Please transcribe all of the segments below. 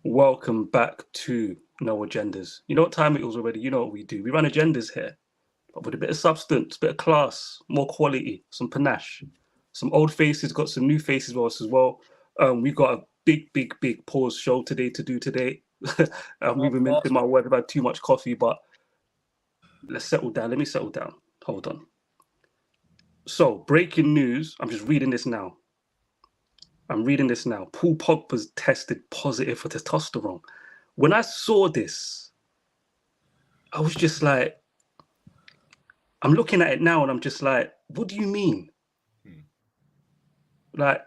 Welcome back to No Agendas. You know what time it was already? You know what we do. We run agendas here, but with a bit of substance, a bit of class, more quality, some panache. Some old faces, got some new faces with us as well. We've got a big pause show today to do today. I'm even mincing my word about too much coffee, but let's settle down. Let me settle down. Hold on. So, breaking news. I'm just reading this now. Paul Pogba's tested positive for testosterone. When I saw this, I was just like, I'm looking at it now and I'm just like, what do you mean? Like,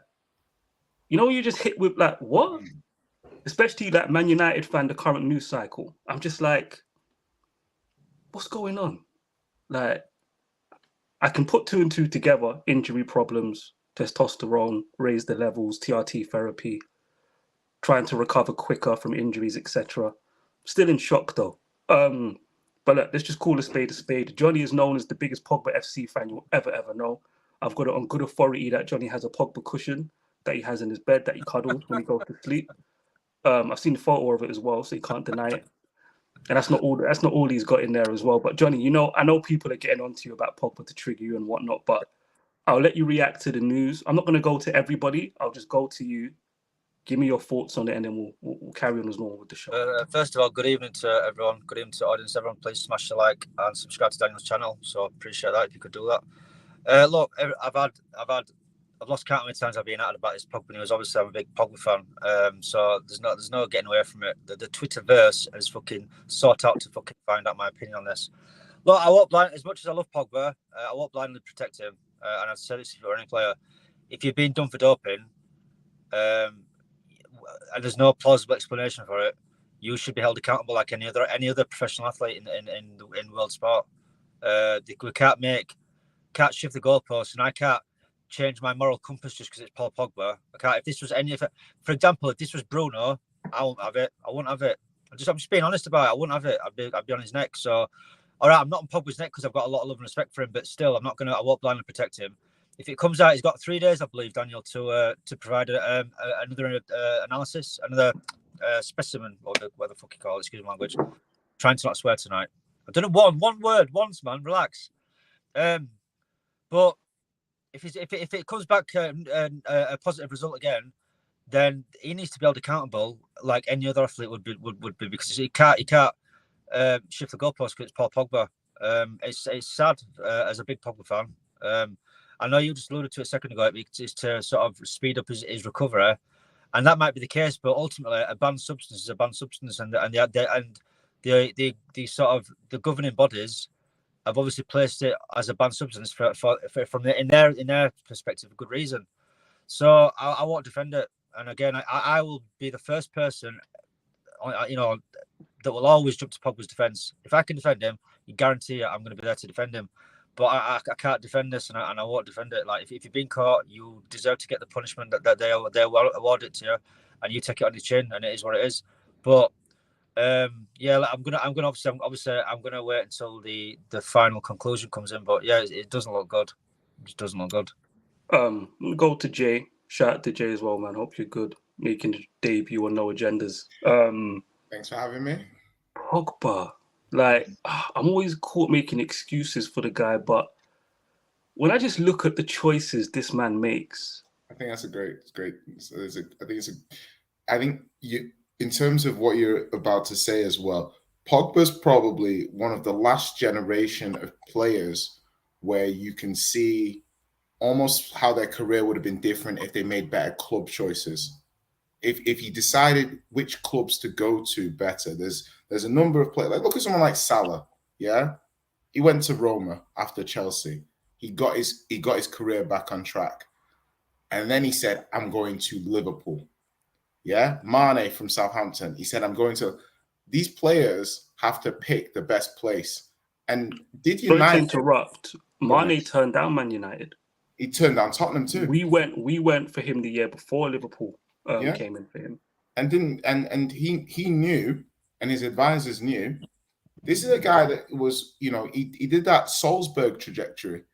you know, you just hit with like, what? Especially like Man United fan, the current news cycle. I'm just like, what's going on? Like, I can put two and two together, injury problems, testosterone, raise the levels, TRT therapy, trying to recover quicker from injuries, etc. Still in shock though. But look, let's just call a spade a spade. Johnny is known as the biggest Pogba FC fan you'll ever know. I've got it on good authority that Johnny has a Pogba cushion that he has in his bed that he cuddles when he goes to sleep. I've seen the photo of it as well, so you can't deny it. And that's not all he's got in there as well. But Johnny, you know, I know people are getting onto you about Pogba to trigger you and whatnot, but I'll let you react to the news. I'm not going to go to everybody. I'll just go to you. Give me your thoughts on it, and then we'll carry on as normal with the show. First of all, good evening to everyone. Good evening to the audience. Everyone, please smash the like and subscribe to Daniel's channel. So appreciate that if you could do that. Look, I've lost count how many times I've been at about this Pogba news. Obviously, I'm a big Pogba fan. So there's no getting away from it. The Twitterverse is fucking sought out to fucking find out my opinion on this. Look, I won't blind as much as I love Pogba. I won't blindly protect him. And I've said this for any player: if you've been done for doping, and there's no plausible explanation for it, you should be held accountable like any other professional athlete in world sport. We can't shift the goalposts, and I can't change my moral compass just because it's Paul Pogba. I can't. If this was for example, if this was Bruno, I won't have it. I wouldn't have it. I'm just being honest about it. I wouldn't have it. I'd be on his neck. So, all right, I'm not on Pogba's neck because I've got a lot of love and respect for him, but still, I won't blindly protect him. If it comes out, he's got 3 days, I believe, Daniel, to provide another analysis, another specimen, or whatever the fuck you call it. Excuse my language. Trying to not swear tonight. I've done it one word once, man. Relax. But if it comes back a positive result again, then he needs to be held accountable like any other athlete would be because he can't shift the goalpost because it's Paul Pogba. It's sad as a big Pogba fan. I know you just alluded to it a second ago. It's to sort of speed up his recovery, and that might be the case. But ultimately, a banned substance is a banned substance, and the sort of the governing bodies have obviously placed it as a banned substance from in their perspective for good reason. So I won't defend it. And again, I will be the first person, you know, that will always jump to Pogba's defence. If I can defend him, you guarantee I'm going to be there to defend him. But I can't defend this, and I won't defend it. Like if you've been caught, you deserve to get the punishment that they award it to you, and you take it on your chin, and it is what it is. But yeah, like, I'm gonna wait until the final conclusion comes in. But yeah, it doesn't look good. It just doesn't look good. Go to Jay. Shout out to Jay as well, man. Hope you're good. Making the debut on No Agendas. Thanks for having me. Pogba. Like, I'm always caught making excuses for the guy, but when I just look at the choices this man makes, I think that's I think you, in terms of what you're about to say as well, Pogba's probably one of the last generation of players where you can see almost how their career would have been different if they made better club choices. If you decided which clubs to go to better, there's a number of players. Like look at someone like Salah. Yeah, he went to Roma after Chelsea. He got his career back on track, and then he said, "I'm going to Liverpool." Yeah, Mane from Southampton. He said, "I'm going to." These players have to pick the best place. And did sorry United to interrupt? Mane turned down Man United. He turned down Tottenham too. We went for him the year before Liverpool came in for him. And he knew, and his advisors knew, this is a guy that was, you know, he did that Salzburg trajectory.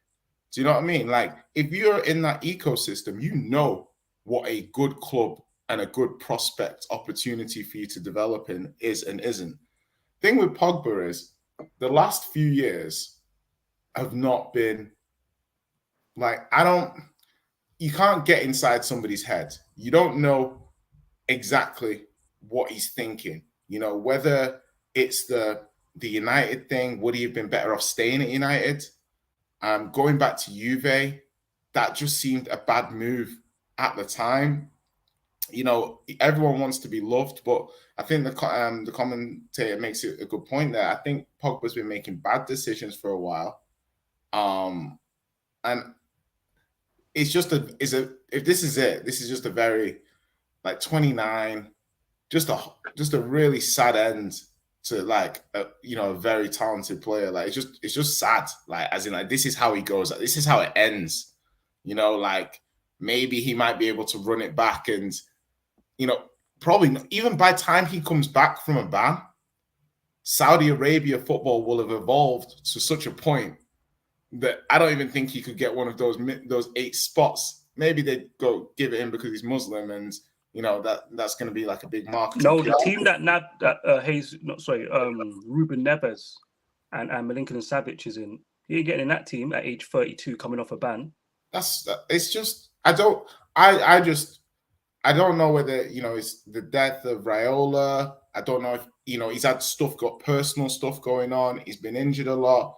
Do you know what I mean? Like, if you're in that ecosystem, you know what a good club and a good prospect opportunity for you to develop in is and isn't. Thing with Pogba is the last few years have not been like, you can't get inside somebody's head. You don't know exactly what he's thinking. You know, whether it's the United thing, would he have been better off staying at United? Going back to Juve, that just seemed a bad move at the time. You know, everyone wants to be loved, but I think the commentator makes it a good point there. I think Pogba's been making bad decisions for a while, and it's just if this is it, this is just a very like 29, just a really sad end to like a very talented player. Like it's just sad. Like as in like this is how he goes. Like, this is how it ends. You know, like maybe he might be able to run it back, and probably not, even by the time he comes back from a ban, Saudi Arabia football will have evolved to such a point that I don't even think he could get one of those 8 spots. Maybe they'd go give it him because he's Muslim, and that's going to be like a big market. No, the team that Ruben Neves and Milinkovic Savic is in. He ain't getting in that team at age 32, coming off a ban. It's just I don't know whether it's the death of Raiola. I don't know if he's had personal stuff going on. He's been injured a lot.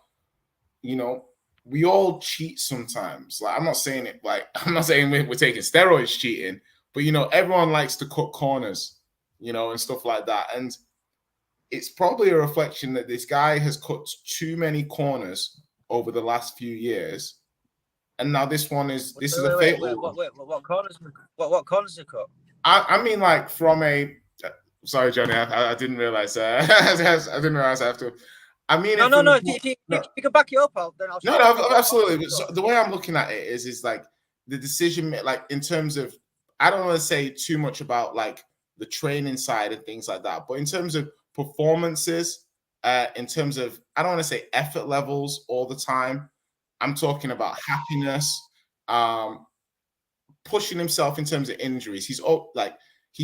We all cheat sometimes. Like I'm not saying we're taking steroids cheating, but everyone likes to cut corners, and stuff like that. And it's probably a reflection that this guy has cut too many corners over the last few years. And now this is a fatal one. What corners? What corners he cut? I mean, like from a. Sorry, Johnny, I didn't realize. I didn't realize I have to. I mean, no. If you can back it up, then I'll. No, absolutely. So the way I'm looking at it is like the decision, like in terms of, I don't want to say too much about like the training side and things like that, but in terms of performances, in terms of, I don't want to say effort levels all the time. I'm talking about happiness, pushing himself in terms of injuries. He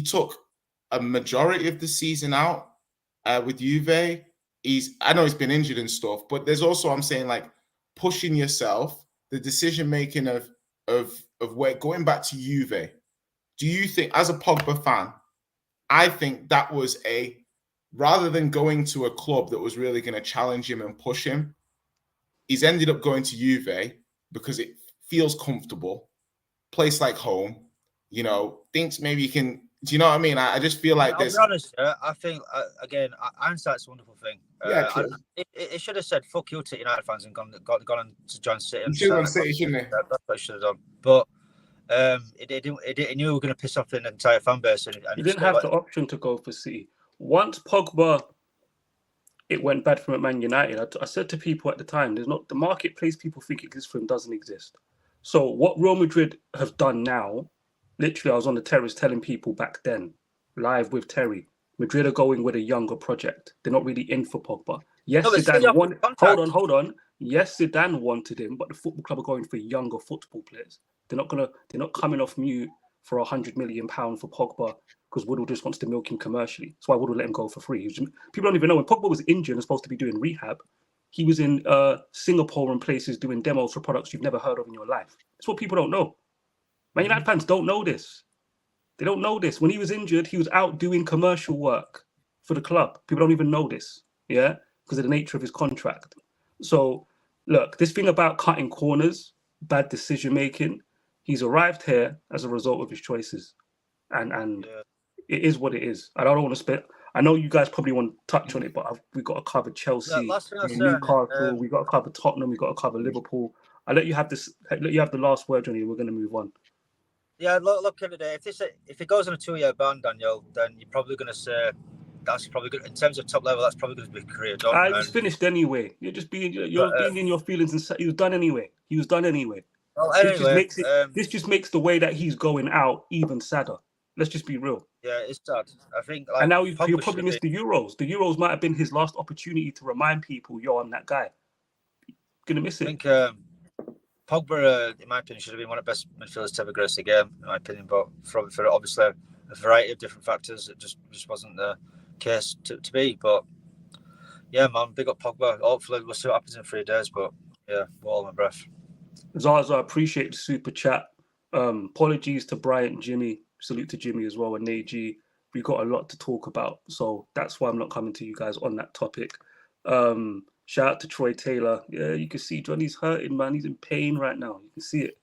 took a majority of the season out with Juve. I know he's been injured and stuff, but there's also, I'm saying, like pushing yourself, the decision making of where going back to Juve. Do you think, as a Pogba fan, I think that was rather than going to a club that was really going to challenge him and push him, he's ended up going to Juve because it feels comfortable, place like home, thinks maybe he can. Do you know what I mean? I just feel like this. I'll be honest, I think, again, hindsight's a wonderful thing. It should have said, fuck you to United fans and gone on to join City. He should have done City, shouldn't he? That's what he should have done. But it knew we were going to piss off the entire fan base. And he didn't have the option to go for City. Once Pogba, it went bad for him at Man United. I said to people at the time, the marketplace people think exists for him doesn't exist. So what Real Madrid have done now, literally, I was on the terrace telling people back then, live with Terry, Madrid are going with a younger project. They're not really in for Pogba. Yes, Zidane wanted. Hold on. Yes, Zidane wanted him, but the football club are going for younger football players. They're not coming off mute for £100 million for Pogba because Woodward just wants to milk him commercially. That's why Woodward let him go for free. People don't even know when Pogba was injured and supposed to be doing rehab. He was in Singapore and places doing demos for products you've never heard of in your life. That's what people don't know. Man United fans don't know this. They don't know this. When he was injured, he was out doing commercial work for the club. People don't even know this, yeah, because of the nature of his contract. So, look, this thing about cutting corners, bad decision-making, he's arrived here as a result of his choices. And it is what it is. I don't want to spit. I know you guys probably want to touch on it, but we've got to cover Chelsea, Newcastle, we've got to cover Tottenham, we've got to cover Liverpool. I'll let you have the last word, Johnny. We're going to move on. Yeah, look at it. If it goes on a 2-year ban, Daniel, then you're probably going to say that's probably good in terms of top level. That's probably going to be career done. He's finished anyway. You're being in your feelings, and he was done anyway. Well, anyway, this just makes the way that he's going out even sadder. Let's just be real. Yeah, it's sad. I think. And now he'll probably miss the Euros. The Euros might have been his last opportunity to remind people, "Yo, I'm that guy." Gonna miss it. I think Pogba, in my opinion, should have been one of the best midfielders to ever grace the game, in my opinion. But for obviously a variety of different factors. It just wasn't the case to be. But yeah, man, big up Pogba. Hopefully we'll see what happens in 3 days. But yeah, we'll hold my breath. Zaza, I appreciate the super chat. Apologies to Bryant, Jimmy. Salute to Jimmy as well, and Neji. We got a lot to talk about, so that's why I'm not coming to you guys on that topic. Shout out to Troy Taylor. Yeah, you can see Johnny's hurting, man. He's in pain right now. You can see it.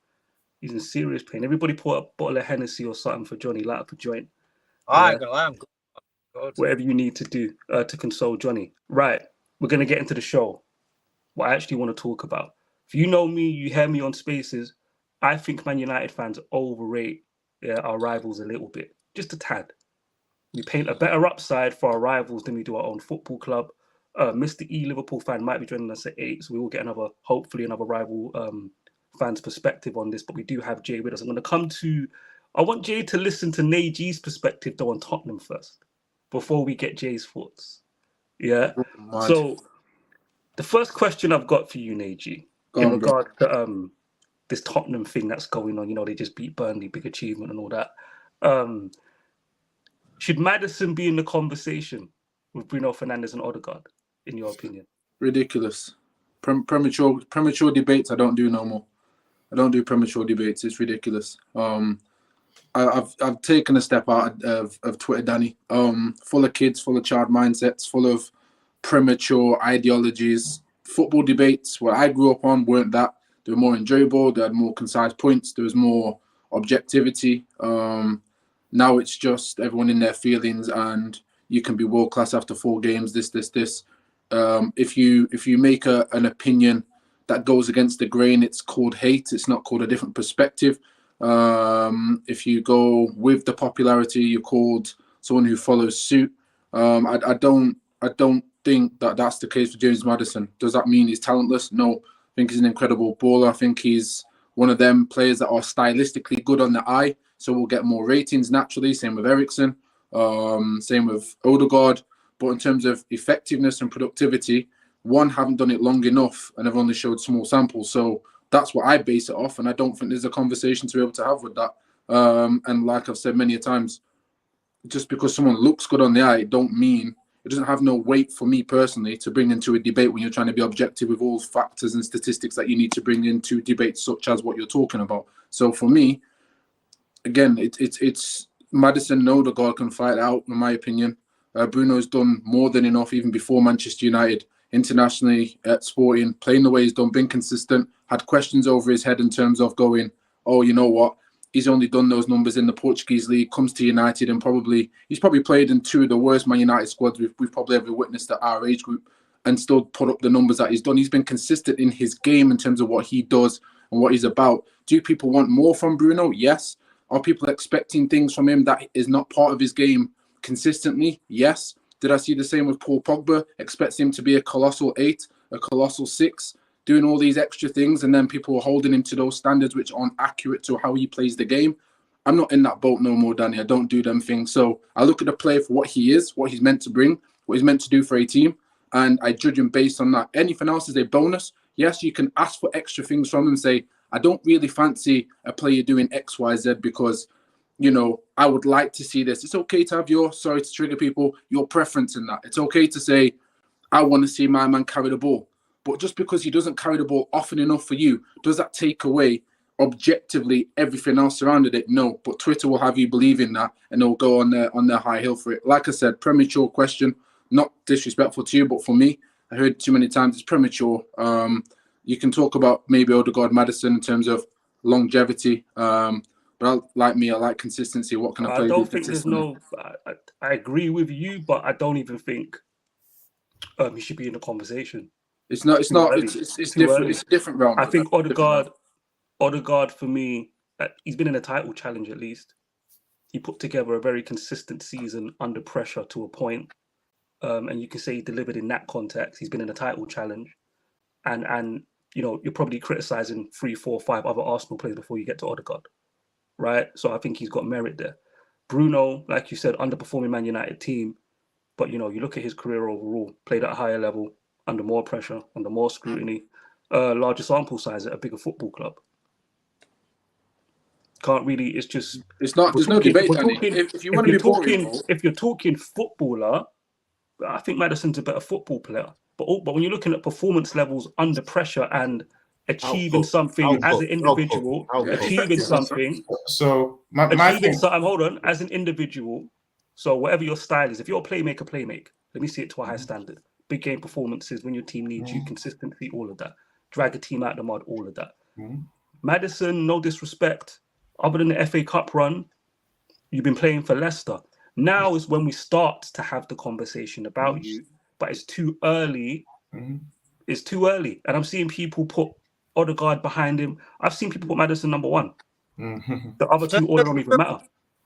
He's in serious pain. Everybody put a bottle of Hennessy or something for Johnny, light up a joint. I ain't gonna lie, I'm good. Whatever you need to do to console Johnny. Right, we're gonna get into the show. What I actually want to talk about. If you know me, you hear me on Spaces. I think Man United fans overrate our rivals a little bit, just a tad. We paint a better upside for our rivals than we do our own football club. Mr. E Liverpool fan might be joining us at 8, so we will get hopefully another rival fan's perspective on this. But we do have Jay with us. I want Jay to listen to Neji's perspective though on Tottenham first, before we get Jay's thoughts. Yeah. So the first question I've got for you, Neji, in regard to this Tottenham thing that's going on, they just beat Burnley, big achievement and all that. Should Madison be in the conversation with Bruno Fernandes and Odegaard, in your opinion? Ridiculous. Premature debates I don't do no more. I don't do premature debates. It's ridiculous. I've taken a step out of Twitter, Danny. Full of kids, full of child mindsets, full of premature ideologies. Football debates, what I grew up on, weren't that. They were more enjoyable. They had more concise points. There was more objectivity. Now it's just everyone in their feelings, and you can be world class after 4 games. This. If you make an opinion that goes against the grain, it's called hate. It's not called a different perspective. If you go with the popularity, you're called someone who follows suit. I don't think that that's the case for James Madison. Does that mean he's talentless? No. I think he's an incredible baller. I think he's one of them players that are stylistically good on the eye, so we'll get more ratings naturally. Same with Eriksen, same with Odegaard. But in terms of effectiveness and productivity, haven't done it long enough, and have only showed small samples. So that's what I base it off, and I don't think there's a conversation to be able to have with that. And like I've said many times, just because someone looks good on the eye, it doesn't have no weight for me personally to bring into a debate when you're trying to be objective with all factors and statistics that you need to bring into debates such as what you're talking about. So for me, again, it's Madison and Odegaard can fight out, in my opinion. Bruno's done more than enough even before Manchester United, internationally at Sporting, playing the way he's done, been consistent, had questions over his head in terms of going, oh, you know what? He's only done those numbers in the Portuguese league, comes to United, and he's probably played in 2 of the worst Man United squads we've probably ever witnessed at our age group, and still put up the numbers that he's done. He's been consistent in his game in terms of what he does and what he's about. Do people want more from Bruno? Yes. Are people expecting things from him that is not part of his game consistently? Yes. Did I see the same with Paul Pogba? Expect him to be a colossal 8, a colossal 6, doing all these extra things, and then people are holding him to those standards which aren't accurate to how he plays the game. I'm not in that boat no more, Danny. I don't do them things. So I look at the player for what he is, what he's meant to bring, what he's meant to do for a team, and I judge him based on that. Anything else is a bonus. Yes, you can ask for extra things from him and say, I don't really fancy a player doing X, Y, Z because, I would like to see this. It's okay to have sorry to trigger people, your preference in that. It's okay to say, I want to see my man carry the ball. But just because he doesn't carry the ball often enough for you, does that take away objectively everything else surrounded it? No. But Twitter will have you believing that, and they'll go on their high hill for it. Like I said, premature question, not disrespectful to you, but for me, I heard too many times it's premature. You can talk about maybe Odegaard, Madison in terms of longevity, but I like consistency. What can I play? I don't think there's no. I agree with you, but I don't even think he should be in the conversation. It's not. It's different. It's a different realm. I think Odegaard for me, he's been in a title challenge at least. He put together a very consistent season under pressure to a point, and you can say he delivered in that context. He's been in a title challenge, and you're probably criticizing 3, 4, 5 other Arsenal players before you get to Odegaard, right? So I think he's got merit there. Bruno, like you said, underperforming Man United team, but you look at his career overall, played at a higher level, under more pressure, under more scrutiny, larger sample size at a bigger football club. can't really. It's just It's not. There's no debate, Danny. If you want to be boring, if you're talking footballer, I think Madison's a better football player. But when you're looking at performance levels under pressure and achieving something as an individual, achieving something. So my thing. Hold on, as an individual. So whatever your style is, if you're a playmaker, let me see it to a high standard. Big game performances when your team needs you, consistency, all of that. Drag a team out of the mud, all of that. Madison, no disrespect, other than the FA Cup run, you've been playing for Leicester. Now is when we start to have the conversation about you, but it's too early. It's too early. And I'm seeing people put Odegaard behind him. I've seen people put Madison number 1. The other two order don't even matter.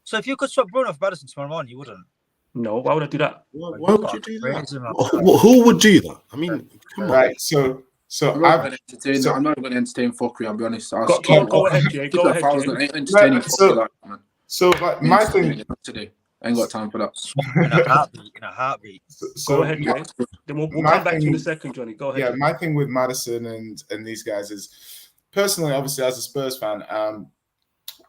So if you could swap Bruno for Madison tomorrow morning, you wouldn't? No, why would I do that? Why would you do that? Who would do that? I mean, come on. Right, so I'm not going to entertain fuckery, I'll be honest. Go ahead, Jay. Go ahead, Jay. So like, my thing today, I ain't got time for that. In a heartbeat. So go ahead, Jay. Then we'll come back to you in a second, Johnny. Go ahead. Yeah, Jay. my thing with Madison and these guys is, personally, obviously, as a Spurs fan,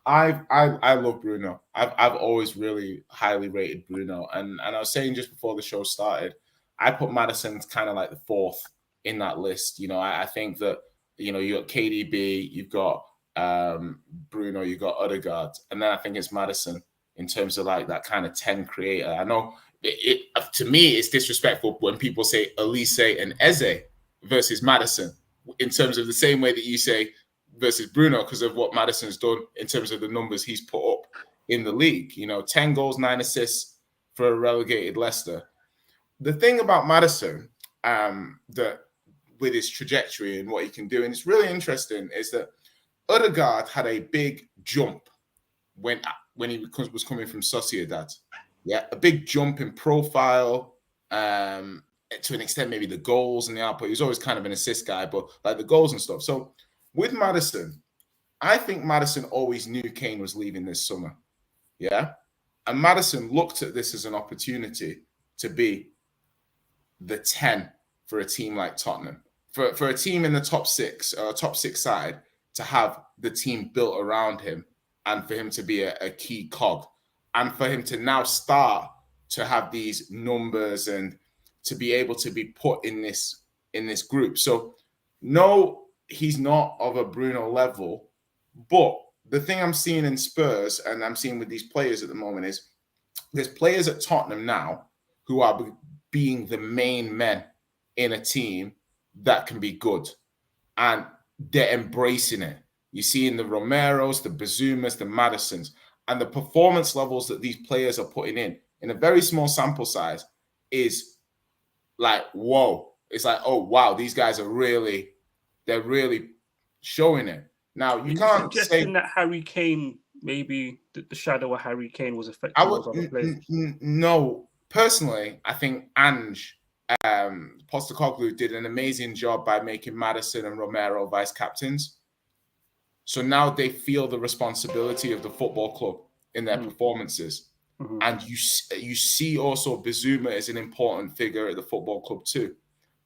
I love Bruno. I've always really highly rated Bruno, and I was saying just before the show started, I put Madison kind of like the 4th in that list. You know, I think that, you know, you got KDB, you've got Bruno, you've got Odegaard, and then I think it's Madison in terms of like that kind of 10 creator. I know it to me it's disrespectful when people say Elise and Eze versus Madison in terms of the same way that you say versus Bruno, because of what Madison's done in terms of the numbers he's put up in the league. You know, 10 goals, 9 assists for a relegated Leicester. The thing about Madison, that with his trajectory and what he can do, and it's really interesting, is that Odegaard had a big jump when he was coming from Sociedad. Yeah, a big jump in profile, to an extent, maybe the goals and the output. He was always kind of an assist guy, but like the goals and stuff. So with Madison, I think Madison always knew Kane was leaving this summer. Yeah. And Madison looked at this as an opportunity to be the 10 for a team like Tottenham. For a team in the top 6 side, to have the team built around him and for him to be a key cog, and for him to now start to have these numbers and to be able to be put in this group. So no, he's not of a Bruno level, but the thing I'm seeing in Spurs and I'm seeing with these players at the moment is there's players at Tottenham now who are being the main men in a team that can be good, and they're embracing it. You see in the Romeros, the Bazumas, the Madisons, and the performance levels that these players are putting in a very small sample size is like, whoa. It's like, oh, wow, these guys are really showing it. Now, you can't say that Harry Kane, maybe the shadow of Harry Kane was affecting those other players. No, personally, I think Ange Postecoglou did an amazing job by making Madison and Romero vice captains. So now they feel the responsibility of the football club in their performances. And you see also Bizuma is an important figure at the football club too.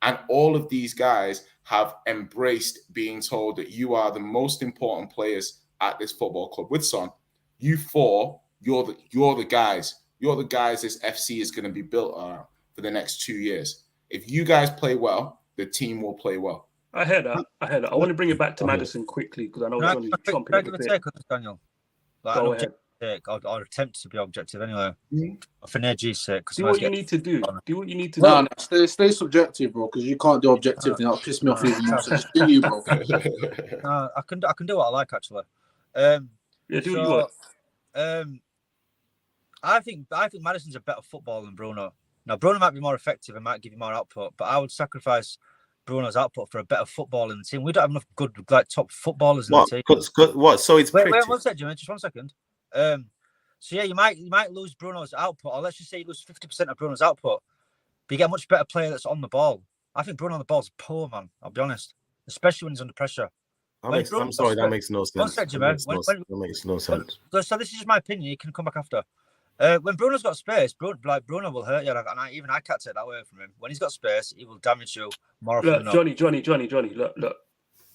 And all of these guys have embraced being told that you are the most important players at this football club. With Son, you four, you're the guys. You're the guys this FC is going to be built around for the next 2 years. If you guys play well, the team will play well. I heard that. I want to bring it back to Madison quickly because I know Johnny's chomping at the bit. Take on this, Daniel? Like, go ahead. Or attempt to be objective anyway. For Nedgy's sake. Do what you need to do. Do what you need to do. No, stay subjective, bro, because you can't do objective. That'll piss me off even more. So just do you, bro. I can do what I like, actually. Yeah, do what you want. I think Madison's a better footballer than Bruno. Now, Bruno might be more effective and might give you more output, but I would sacrifice Bruno's output for a better footballer in the team. We don't have enough good, like, top footballers in the team. What? So it's wait 1 second, Jimmy. Just 1 second. So yeah, you might lose Bruno's output, or let's just say you lose 50% of Bruno's output, but you get a much better player that's on the ball. I think Bruno on the ball is poor, man. I'll be honest, especially when he's under pressure. I'm sorry, that makes no sense. 1 second, Jimmy. That makes no sense. So this is just my opinion. You can come back after. When Bruno's got space, Bruno will hurt you. And I can't take that away from him. When he's got space, he will damage you more often than not. Johnny. Look.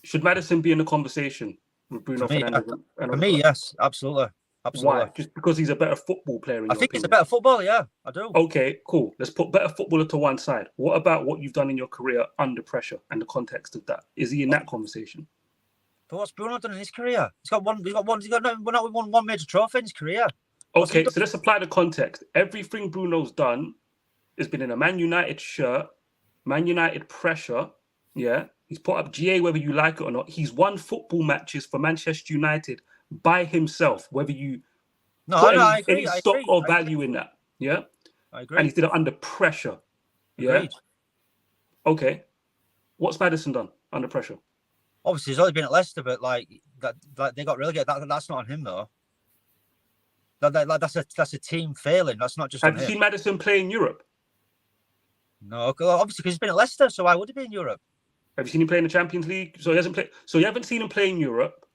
Should Madison be in the conversation? with Bruno For me, Fernandes? For me, yes, absolutely. Why? Just because he's a better football player in I your think opinion? he's a better footballer, yeah, I do. Okay, cool. Let's put better footballer to one side. What about what you've done in your career under pressure and the context of that? Is he in that conversation? But what's Bruno done in his career? He's got not won one major trophy in his career. Okay, so let's apply the context. Everything Bruno's done has been in a Man United shirt, Man United pressure. Yeah, he's put up GA whether you like it or not. He's won football matches for Manchester United by himself, whether you put I agree. any stock or value in that. Yeah, I agree. And he did it under pressure. Yeah. Agreed. Okay. What's Madison done under pressure? Obviously, he's only been at Leicester, but like they got relegated. That's not on him though. That's a team failing. That's not just. Have you seen Madison play in Europe? No, obviously because he's been at Leicester, so why would he be in Europe? Have you seen him play in the Champions League? So he hasn't played. So you haven't seen him play in Europe.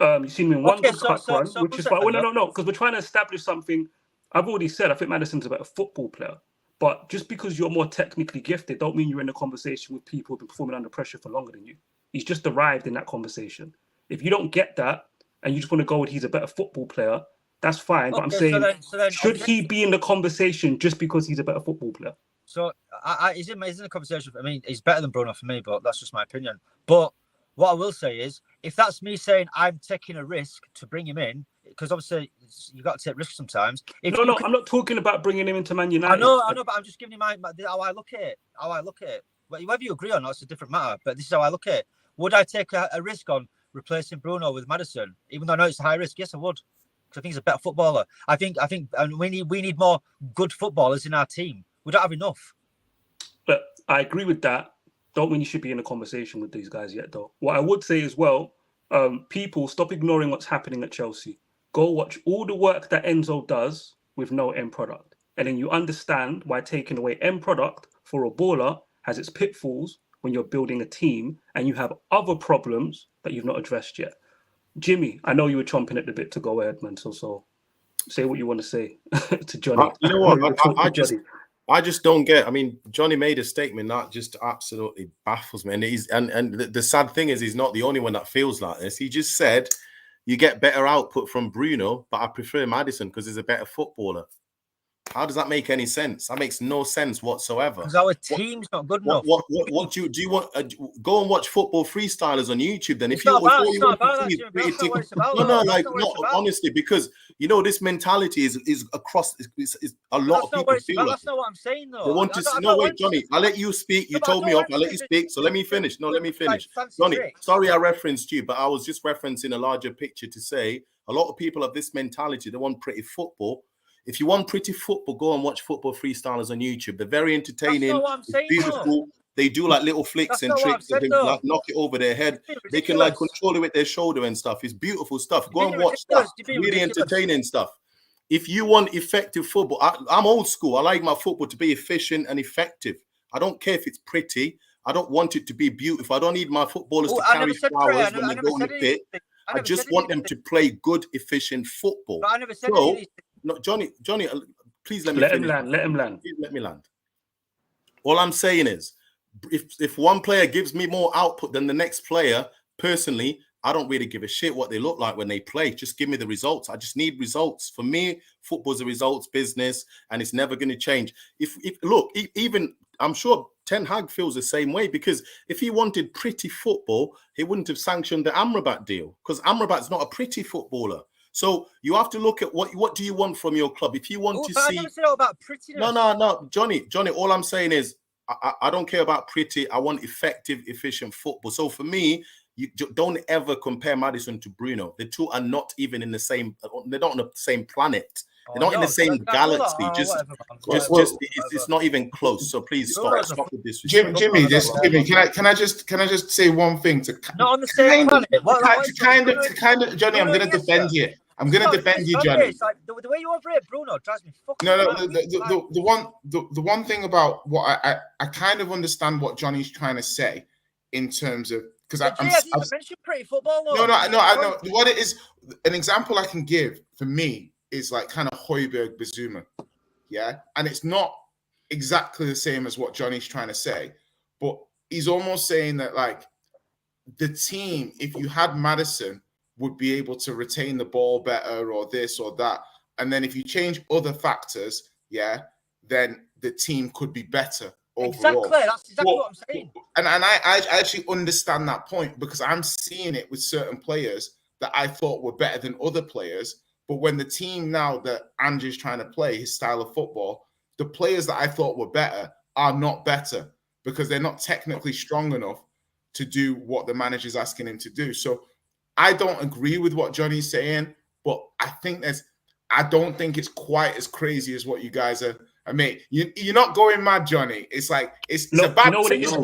You've seen him in one good cup run, which is fine. No, because we're trying to establish something. I've already said I think Madison's a better football player, but just because you're more technically gifted, don't mean you're in a conversation with people who've been performing under pressure for longer than you. He's just arrived in that conversation. If you don't get that and you just want to go with he's a better football player, that's fine. But I'm saying, should he be in the conversation just because he's a better football player? So he's in the conversation. I mean, he's better than Bruno for me, but that's just my opinion. But what I will say is, if that's me saying I'm taking a risk to bring him in, because obviously you got to take risks sometimes. I'm not talking about bringing him into Man United. I know, but I'm just giving you how I look at it. Whether you agree or not, it's a different matter. But this is how I look at it. Would I take a risk on replacing Bruno with Madison, even though I know it's a high risk? Yes, I would, because I think he's a better footballer. I think we need more good footballers in our team. We don't have enough. But I agree with that. Don't mean you should be in a conversation with these guys yet, though. What I would say as well, people stop ignoring what's happening at Chelsea. Go watch all the work that Enzo does with no end product. And then you understand why taking away end product for a baller has its pitfalls when you're building a team and you have other problems that you've not addressed yet. Jimmy, I know you were chomping at the bit to go ahead, man. So say what you want to say to Johnny. You know what? I just don't get. I mean, Johnny made a statement that just absolutely baffles me. And the sad thing is, he's not the only one that feels like this. He just said you get better output from Bruno, but I prefer Madison because he's a better footballer. How does that make any sense? That makes no sense whatsoever. Because our team's not good enough. What do you want? Go and watch football freestylers on YouTube. Then honestly, because you know this mentality is across. Is a lot of people feel. That's not what I'm saying though. They want to. No, wait, Johnny. I'll let you speak. You told me off. I'll let you speak. So let me finish. No, let me finish. Johnny, sorry I referenced you, but I was just referencing a larger picture to say a lot of people have this mentality. They want pretty football. If you want pretty football, go and watch football freestylers on YouTube. They're very entertaining. That's not what I'm saying, beautiful. They do like little flicks and tricks and like knock it over their head. They can like control it with their shoulder and stuff. It's beautiful stuff. Go and watch that. Really entertaining stuff. If you want effective football, I'm old school. I like my football to be efficient and effective. I don't care if it's pretty. I don't want it to be beautiful. I don't need my footballers to carry flowers when they go on the pitch. I just want them to play good, efficient football. But I never said anything. No, Johnny, please let me finish. Let him land. Please let me land. All I'm saying is, if one player gives me more output than the next player, personally, I don't really give a shit what they look like when they play. Just give me the results. I just need results. For me, football's a results business, and it's never going to change. Even I'm sure Ten Hag feels the same way, because if he wanted pretty football, he wouldn't have sanctioned the Amrabat deal, because Amrabat's not a pretty footballer. So you have to look at what do you want from your club. If you want to see, I never said about prettiness. No, Johnny. All I'm saying is I don't care about pretty. I want effective, efficient football. So for me, you don't ever compare Madison to Bruno. The two are not even in the same. They're not on the same planet. They're not in the same galaxy. It's not even close. So please stop with this. Jimmy, can I just say one thing to not on the same planet? Kind of, Johnny. I'm going to defend you. I'm going to defend you, Johnny. Like, the way you overrate Bruno drives me fucking. The one thing about what I kind of understand what Johnny's trying to say in terms of, because I've mentioned pretty football. No, I know what it is. An example I can give for me is like kind of Højbjerg Bazuma, yeah, and it's not exactly the same as what Johnny's trying to say, but he's almost saying that like the team, if you had Madison, would be able to retain the ball better or this or that. And then if you change other factors, then the team could be better overall. Exactly. That's exactly what I'm saying. And I actually understand that point because I'm seeing it with certain players that I thought were better than other players. But when the team now that Andrew's trying to play, his style of football, the players that I thought were better are not better because they're not technically strong enough to do what the manager's asking him to do. So I don't agree with what Johnny's saying, but I don't think it's quite as crazy as what you guys are. I mean, you're not going mad, Johnny. It's like it's a bad. You know what it is? You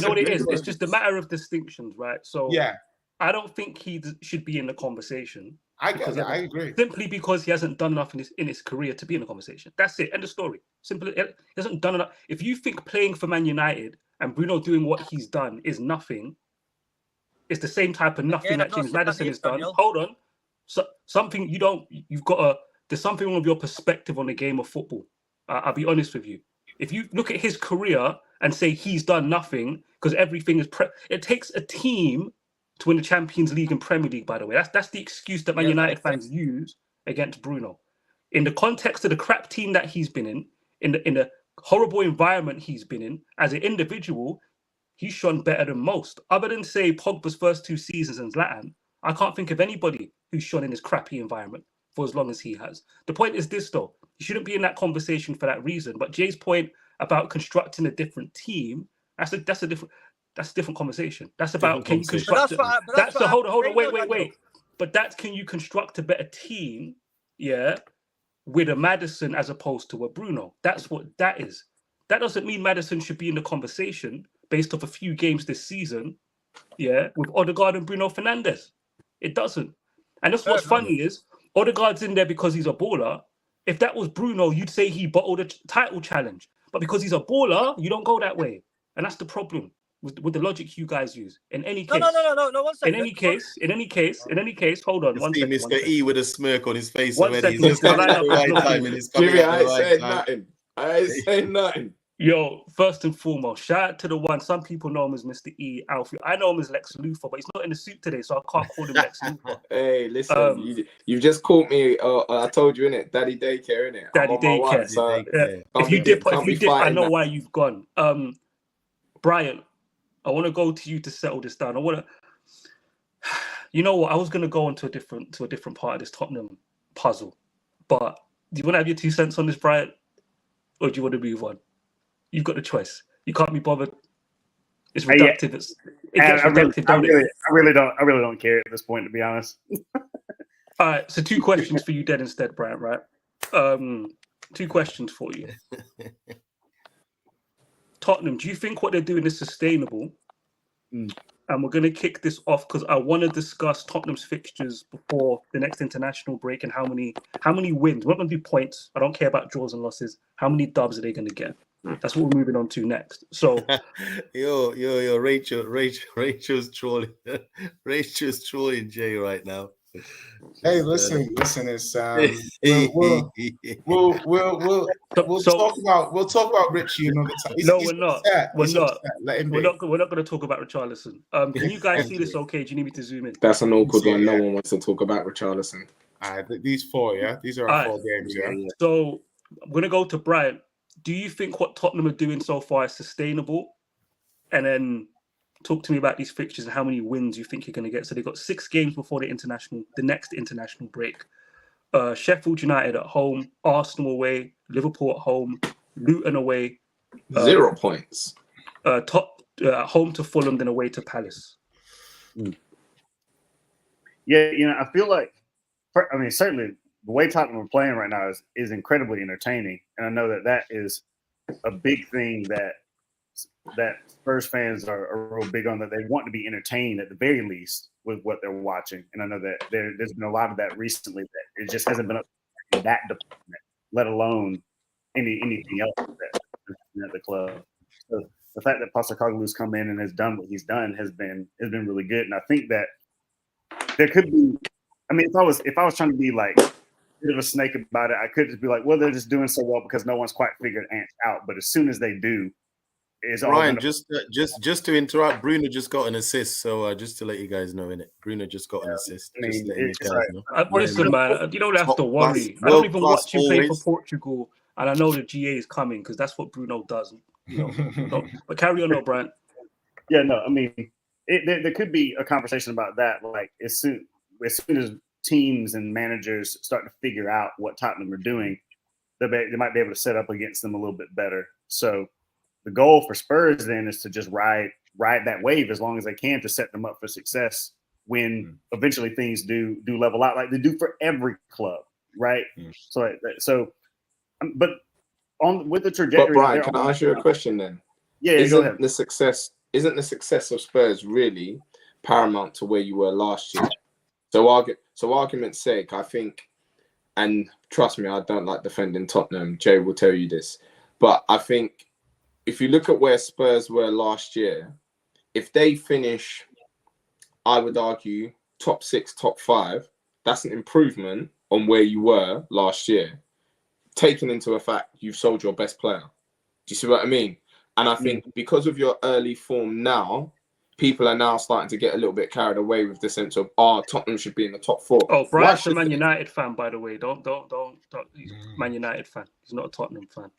know what it is? It's just a matter of distinctions, right? So I don't think he should be in the conversation. I agree. Simply because he hasn't done enough in his career to be in the conversation. That's it. End of story. Simply, he hasn't done enough. If you think playing for Man United and Bruno doing what he's done is nothing, it's the same type of nothing that James Madison has done. Hold on. So something there's something wrong with your perspective on the game of football. I'll be honest with you. If you look at his career and say he's done nothing because everything is it takes a team to win the Champions League and Premier League, by the way. That's the excuse that Man United fans use against Bruno. In the context of the crap team that he's been in the horrible environment he's been in, as an individual, he's shone better than most. Other than, say, Pogba's first 2 seasons in Zlatan, I can't think of anybody who's shone in this crappy environment for as long as he has. The point is this, though. You shouldn't be in that conversation for that reason. But Jay's point about constructing a different team, that's a different conversation. That's about can you construct hold on, wait. But that's can you construct a better team, with a Madison as opposed to a Bruno. That's what that is. That doesn't mean Madison should be in the conversation based off a few games this season, with Odegaard and Bruno Fernandes. It doesn't. And that's what's funny is Odegaard's in there because he's a baller. If that was Bruno, you'd say he bottled a title challenge. But because he's a baller, you don't go that way. And that's the problem with the logic you guys use. In any case, no. 1 second. In any case, hold on. You see Mr. E with a smirk on his face One already. second. He's coming at the right time. And he's coming Jimmy, at the I right ain't time. nothing. I ain't saying nothing. Yo, first and foremost, shout out to the one. Some people know him as Mr. E. Alfie. I know him as Lex Luthor, but he's not in the suit today, so I can't call him Lex Luthor. Hey, listen, you've just caught me. I told you, innit? Daddy daycare, innit? Daddy daycare. So if you dip, I know why you've gone. Brian, I want to go to you to settle this down. You know what? I was going to go into a different part of this Tottenham puzzle, but do you want to have your 2 cents on this, Brian, or do you want to move on? You've got the choice. You can't be bothered. It's reductive. I really don't care at this point, to be honest. All right. So 2 questions for you, then, instead, Brian. Right? 2 questions for you. Tottenham, do you think what they're doing is sustainable? And we're going to kick this off because I want to discuss Tottenham's fixtures before the next international break and how many wins. We're not going to do points. I don't care about draws and losses. How many dubs are they going to get? That's what we're moving on to next. So, Rachel's trolling. Rachel's trolling Jay right now. Hey, listen. It's we'll talk about Richie another time. We're not. We're not going to talk about Richarlison. Can you guys see this? Okay, do you need me to zoom in? That's an awkward one. No one wants to talk about Richarlison. These 4, these are our 4 games. So I'm going to go to Brian. Do you think what Tottenham are doing so far is sustainable? And then talk to me about these fixtures and how many wins you think you're going to get. So they've got 6 games before the next international break. Sheffield United at home, Arsenal away, Liverpool at home, Luton away. 0 points. Home to Fulham, then away to Palace. Yeah, I feel like, certainly the way Tottenham are playing right now is incredibly entertaining. And I know that is a big thing that Spurs fans are real big on, that they want to be entertained at the very least with what they're watching. And I know that there's been a lot of that recently, that it just hasn't been up in that department, let alone anything else at the club. So the fact that Postecoglou's come in and has done what he's done has been really good. And I think that there could be, if I was trying to be like a bit of a snake about it, I could just be like, well, they're just doing so well because no one's quite figured Ant out. But as soon as they do, is all. Ryan, just to interrupt, Bruno just got an assist. So just to let you guys know, innit? Bruno just got an assist. I mean, just letting you it's guys like, know. Listen, man, you don't have to worry. I don't even watch him play for Portugal, and I know the GA is coming because that's what Bruno does. But carry on, O'Brien. Yeah, no, I mean, there could be a conversation about that. Like as soon as teams and managers start to figure out what Tottenham are doing, they might be able to set up against them a little bit better. So the goal for Spurs then is to just ride that wave as long as they can to set them up for success when eventually things do level out, like they do for every club, right? But with the trajectory. But Brian, can I ask you a question then? Yeah, go ahead. Isn't the success of Spurs really paramount to where you were last year? So argument's sake, I think, and trust me, I don't like defending Tottenham. Jay will tell you this, but I think if you look at where Spurs were last year, if they finish, I would argue top 6, top 5, that's an improvement on where you were last year. Taking into effect you've sold your best player. Do you see what I mean? And I think because of your early form now, people are now starting to get a little bit carried away with the sense of, Tottenham should be in the top 4. Oh, Brian's a Man United fan, by the way. Don't. He's a Man United fan. He's not a Tottenham fan.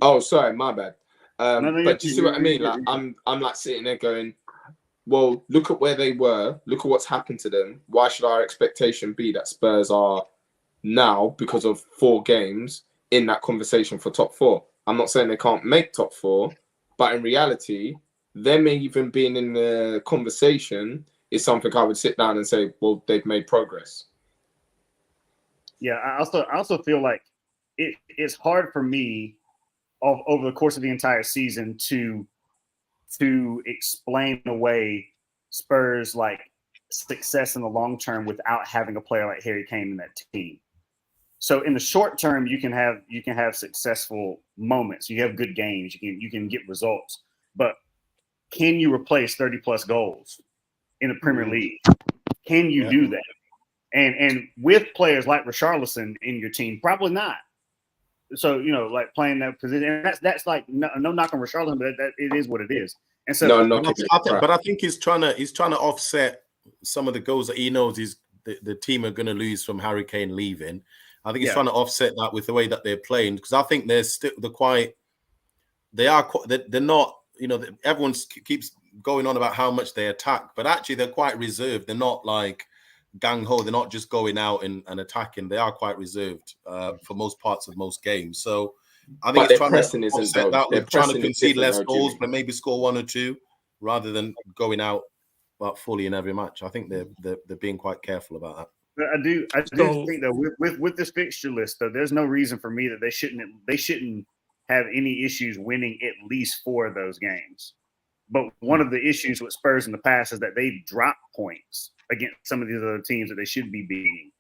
Oh, sorry, my bad. But do you see what I mean? Like I'm like sitting there going, well, look at where they were. Look at what's happened to them. Why should our expectation be that Spurs are now, because of 4 games, in that conversation for top 4? I'm not saying they can't make top 4, but in reality, them even being in the conversation is something I would sit down and say, well, they've made progress. Yeah, I also feel like it's hard for me over the course of the entire season to explain away Spurs like success in the long term without having a player like Harry Kane in that team. So in the short term, you can have successful moments. You have good games. You can get results. But can you replace 30+ goals in the Premier League? Can you do that? And with players like Richarlison in your team, probably not. So like playing that position, and that's like no knock on Richarlison, but that it is what it is. And so, but I think he's trying to offset some of the goals that he knows the team are going to lose from Harry Kane leaving. I think he's trying to offset that with the way that they're playing, because I think they're not. Everyone keeps going on about how much they attack, but actually they're quite reserved. They're not like gang ho. They're not just going out and attacking. They are quite reserved for most parts of most games. So I think it's trying to offset that with trying to concede less goals, but maybe score 1 or 2 rather than going out fully in every match. I think they're being quite careful about that. I do think though with this fixture list though, there's no reason for me that they shouldn't have any issues winning at least 4 of those games. But one of the issues with Spurs in the past is that they've dropped points against some of these other teams that they should be beating.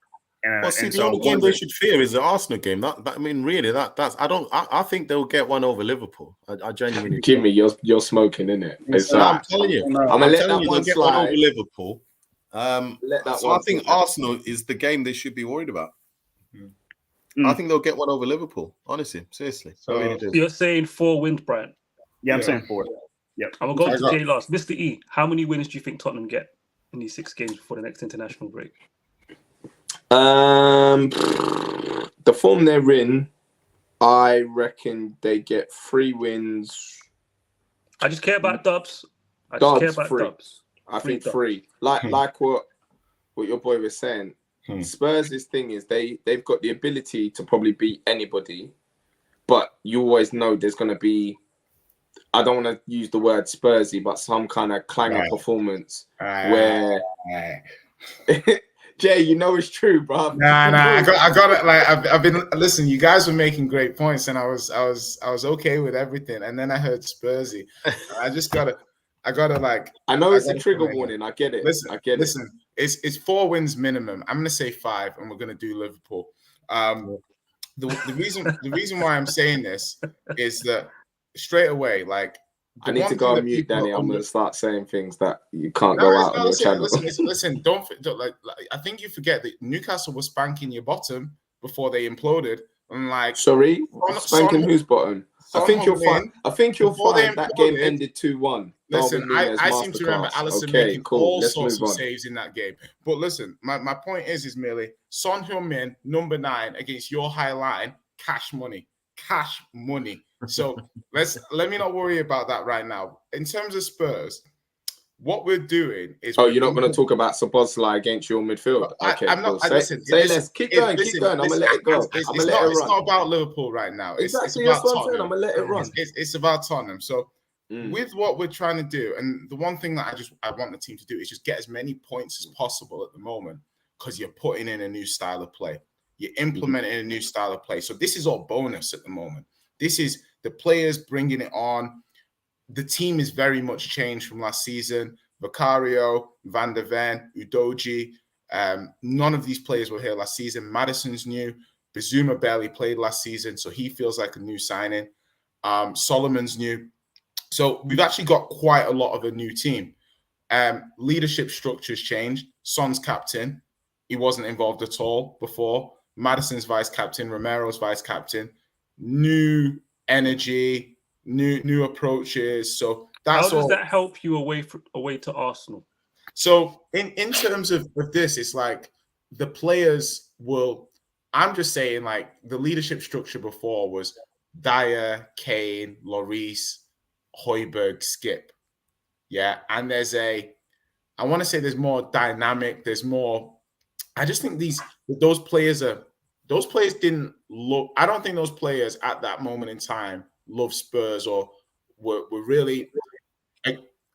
The only game they should fear is the Arsenal game. I think they'll get one over Liverpool. I genuinely. Jimmy, you're smoking, innit? I'm telling you, I'm gonna let that one get slide. One over Liverpool. I think Arsenal is the game they should be worried about. I think they'll get one over Liverpool. Honestly, seriously. So you're saying 4 wins, Brian? Yeah, I'm saying 4. Yep. I'm gonna go to Jay last. Mr. E, how many wins do you think Tottenham get in these 6 games before the next international break? The form they're in, I reckon they get 3 wins. I just care about dubs. I think 3. Like what your boy was saying. Spurs' thing is they've got the ability to probably beat anybody, but you always know there's going to be, I don't want to use the word Spursy, but some kind of clanger performance where Jay, it's true, bro. I got it. Like I've been listen. You guys were making great points, and I was okay with everything, and then I heard Spursy. I gotta like. I know it's a trigger warning. I get it. Listen, it's 4 wins minimum. I'm gonna say 5, and we're gonna do Liverpool. The reason why I'm saying this is that straight away, like. I need to go on mute, Danny. I'm going to start saying things that you can't go out on your channel. Listen, don't like. I think you forget that Newcastle was spanking your bottom before they imploded. And like, sorry, spanking whose bottom? I think you'll find that game ended 2-1. Listen, I seem to remember Alisson making all sorts of saves in that game. But listen, my point is merely Son Heung-min, number 9, against your high line, cash money. So let me not worry about that right now. In terms of Spurs, what we're doing is... you're not going to talk about Szoboszlai against your midfield? Okay, I'm not... Listen, say less. Keep going. I'm going to let it go. It's not about Liverpool right now. Exactly, it's about that's what I'm saying. Tottenham. I'm going to let it run. It's about Tottenham. So with what we're trying to do, and the one thing that I want the team to do is just get as many points as possible at the moment, because you're putting in a new style of play. You're implementing a new style of play. So this is all bonus at the moment. This is the players bringing it on. The team is very much changed from last season. Vicario, Van der Ven, Udogie. None of these players were here last season. Madison's new. Bizuma barely played last season, so he feels like a new signing. Solomon's new. So we've actually got quite a lot of a new team. Leadership structures changed. Son's captain. He wasn't involved at all before. Madison's vice captain. Romero's vice captain. New energy, new approaches. So that's how does that help you away to Arsenal? So in terms of this, it's like the players will. I'm just saying, like, the leadership structure before was Dyer, Kane, Lloris, Højbjerg, Skip. Yeah, and I want to say there's more dynamic. There's more. I just think those players didn't look. I don't think those players at that moment in time loved Spurs or were really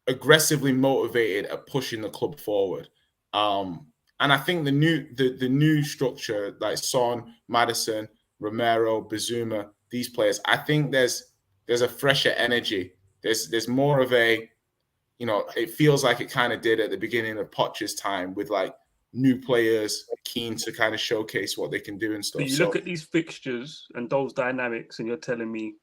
aggressively motivated at pushing the club forward. And I think the new structure, like Son, Madison, Romero, Bizuma, these players, I think there's a fresher energy. There's more of a, it feels like it kind of did at the beginning of Poch's time, with like new players keen to kind of showcase what they can do and stuff. So you look at these fixtures and those dynamics, and you're telling me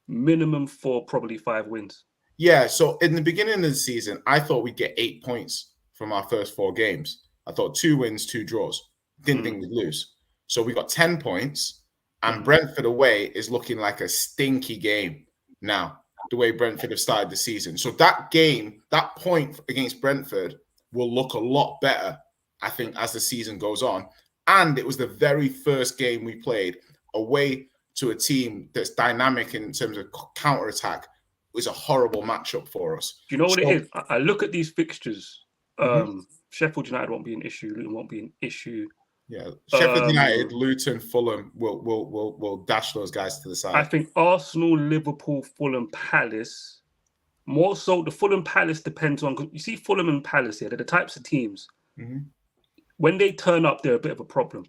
minimum 4, probably 5 wins. Yeah. So in the beginning of the season, I thought we'd get 8 points from our first 4 games. I thought 2 wins, 2 draws. Didn't think we'd lose. So we got 10 points, and Brentford away is looking like a stinky game now, the way Brentford have started the season. So that game, that point against Brentford will look a lot better, I think, as the season goes on. And it was the very first game we played away to a team that's dynamic in terms of counter-attack. It was a horrible matchup for us. Do you know what it is? I look at these fixtures. Sheffield United won't be an issue. Luton won't be an issue. Yeah, Sheffield United, Luton, Fulham will dash those guys to the side. I think Arsenal, Liverpool, Fulham, Palace. More so, the Fulham Palace depends on. You see, Fulham and Palace here. They're the types of teams. When they turn up, they're a bit of a problem.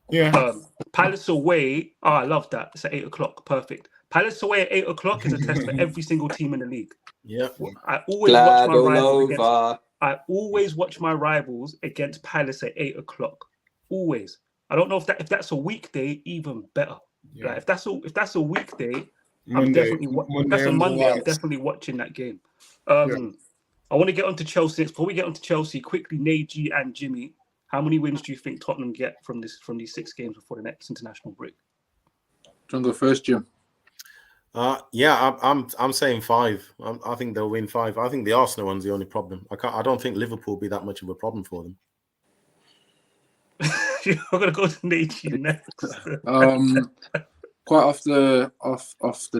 Yeah. Palace away. I love that. It's at 8 o'clock. Perfect. Palace away at 8 o'clock is a test for every single team in the league. Yeah. I always watch my rivals against Palace at 8 o'clock. Always. I don't know if that's a weekday, even better. Yeah. Like, if that's a weekday, Monday, if that's a Monday, I'm definitely watching that game. I want to get onto Chelsea. Before we get onto Chelsea, quickly, Neji and Jimmy, how many wins do you think Tottenham get from these 6 games before the next international break? Do you want to go first, Jim? I'm saying 5. I think they'll win 5. I think the Arsenal one's the only problem. I don't think Liverpool will be that much of a problem for them. You're gonna go to Neji next. Quite off the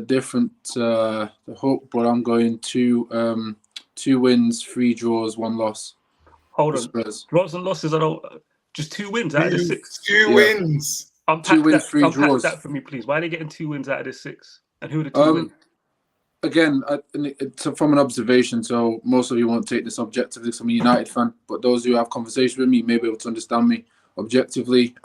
different the hook, but I'm going 2 wins, 3 draws, 1 loss. Hold on, draws and losses. Just 2 wins out of the 6. 2 wins. Unpack 2 wins, 3 draws. Unpack that for me, please. Why are they getting 2 wins out of the 6? And who are the 2 wins? Again, it's from an observation, so most of you won't take this objectively. I'm a United fan, but those who have conversation with me may be able to understand me objectively.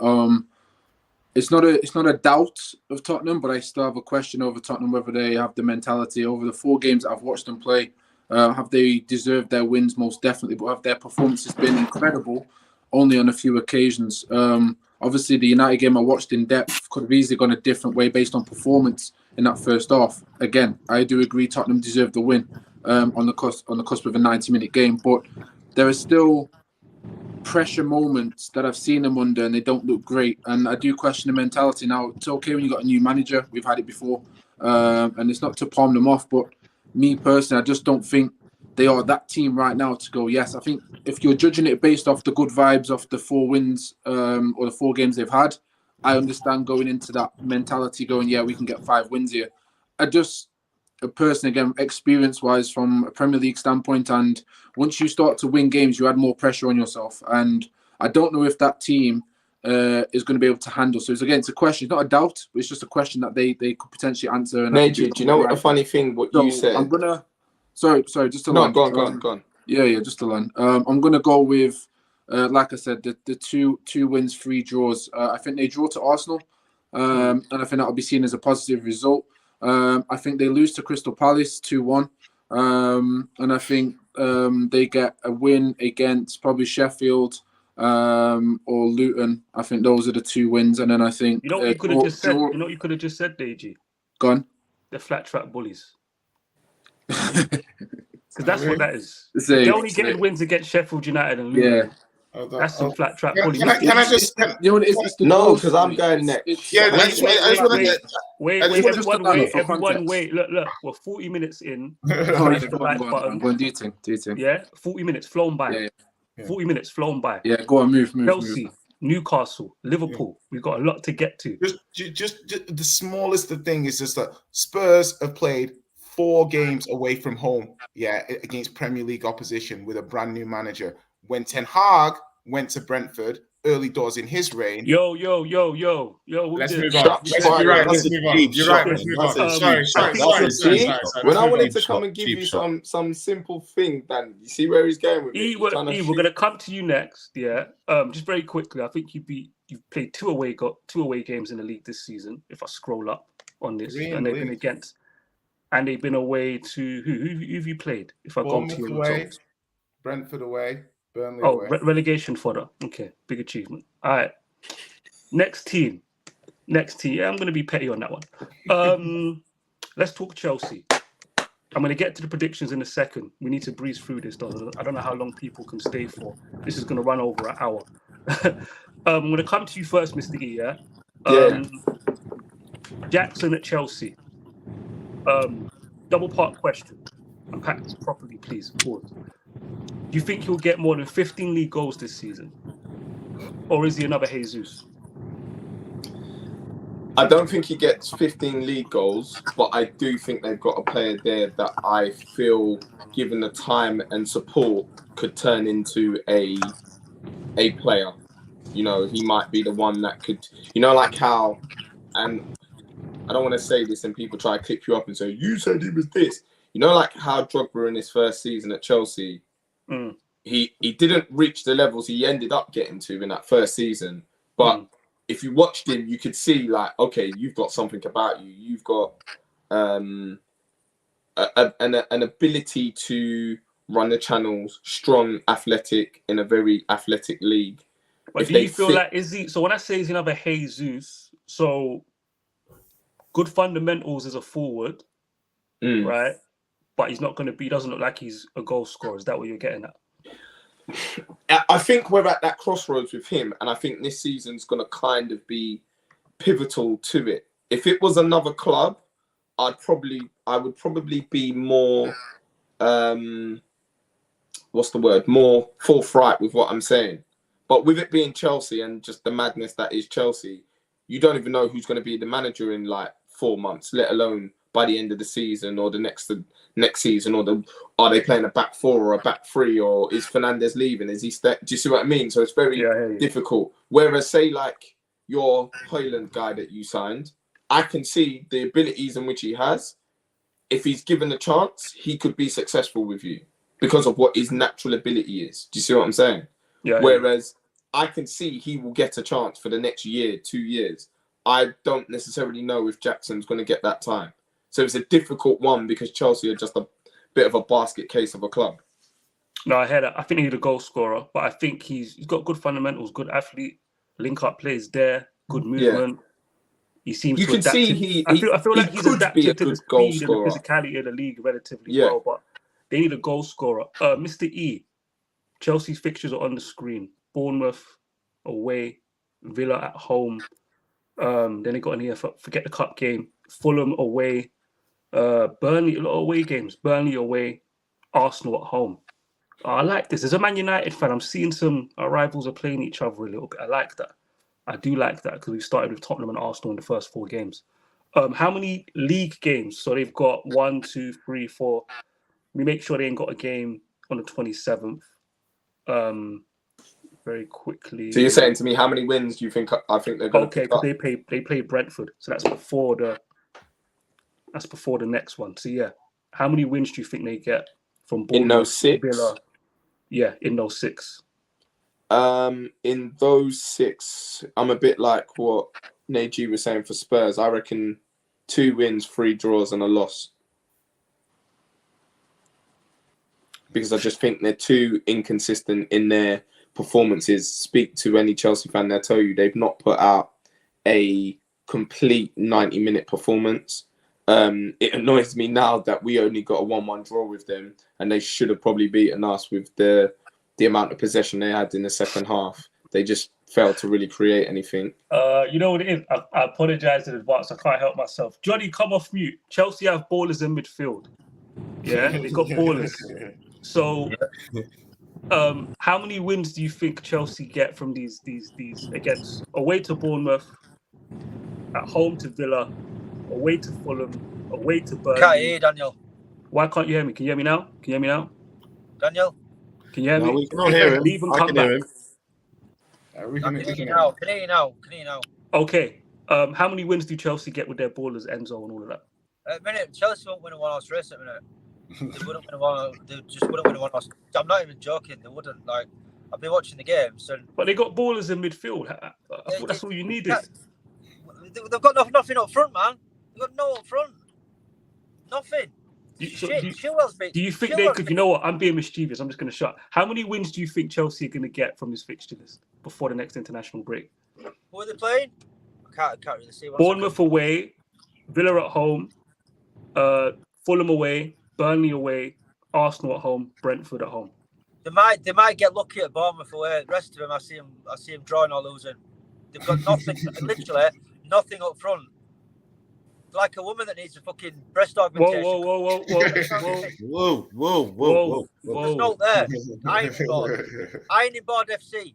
It's not a doubt of Tottenham, but I still have a question over Tottenham, whether they have the mentality. Over the 4 games I've watched them play, have they deserved their wins? Most definitely, but have their performances been incredible? Only on a few occasions. Obviously, the United game I watched in depth could have easily gone a different way based on performance in that first half. Again, I do agree Tottenham deserved the win on the cusp of a 90-minute game, but there is still pressure moments that I've seen them under, and they don't look great. And I do question the mentality. Now, it's okay when you got a new manager. We've had it before, and it's not to palm them off. But me personally, I just don't think they are that team right now to go. Yes, I think if you're judging it based off the good vibes of the 4 wins or the 4 games they've had, I understand going into that mentality, going, yeah, we can get 5 wins here. I just, a person, again, experience-wise from a Premier League standpoint, and once you start to win games, you add more pressure on yourself. And I don't know if that team is going to be able to handle. So, it's a question. It's not a doubt, but it's just a question that they could potentially answer. Major, do you know what the funny thing, you said? I'm going to... Sorry, just to land. Go on. Yeah, just to land. I'm going to go with, like I said, the two wins, 3 draws. I think they draw to Arsenal, and I think that'll be seen as a positive result. I think they lose to Crystal Palace 2-1, and I think they get a win against probably Sheffield or Luton. I think those are the 2 wins, and then I think you know what you could have just said. You know what you could have just said, Deji. Go on. The flat track bullies. Because that's what that is. They're only getting wins against Sheffield United and Luton. Yeah. That's some flat track bullies. Can I just... You know what it is? No, because I'm going next. Yeah, wait. Everyone wait. Look. We're 40 minutes in. I'm going to do you think? Yeah, 40 minutes flown by. Yeah. 40 minutes flown by. Yeah, go on, move. Chelsea, Newcastle, Liverpool. We've got a lot to get to. Just the smallest of thing is just that Spurs have played 4 games away from home, against Premier League opposition with a brand new manager. When Ten Hag went to Brentford early doors in his reign. Yo. Let's move on. Let's move on. You're right. Sorry. When I wanted to come and give you some simple thing, Dan, you see where he's going with it? We're going to come to you next. Yeah. Just very quickly, I think you've played 2 away games in the league this season. If I scroll up on this, and they've been against. And they've been away to who have you played? If I go to your results, Brentford away, Burnley away. Relegation fodder. Okay, big achievement. All right, next team. Yeah, I'm going to be petty on that one. Let's talk Chelsea. I'm going to get to the predictions in a second. We need to breeze through this. I don't know how long people can stay for. This is going to run over an hour. I'm going to come to you first, Mr. E. Yeah. Jackson at Chelsea. Double part question. Unpack this properly, please. Pause. Do you think he'll get more than 15 league goals this season? Or is he another Jesus? I don't think he gets 15 league goals, but I do think they've got a player there that I feel, given the time and support, could turn into a player. You know, he might be the one that could, like how, and I don't want to say this and people try to clip you up and say, you said he was this. Like how Drogba in his first season at Chelsea, he didn't reach the levels he ended up getting to in that first season. But if you watched him, you could see like, okay, you've got something about you. You've got an ability to run the channels, strong, athletic, in a very athletic league. But do you feel like, is he, so when I say he's another Jesus, so good fundamentals as a forward, right? But he's not going to be, doesn't look like he's a goal scorer. Is that what you're getting at? I think we're at that crossroads with him, and I think this season's going to kind of be pivotal to it. If it was another club, I would probably be more, more forthright with what I'm saying. But with it being Chelsea and just the madness that is Chelsea, you don't even know who's going to be the manager in like 4 months, let alone by the end of the season or the next season, or are they playing a back 4 or a back 3, or is Fernandes leaving? Is he do you see what I mean? So it's very difficult. Whereas say like your Hoyland guy that you signed, I can see the abilities in which he has. If he's given a chance, he could be successful with you because of what his natural ability is. Do you see what I'm saying? Whereas I can see he will get a chance for the next year, 2 years. I don't necessarily know if Jackson's going to get that time. So it's a difficult one because Chelsea are just a bit of a basket case of a club. No, I hear that. I think he's a goal scorer, but I think he's got good fundamentals, good athlete, link-up plays there, good movement. Yeah. He seems to adapt. I feel like he's adapted to the speed and the physicality of the league relatively well, but they need a goal scorer. Mr. E, Chelsea's fixtures are on the screen. Bournemouth away, Villa at home. Then they got in here, forget the cup game, Fulham away, Burnley, a lot of away games, Burnley away, Arsenal at home. I like this. As a Man United fan, I'm seeing our rivals are playing each other a little bit. I like that. I do like that because we started with Tottenham and Arsenal in the first 4 games. How many league games? So they've got 1, 2, 3, 4. We make sure they ain't got a game on the 27th. Very quickly. So you're saying to me, how many wins do you think I think they're going to pick up? They play Brentford, so that's before the next one. So yeah, how many wins do you think they get from Bournemouth? In those 6? Villa? Yeah, in those 6. In those 6, I'm a bit like what Neji was saying for Spurs. I reckon 2 wins, 3 draws, and a loss. Because I just think they're too inconsistent in their performances. Speak to any Chelsea fan, they'll tell you they've not put out a complete 90-minute performance. It annoys me now that we only got a 1-1 draw with them, and they should have probably beaten us with the amount of possession they had in the second half. They just failed to really create anything. You know what it is? I apologise in advance. I can't help myself. Johnny, come off mute. Chelsea have ballers in midfield. Yeah, they got ballers. So, how many wins do you think Chelsea get from these against away to Bournemouth, at home to Villa, away to Fulham, away to Burnley? Can't hear you, Daniel. Why can't you hear me? Can you hear me now? Daniel? Can you hear me? We can hear him. Leave and come back. Can hear you now. Can hear you now. Okay. How many wins do Chelsea get with their ballers, Enzo, and all of that? At the minute, Chelsea won't win a one-horse race at the minute. They wouldn't win a one. They just wouldn't win a one-horse. I'm not even joking. They wouldn't. Like, I've been watching the games, and but they got ballers in midfield. I thought that's all you needed. They've got nothing up front, man. They've got no up front. Nothing. Do you think they could? You know what? I'm being mischievous. I'm just going to shut. How many wins do you think Chelsea are going to get from this fixture list before the next international break? Who are they playing? I can't really see. Bournemouth away, Villa at home, Fulham away, Burnley away, Arsenal at home, Brentford at home. They might get lucky at Bournemouth away. The rest of them, I see them drawing or losing. They've got nothing, literally nothing up front. Like a woman that needs a fucking breast augmentation. Whoa. There's no there. Ironing board FC.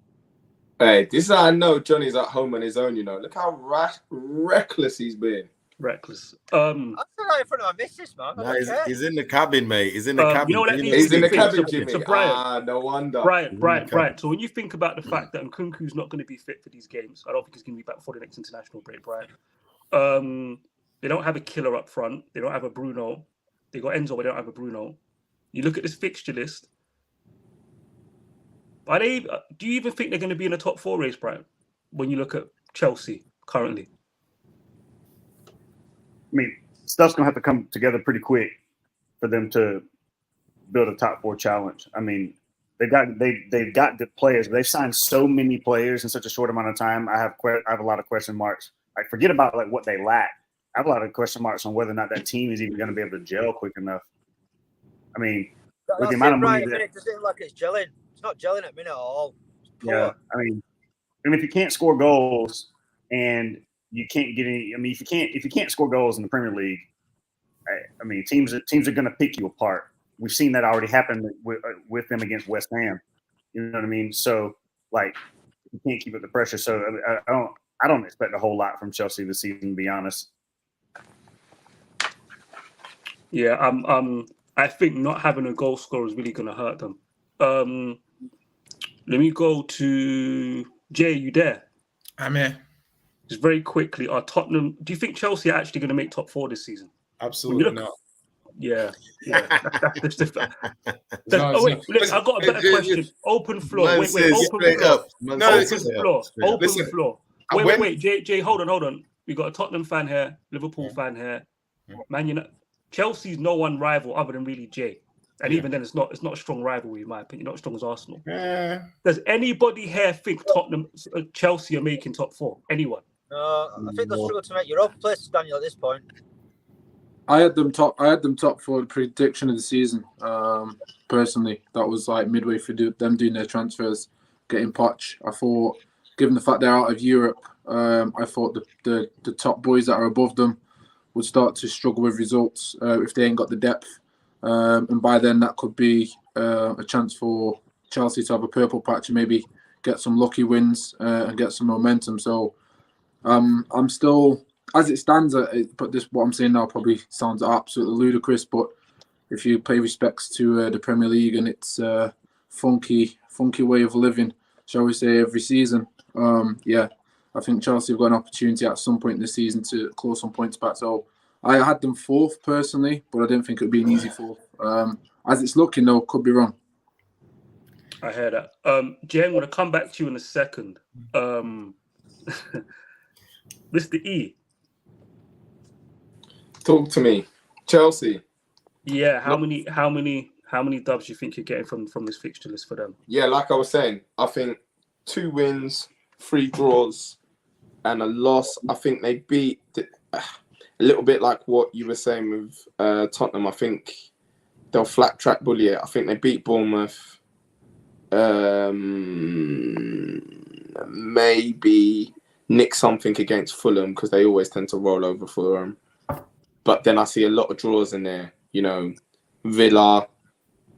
Hey, this is how I know Johnny's at home on his own, you know. Look how reckless he's been. Reckless. I feel like in front of my missus, man. He's in the cabin, mate. He's in the cabin. You know what that means? He's in the cabin, Jimmy. So Brian, no wonder. Brian. So when you think about the fact that Nkunku's not going to be fit for these games, I don't think he's going to be back before the next international break, Brian. They don't have a killer up front. They don't have a Bruno. They got Enzo, but they don't have a Bruno. You look at this fixture list. Do you even think they're going to be in the top 4 race, Brian? When you look at Chelsea currently, I mean, stuff's going to have to come together pretty quick for them to build a top 4 challenge. I mean, they've got the players, but they've signed so many players in such a short amount of time. I have a lot of question marks. Like, forget about like what they lack. I have a lot of question marks on whether or not that team is even going to be able to gel quick enough. I mean, with the amount of money it doesn't look like it's gelling. It's not gelling at minute at all. Yeah, I mean, if you can't score goals and you can't get any, I mean, if you can't score goals in the Premier League, I mean, teams are going to pick you apart. We've seen that already happen with them against West Ham. You know what I mean? So, like, you can't keep up the pressure. So, I don't expect a whole lot from Chelsea this season, to be honest. Yeah, I think not having a goal scorer is really going to hurt them. Let me go to Jay. You there? I'm here. Just very quickly, are Tottenham? Do you think Chelsea are actually going to make top 4 this season? Absolutely not. Yeah. That's the wait, I got a better question. Open floor. Wait, open floor. Wait. Jay, hold on. We got a Tottenham fan here, Liverpool fan here, Man United. Chelsea's no one rival other than really Jay. And even then, it's not a strong rivalry, in my opinion. Not as strong as Arsenal. Does anybody here think Chelsea are making top 4? Anyone? No, I think they'll struggle to make Europa places, Daniel, at this point. I had them top for the prediction of the season. Personally, that was like midway through them doing their transfers. getting Poch. I thought, given the fact they're out of Europe, I thought the top boys that are above them would start to struggle with results if they ain't got the depth. And by then, that could be a chance for Chelsea to have a purple patch and maybe get some lucky wins and get some momentum. So I'm still, as it stands, but what I'm saying now probably sounds absolutely ludicrous, but if you pay respects to the Premier League and its funky way of living, shall we say, every season, I think Chelsea have got an opportunity at some point this season to close some points back. So I had them fourth personally, but I didn't think it would be an easy fourth. As it's looking, though, could be wrong. I hear that. Jay, I'm going to come back to you in a second. Mr. E. Talk to me. Chelsea. Yeah, how many dubs do you think you're getting from this fixture list for them? Yeah, like I was saying, I think 2 wins, 3 draws, and a loss. I think they beat a little bit like what you were saying with Tottenham. I think they'll flat track bully it. I think they beat Bournemouth. Maybe nick something against Fulham because they always tend to roll over Fulham. But then I see a lot of draws in there. You know, Villa,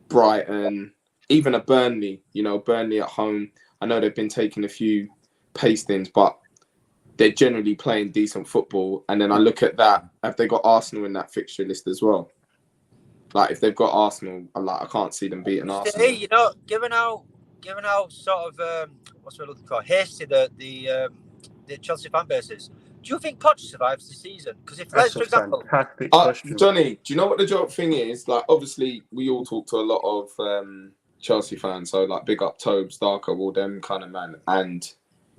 Brighton, even a Burnley. You know, Burnley at home. I know they've been taking a few pastings, but they're generally playing decent football. And then I look at that. Have they got Arsenal in that fixture list as well? Like, if they've got Arsenal, I can't see them beating Arsenal. Hey, you know, given how sort of what's we're looking for, hasty the Chelsea fan base is, do you think Poch survives the season? Because if, let's for example, fantastic question. Johnny, do you know what the joke thing is? Like, obviously, we all talk to a lot of Chelsea fans, so like, big up Tobes, Darker, all them kind of man, and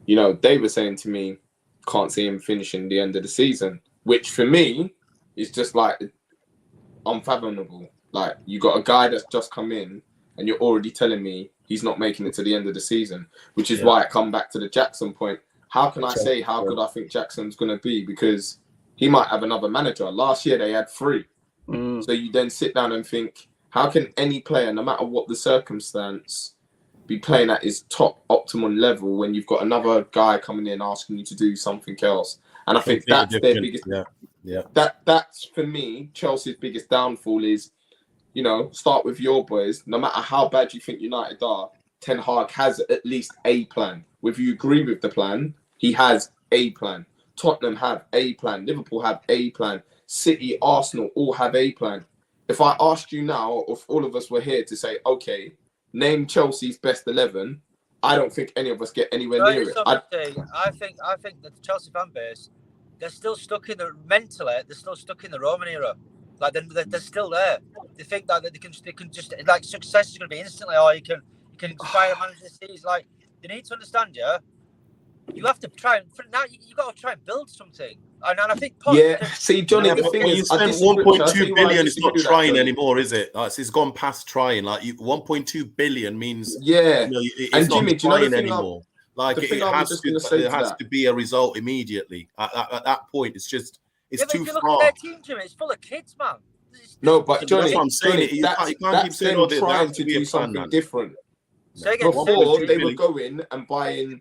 you know, they were saying to me, can't see him finishing the end of the season, which for me is just like unfathomable. Like, you got a guy that's just come in and you're already telling me he's not making it to the end of the season, which is why I come back to the Jackson point. How can I say how good I think Jackson's going to be? Because he might have another manager. Last year they had 3. So you then sit down and think, how can any player, no matter what the circumstance, be playing at his top optimum level when you've got another guy coming in asking you to do something else? And I think that's their biggest. Yeah. That's for me, Chelsea's biggest downfall is, you know, start with your boys. No matter how bad you think United are, Ten Hag has at least a plan. Whether you agree with the plan, he has a plan. Tottenham have a plan. Liverpool have a plan. City, Arsenal all have a plan. If I asked you now, if all of us were here to say, okay, name Chelsea's best 11, I don't think any of us get anywhere near it. I think the Chelsea fan base, they're still stuck in the mentally. They're still stuck in the Roman era. Like they're still there. They think that they can just like success is going to be instantly, or you can fire a manager. It's like, you need to understand, you have to try and now you got to try and build something. And I think see, Johnny, the thing is, you spent 1.2 billion. It's not trying anymore, is it? It's gone past trying. Like 1.2 billion means it's not Jimmy, trying anymore. Like it has to be a result immediately. At that point, it's just too far. Look at their team, Jimmy. It's full of kids, man. No, but Johnny, that's what I'm saying. You can't keep saying them trying to do something different. Before they were going and buying,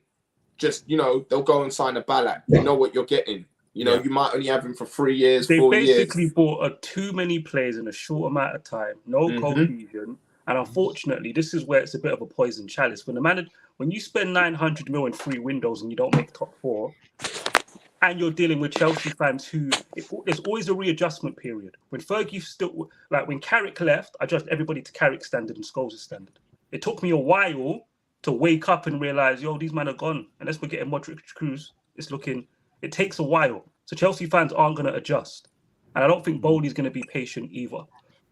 just, you know, they'll go and sign a Ballack. You know what you're getting. You know, you might only have him for 3 years, 4 years. They basically bought too many players in a short amount of time. No cohesion. And unfortunately, this is where it's a bit of a poison chalice. When you spend 900 mil in 3 windows and you don't make top 4, and you're dealing with Chelsea fans who there's always a readjustment period. When Fergie when Carrick left, I adjusted everybody to Carrick standard and Scholes' standard. It took me a while to wake up and realize, these men are gone. Unless we're getting Modric Cruz, it takes a while. So Chelsea fans aren't going to adjust. And I don't think Bowley's going to be patient either.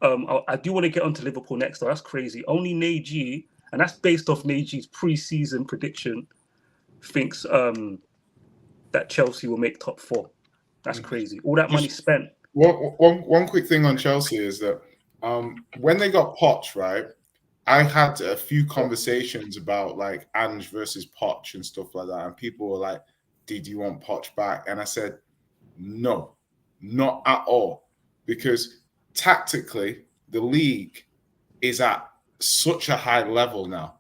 I do want to get onto Liverpool next, though. That's crazy. Only Nagy, and that's based off Nagy's pre-season prediction, thinks that Chelsea will make top 4. That's crazy. All that money spent. One quick thing on Chelsea is that when they got Poch, right, I had a few conversations about like Ange versus Poch and stuff like that. And people were like, did you want Poch back? And I said, no, not at all. Because tactically, the league is at such a high level now.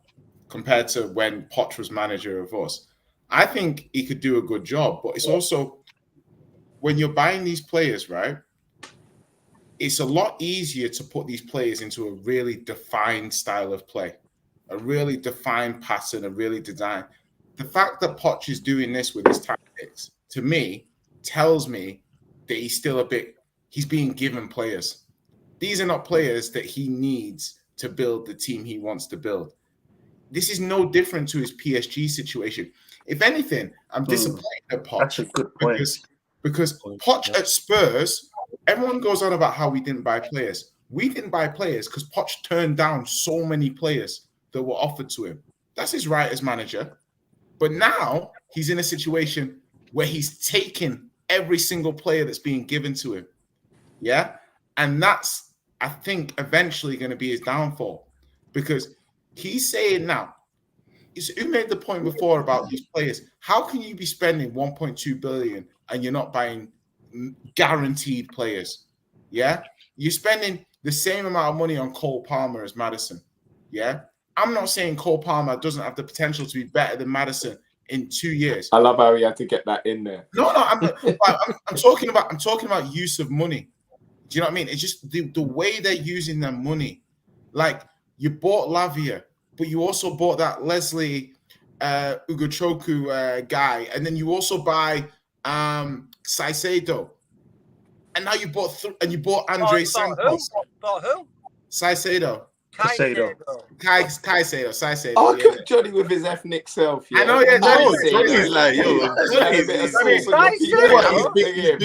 compared to when Poch was manager of us. I think he could do a good job, but it's also when you're buying these players, right? It's a lot easier to put these players into a really defined style of play, a really defined pattern, a really design. The fact that Poch is doing this with his tactics, to me, tells me that he's being given players. These are not players that he needs to build the team he wants to build. This is no different to his PSG situation. If anything, I'm disappointed at Poch. That's a good point. Because Poch at Spurs, everyone goes on about how we didn't buy players. We didn't buy players because Poch turned down so many players that were offered to him. That's his right as manager. But now he's in a situation where he's taking every single player that's being given to him. Yeah? And that's, I think, eventually going to be his downfall. Because he's saying now, who made the point before about these players? How can you be spending 1.2 billion and you're not buying guaranteed players? Yeah, you're spending the same amount of money on Cole Palmer as Madison. Yeah, I'm not saying Cole Palmer doesn't have the potential to be better than Madison in 2 years. I love how he had to get that in there. No, I'm talking about use of money. Do you know what I mean? It's just the way they're using their money. Like, you bought Lavia, but you also bought that Leslie Ugochukwu guy, and then you also buy Caicedo, and now you bought Andre Santos. Bought who? Caicedo. Caicedo. Caicedo. Oh, look at Johnny with his ethnic self. Yeah. I know, yeah. Johnny's like, yo,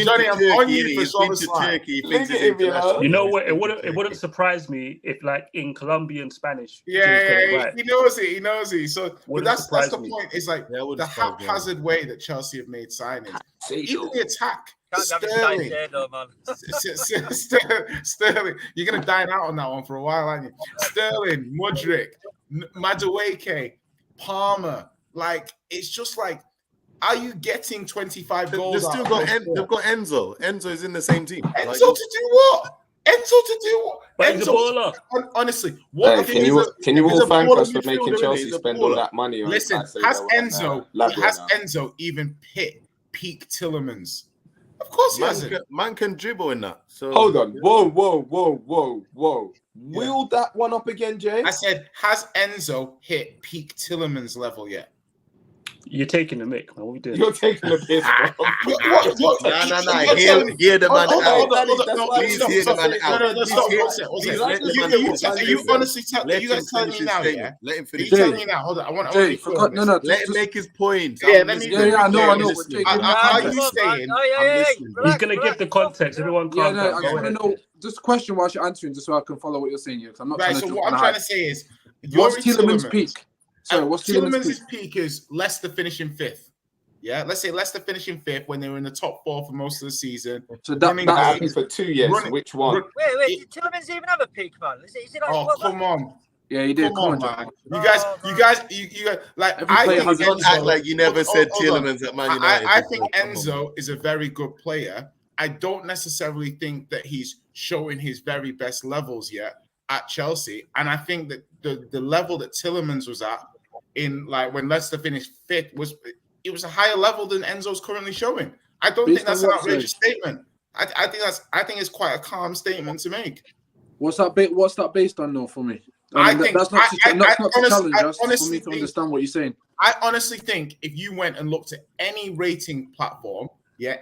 Johnny, I'm on you for Turkey. You know what? It wouldn't surprise me if, like, in Colombian Spanish. Yeah, he knows it. So, but that's the point. It's like the haphazard way that Chelsea have made signings. Even the attack. Sterling, you're gonna dine out on that one for a while, aren't you? Sterling, Mudryk, Madueke, Palmer. Like, it's just like, are you getting 25 goals? They've still got Enzo. Enzo is in the same team. Enzo to do what? But he's a baller. Honestly, what can you all thank us for making Chelsea spend all that money on? Listen, has Enzo even hit peak Tielemans? Of course he hasn't. Man can dribble in that. So hold on. Whoa. Wheel that one up again, Jay. I said, has Enzo hit peak Tielemans level yet? You're taking the mic, man. What are we doing? You're taking the piss, bro. No. Hear the man out. Please hear the man out. Are you honestly telling me now? Yeah. Let him finish. Are you telling me now? Hold on. I want to let him make his point. Yeah, let me. I know. Are you saying? He's gonna give the context. Everyone calm down. I just want to know. Just a question while you're answering, just so I can follow what you're saying here. I'm not right. So what I'm trying to say is, what's Tielemans' peak? So what's Tielemans' peak is Leicester finishing 5th. Yeah, let's say Leicester finishing 5th when they were in the top 4 for most of the season. So that's happened for 2 years. Which one? Wait, did Tielemans even have a peak, man? Is it like, come on. Yeah, he did. Come on, man. You guys, like, I think Enzo, act like you never said Tielemans at Man United. I think Enzo is a very good player. I don't necessarily think that he's showing his very best levels yet at Chelsea, and I think that the level that Tielemans was at in, like, when Leicester finished 5th was a higher level than Enzo's currently showing. I don't think that's an outrageous statement. I think it's quite a calm statement to make. What's that based on, though, for me? That's not to challenge us, for me to understand what you're saying. I honestly think if you went and looked at any rating platform,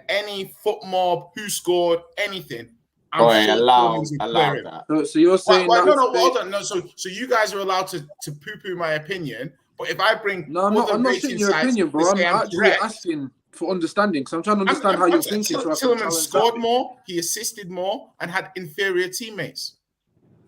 any foot mob, who scored, anything, allow that. So you're saying hold on. No, so you guys are allowed to poo-poo my opinion, but if I bring I'm not saying your opinion, bro. I'm actually asking for understanding, because I'm trying to understand how you're thinking. Tielemans scored more, he assisted more, and had inferior teammates.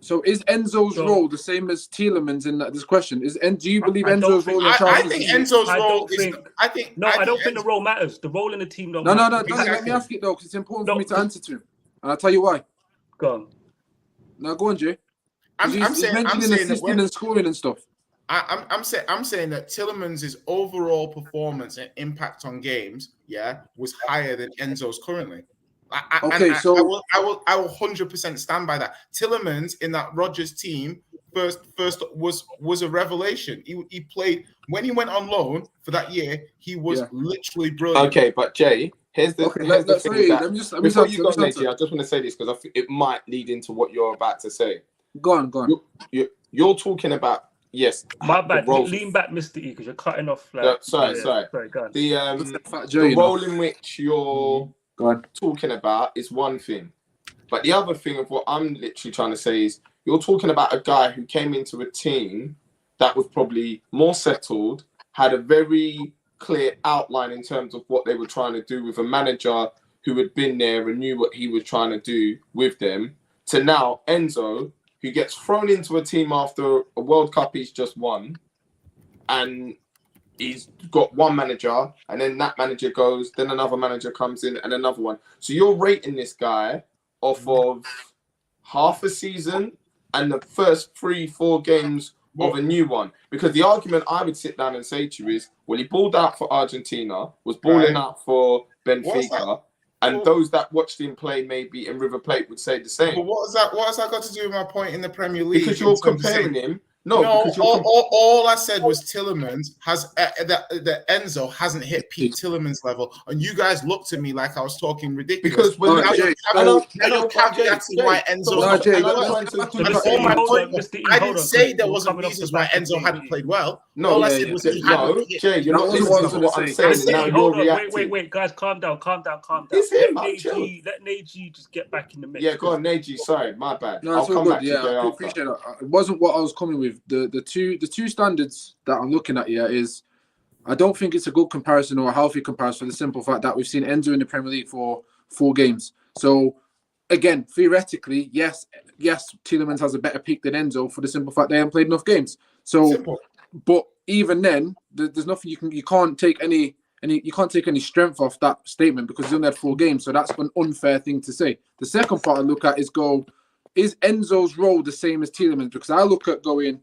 So is Enzo's role the same as Tielemans in this question? Do you believe Enzo's role in Chelsea? I think Enzo's role is... I don't think the role matters. The role in the team don't matter. No. Exactly. Let me ask it, though, because it's important for me to answer to him. And I'll tell you why. Go on. Now, go on, Jay. I'm saying assisting and scoring and stuff. I'm saying that Tielemans' overall performance and impact on games, was higher than Enzo's currently. I will 100% stand by that. Tielemans in that Rodgers team first was a revelation. He played when he went on loan for that year. He was literally brilliant. Okay, but Jay, here's the thing. Before you go, Neji, I just want to say this because it might lead into what you're about to say. Go on. You're talking about My bad. Lean back, Mr. E, because you're cutting off. Like, sorry. Go on. The role in which you're talking about is one thing, but the other thing of what I'm literally trying to say is you're talking about a guy who came into a team that was probably more settled, had a very clear outline in terms of what they were trying to do with a manager who had been there and knew what he was trying to do with them, to now Enzo, who gets thrown into a team after a World Cup he's just won, and he's got one manager, and then that manager goes, then another manager comes in, and another one. So you're rating this guy off of half a season and the first 3-4 games of a new one. Because the argument I would sit down and say to you is, well, he balled out for Argentina, was balling out for Benfica, and those that watched him play maybe in River Plate would say the same. But what has that got to do with my point in the Premier League? Because you're comparing him. All I said was Tielemans has that Enzo hasn't hit Pete Tielemans level, and you guys looked at me like I was talking ridiculous. Because when why Enzo. I didn't say there wasn't reasons why Enzo hadn't played well. No, I said was Jay, you're not listening to what I'm saying. Now you're reacting. Wait, guys, calm down. It's him. Let Neji just get back in the mix. Yeah, go on, Neji. Sorry, my bad. No, I'll come back to you. I appreciate it. It wasn't what I was coming with. The two standards that I'm looking at here is I don't think it's a good comparison or a healthy comparison for the simple fact that we've seen Enzo in the Premier League for 4 games. So again, theoretically, yes, Tielemans has a better peak than Enzo for the simple fact they haven't played enough games. So, but even then, there's nothing you can't take any strength off that statement because he's only had 4 games. So that's an unfair thing to say. The second part I look at is Enzo's role the same as Tielemans? Because I look at going,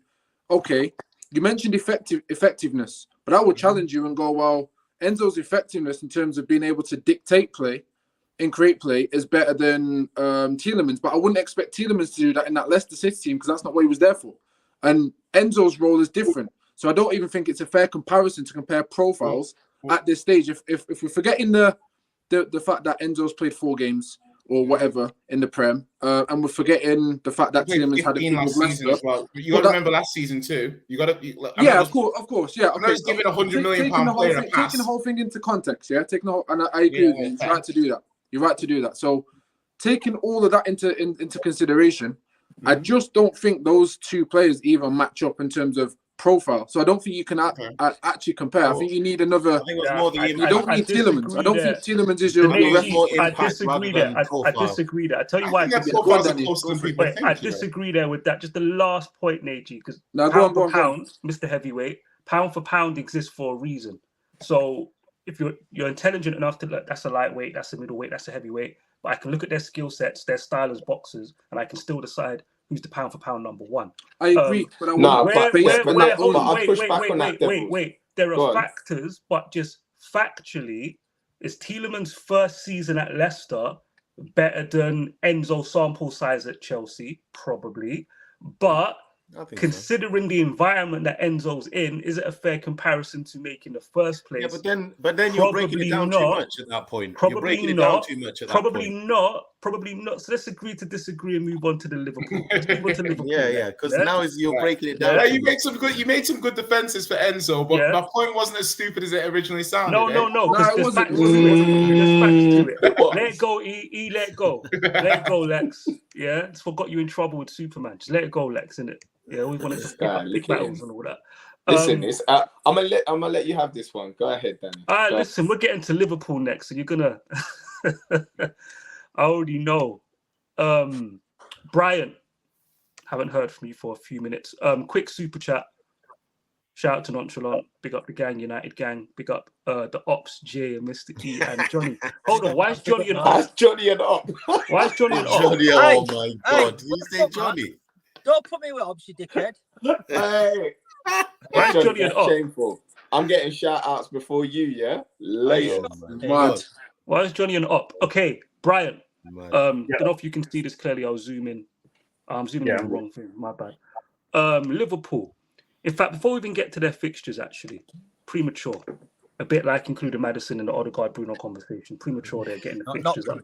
okay, you mentioned effectiveness, but I would challenge you and go, well, Enzo's effectiveness in terms of being able to dictate play and create play is better than Tielemans. But I wouldn't expect Tielemans to do that in that Leicester City team because that's not what he was there for. And Enzo's role is different. So I don't even think it's a fair comparison to compare profiles at this stage. If we're forgetting the fact that Enzo's played 4 games or whatever in the Prem, and we're forgetting the fact that Tielemans had a few with Leicester. Well. You got to remember last season too. Of course. Yeah, okay. Just giving £100 million player a pass. Taking the whole thing into context, yeah. And I agree with you. You're right to do that. You're right to do that. So, taking all of that into consideration, I just don't think those 2 players even match up in terms of profile. So I don't think you can actually compare. I think you need another. I think it was more the you don't need Tielemans. I don't think Tielemans is your. I disagree there. I disagree there. I tell you why. I disagree there with that. Just the last point, Neji, because pound for pound, Mr. Heavyweight, pound for pound exists for a reason. So if you're intelligent enough to look, that's a lightweight, that's a middleweight, that's a heavyweight. But I can look at their skill sets, their style as boxers, and I can still decide who's the pound for pound number 1. I agree, but wait. There are factors, but just factually, is Tielemans' first season at Leicester better than Enzo sample size at Chelsea? Probably, but considering the environment that Enzo's in, is it a fair comparison to make in the first place? Yeah, but then you're breaking it down too much at that point. Probably not. Probably not. So let's agree to disagree and move on to the Liverpool. Yeah. Because now you're breaking it down. Yeah, you made some good defenses for Enzo, but my point wasn't as stupid as it originally sounded. No. Because there's facts to it. Let go, E. Let go. Let go, Lex. Yeah, just forgot you in trouble with Superman. Just let it go, Lex. Innit? Yeah, we wanted to pick up big battles and all that. Listen, I'm gonna let you have this one. Go ahead, Danny. Listen, we're getting to Liverpool next, so you're gonna. I already know. Brian, haven't heard from you for a few minutes. Quick super chat. Shout out to Nonchalant. Big up the gang, United gang. Big up the Ops, Jay and Mr. E and Johnny. Hold on, why is Johnny and Op? Johnny and Op. Why is Johnny and Op? Oh my God! Did you say Johnny? Don't put me with Ops, you dickhead. Hey. Why is Johnny and Op? Shameful. I'm getting shout outs before you, yeah? Later. Why is Johnny and Op? Okay, Brian. Don't know if you can see this clearly. I'll zoom in. I'm zooming in the wrong thing. My bad. Liverpool. In fact, before we even get to their fixtures, actually, premature. A bit like including Madison in the Odegaard Bruno conversation. Premature, they're getting the fixtures up.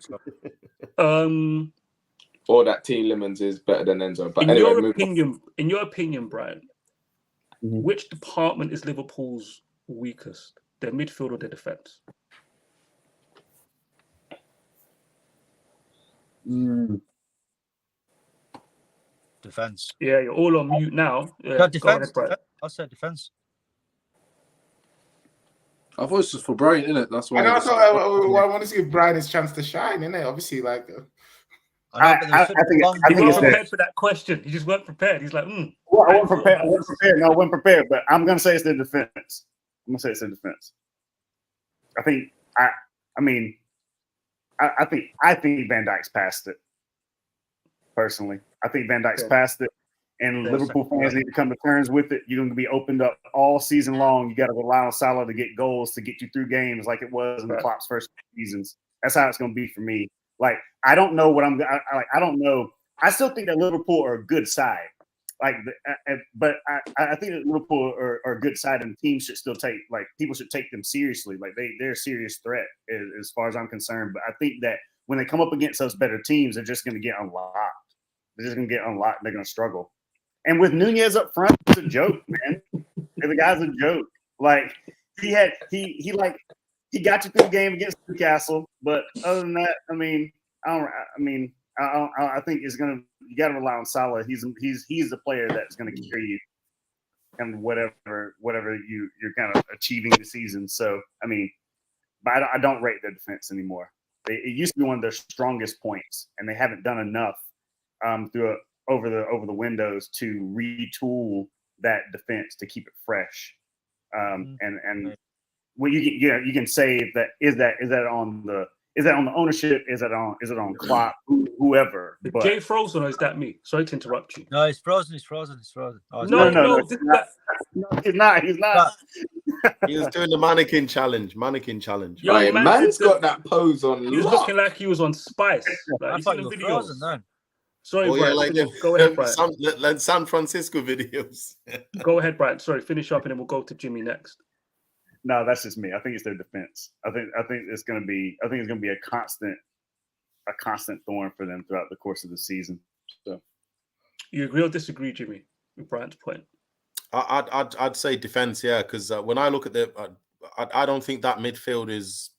Or that Tielemans is better than Enzo. But in anyway, your opinion, Brian, which department is Liverpool's weakest? Their midfield or their defense? Defense. Yeah, you're all on mute now. Defense. Go ahead, Brian. I said defense. I thought it was just for Brian, innit? That's why. I want to give Brian his chance to shine, innit? Obviously, like. I think he wasn't prepared for that question. He just weren't prepared. He's like, Well, I wasn't prepared. No, I wasn't prepared. But I'm gonna say it's the defense. I'm gonna say it's the defense. I think Van Dijk's past it. Personally, I think Van Dijk's past it, and Liverpool fans need to come to terms with it. You're going to be opened up all season long. You got to rely on Salah to get goals to get you through games, like it was in the Klopp's first seasons. That's how it's going to be for me. Like, I don't know what I don't know. I still think that Liverpool are a good side. But I think that Liverpool are a good side, and teams should still people should take them seriously. Like they're a serious threat as far as I'm concerned. But I think that when they come up against those better teams, they're just going to get unlocked. They're just going to get unlocked. They're going to struggle. And with Nunez up front, it's a joke, man. The guy's a joke. Like he got you through the game against Newcastle, but other than that, I think it's gonna. You got to rely on Salah. He's the player that's going to carry you, and whatever you're kind of achieving the season. So but I don't rate their defense anymore. It used to be one of their strongest points, and they haven't done enough over the windows to retool that defense to keep it fresh. And what you can say that is that on the ownership? Is it on Klopp? Whoever. But Jay frozen, or is that me? Sorry to interrupt you. No, he's frozen. He's frozen. Oh, no, he's not. He's not. He was doing the mannequin challenge. Yo, man's got that pose on. He was looking like he was on Spice. I thought you were frozen then. Sorry, Brian. Go ahead, Brian. Like San Francisco videos. Go ahead, Brian. Sorry, finish up, and then we'll go to Jimmy next. No, that's just me. I think it's their defense. I think it's going to be a constant thorn for them throughout the course of the season. So, you agree or disagree, Jimmy, with Brian's point? I'd say defense, yeah, because when I look at I don't think that midfield is.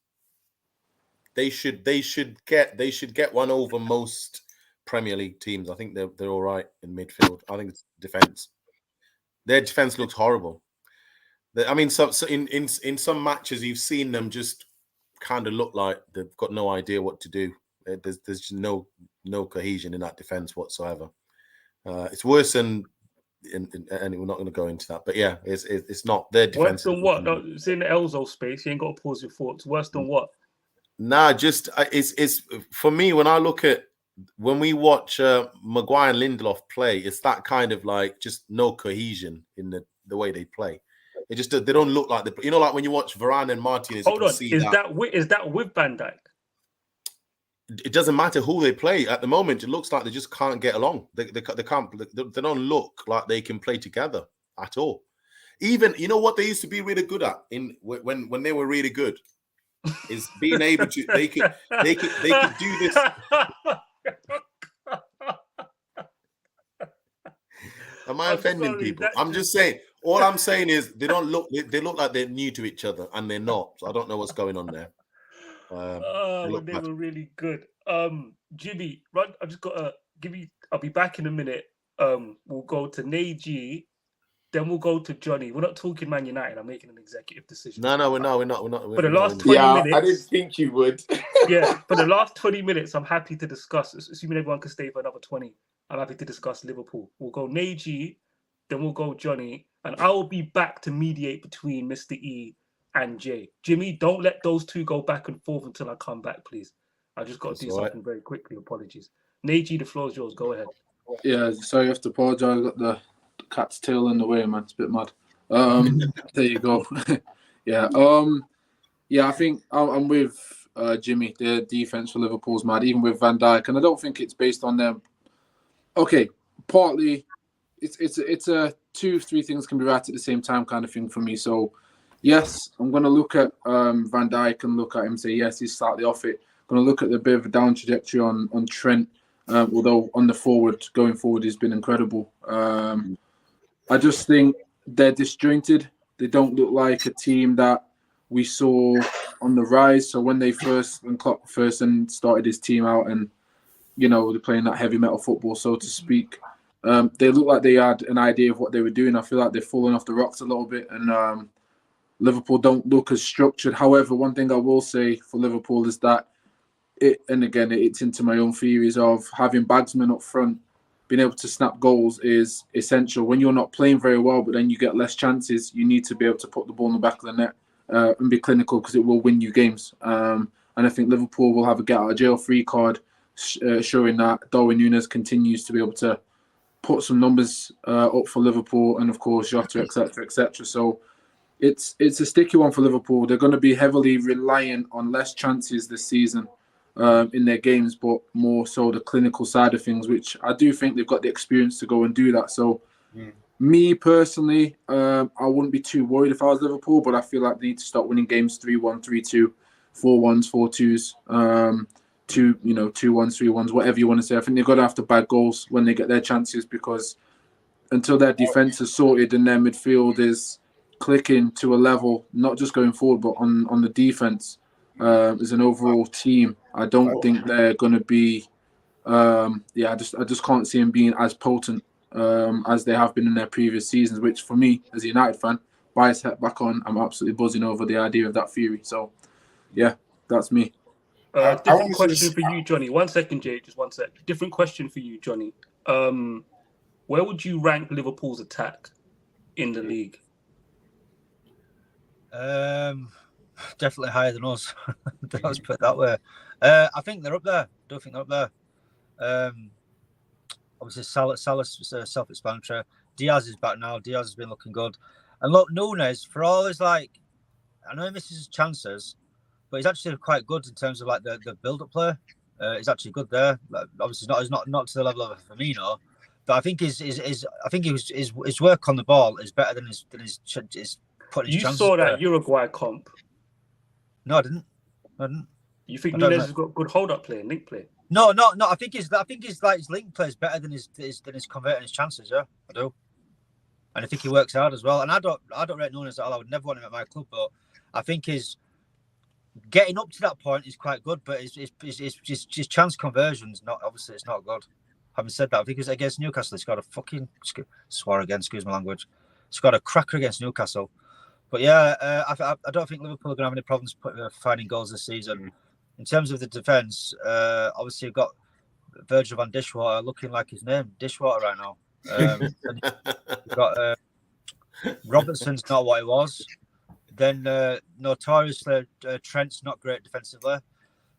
They should get one over most Premier League teams. I think they're all right in midfield. I think it's defense. Their defense looks horrible. So in some matches you've seen them just kind of look like they've got no idea what to do. There's just no cohesion in that defense whatsoever. It's worse than, and we're not going to go into that. But yeah, it's not their defense. Worse than what? No, it's in the Enzo space. You ain't got to pause your thoughts. Worse than what? Nah, just it's for me when we watch Maguire and Lindelof play, it's that kind of like just no cohesion in the way they play. They don't look like like when you watch Varane and Martinez. Hold on, is that with Van Dijk? It doesn't matter who they play at the moment. It looks like they just can't get along. They don't look like they can play together at all. Even what they used to be really good at when they were really good is being able to they could do this. Am I offending people? I'm just saying. All I'm saying is they look like they're new to each other, and they're not. So I don't know what's going on there. They were really good. Jimmy, right? I just got to give you. I'll be back in a minute. We'll go to Neji, then we'll go to Johnny. We're not talking Man United. I'm making an executive decision. No, we're not. For the last 20 minutes, I didn't think you would. Yeah, for the last 20 minutes, I'm happy to discuss. Assuming everyone can stay for another 20, I'm happy to discuss Liverpool. We'll go Neji, then we'll go Johnny. And I will be back to mediate between Mr. E and Jay. Jimmy, don't let those two go back and forth until I come back, please. I just got to do something very quickly. Apologies. Neji, the floor is yours. Go ahead. Yeah, sorry, I have to apologise. I got the cat's tail in the way, man. It's a bit mad. There you go. Yeah. I think I'm with Jimmy. The defence for Liverpool's mad, even with Van Dijk. And I don't think it's based on them. Okay, partly it's a 2-3 things can be right at the same time kind of thing for me. So yes, I'm going to look at Van Dijk and look at him and say yes, he's slightly off it. I'm going to look at the bit of a down trajectory on Trent, although on the going forward he's been incredible. I just think they're disjointed. They don't look like a team that we saw on the rise. So when Klopp first started his team out and, you know, they're playing that heavy metal football, so to speak, they look like they had an idea of what they were doing. I feel like they've fallen off the rocks a little bit, and Liverpool don't look as structured. However, one thing I will say for Liverpool is that it's into my own theories of having Bagsman up front, being able to snap goals is essential. When you're not playing very well, but then you get less chances, you need to be able to put the ball in the back of the net and be clinical, because it will win you games. And I think Liverpool will have a get out of jail free card, showing that Darwin Núñez continues to be able to put some numbers up for Liverpool, and of course Jota, etc., etc. So it's a sticky one for Liverpool. They're going to be heavily reliant on less chances this season in their games, but more so the clinical side of things, which I do think they've got the experience to go and do that. So me personally, I wouldn't be too worried if I was Liverpool, but I feel like they need to start winning games 3-1, 3-2, 4-1s, 4-2s, 2-1s, 3-1s, whatever you want to say. I think they've got to have to bag goals when they get their chances, because until their defence is sorted and their midfield is clicking to a level, not just going forward, but on the defence, as an overall team, I don't think they're going to be. I just can't see them being as potent as they have been in their previous seasons. Which, for me, as a United fan, bias hat back on, I'm absolutely buzzing over the idea of that theory. So, yeah, that's me. Different question for you, Johnny. 1 second, Jay. Just 1 sec. Different question for you, Johnny. Where would you rank Liverpool's attack in the league? Definitely higher than us. Let's put it that way. I think they're up there. I don't think they're up there. Obviously, Salah's self-explanatory. Diaz is back now. Diaz has been looking good. And look, Núñez, for all his I know he misses his chances, but he's actually quite good in terms of the build-up play. He's actually good there. Obviously, he's not to the level of Firmino, but I think his work on the ball is better than his putting his chances. You saw that Uruguay comp? No, I didn't. You think Núñez has got good hold-up play and link play? No. I think his link play is better than his converting his chances. Yeah, I do. And I think he works hard as well. And I don't rate Núñez at all. I would never want him at my club, but I think his getting up to that point is quite good. But his chance conversions, it's not good. Having said that, I think it was against Newcastle. He scored a fucking excuse my language. Scored a cracker against Newcastle. But yeah, I don't think Liverpool are going to have any problems finding goals this season. In terms of the defence, obviously you've got Virgil van Dishwater looking like his name, Dishwater right now. You've got Robertson's not what he was. Then notoriously Trent's not great defensively.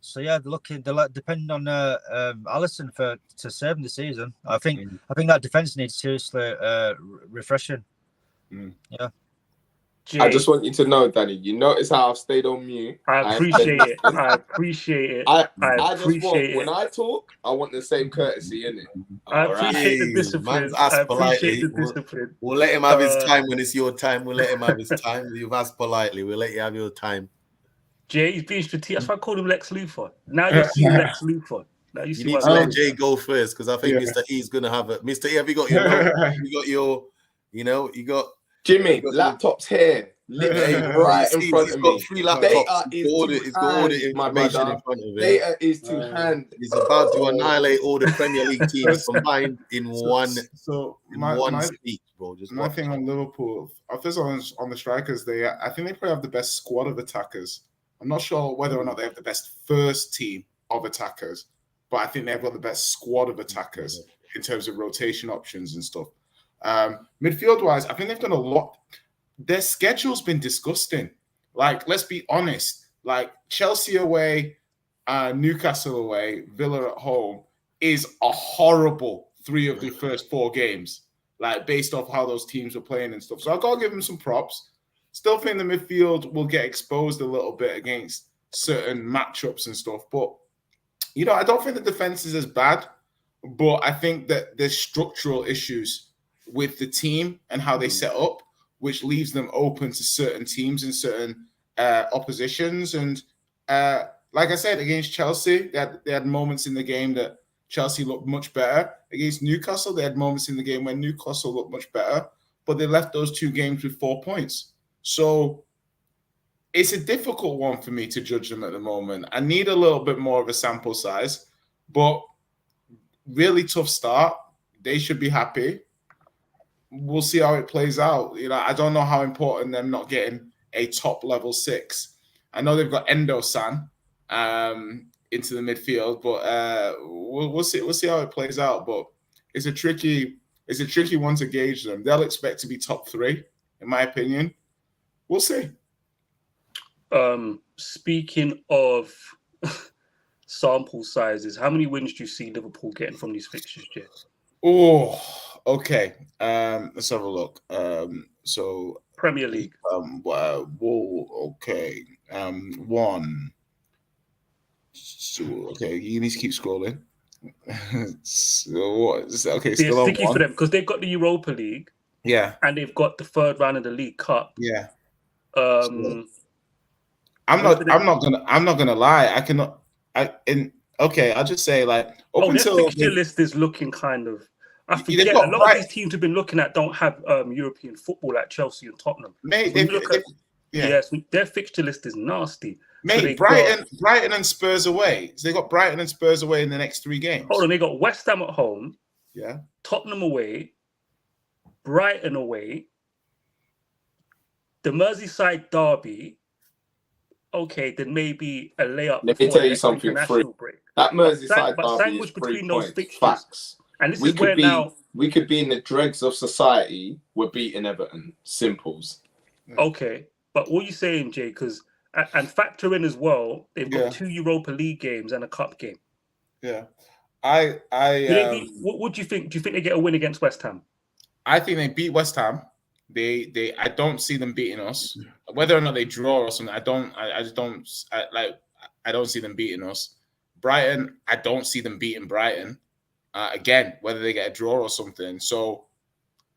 So yeah, they're depending on Alisson to save them this season. I think that defence needs seriously refreshing. Yeah. Jay, I just want you to know, Danny, you notice how I've stayed on mute. I appreciate it. I appreciate it. When I talk, I want the same courtesy, innit? I appreciate the discipline. We'll let him have his time when it's your time. We'll let him have his time. You've asked politely. We'll let you have your time. Jay, he's being strategic. That's why I called him Lex Luthor. Now you see Lex Luthor. Now you need to let Jay go first, because I think Mr. E's going to have it. Mr. E, have you got your Jimmy, laptop's here, literally right in front of me. 3 laptops. He's got all the information in front of him. Data is to hand. He's about to annihilate all the Premier League teams combined in one speech, bro. My thing on Liverpool, first on the strikers, I think they probably have the best squad of attackers. I'm not sure whether or not they have the best first team of attackers, but I think they've got the best squad of attackers in terms of rotation options and stuff. Midfield wise, I think they've done a lot. Their schedule's been disgusting. Let's be honest. Chelsea away, Newcastle away, Villa at home is a horrible 3 of the first 4 games. Based off how those teams were playing and stuff. So I've got to give them some props. Still think the midfield will get exposed a little bit against certain matchups and stuff. But I don't think the defense is as bad. But I think that there's structural issues with the team and how they set up, which leaves them open to certain teams and certain oppositions. And like I said, against Chelsea, they had moments in the game that Chelsea looked much better. Against Newcastle, they had moments in the game when Newcastle looked much better, but they left those 2 games with 4 points. So it's a difficult one for me to judge them at the moment. I need a little bit more of a sample size, but really tough start. They should be happy. We'll see how it plays out. I don't know how important them not getting a top level 6. I know they've got Endo-san into the midfield, but we'll see. We'll see how it plays out. But it's a tricky one to gauge them. They'll expect to be top 3, in my opinion. We'll see. Speaking of sample sizes, how many wins do you see Liverpool getting from these fixtures, Jay? Oh, okay. Let's have a look. So Premier League. Okay. 1. So, okay, you need to keep scrolling. So what? Okay, They're still on sticky 1. for them because they've got the Europa League. Yeah. And they've got the 3rd round of the League Cup. Yeah. I'm not gonna lie. I'll just say like their fixture list is looking kind of. I forget a lot of these teams have been looking at don't have European football like Chelsea and Tottenham. Mate, their fixture list is nasty. Mate, Brighton and Spurs away. So they got Brighton and Spurs away in the next 3 games. Hold on, they got West Ham at home. Yeah. Tottenham away. Brighton away. The Merseyside derby. Okay, then maybe a layup. Let me tell you something. Break. That Merseyside derby sandwich is between 3 those points. fixtures. Facts. And this is where now we could be in the dregs of society. We're beating Everton. Simples. Okay, but what are you saying, Jay? Because and factor in as well, they've got 2 Europa League games and a cup game. Yeah, what do you think? Do you think they get a win against West Ham? I think they beat West Ham. I don't see them beating us. Whether or not they draw or something, I don't see them beating us. Brighton, I don't see them beating Brighton. Again, whether they get a draw or something. So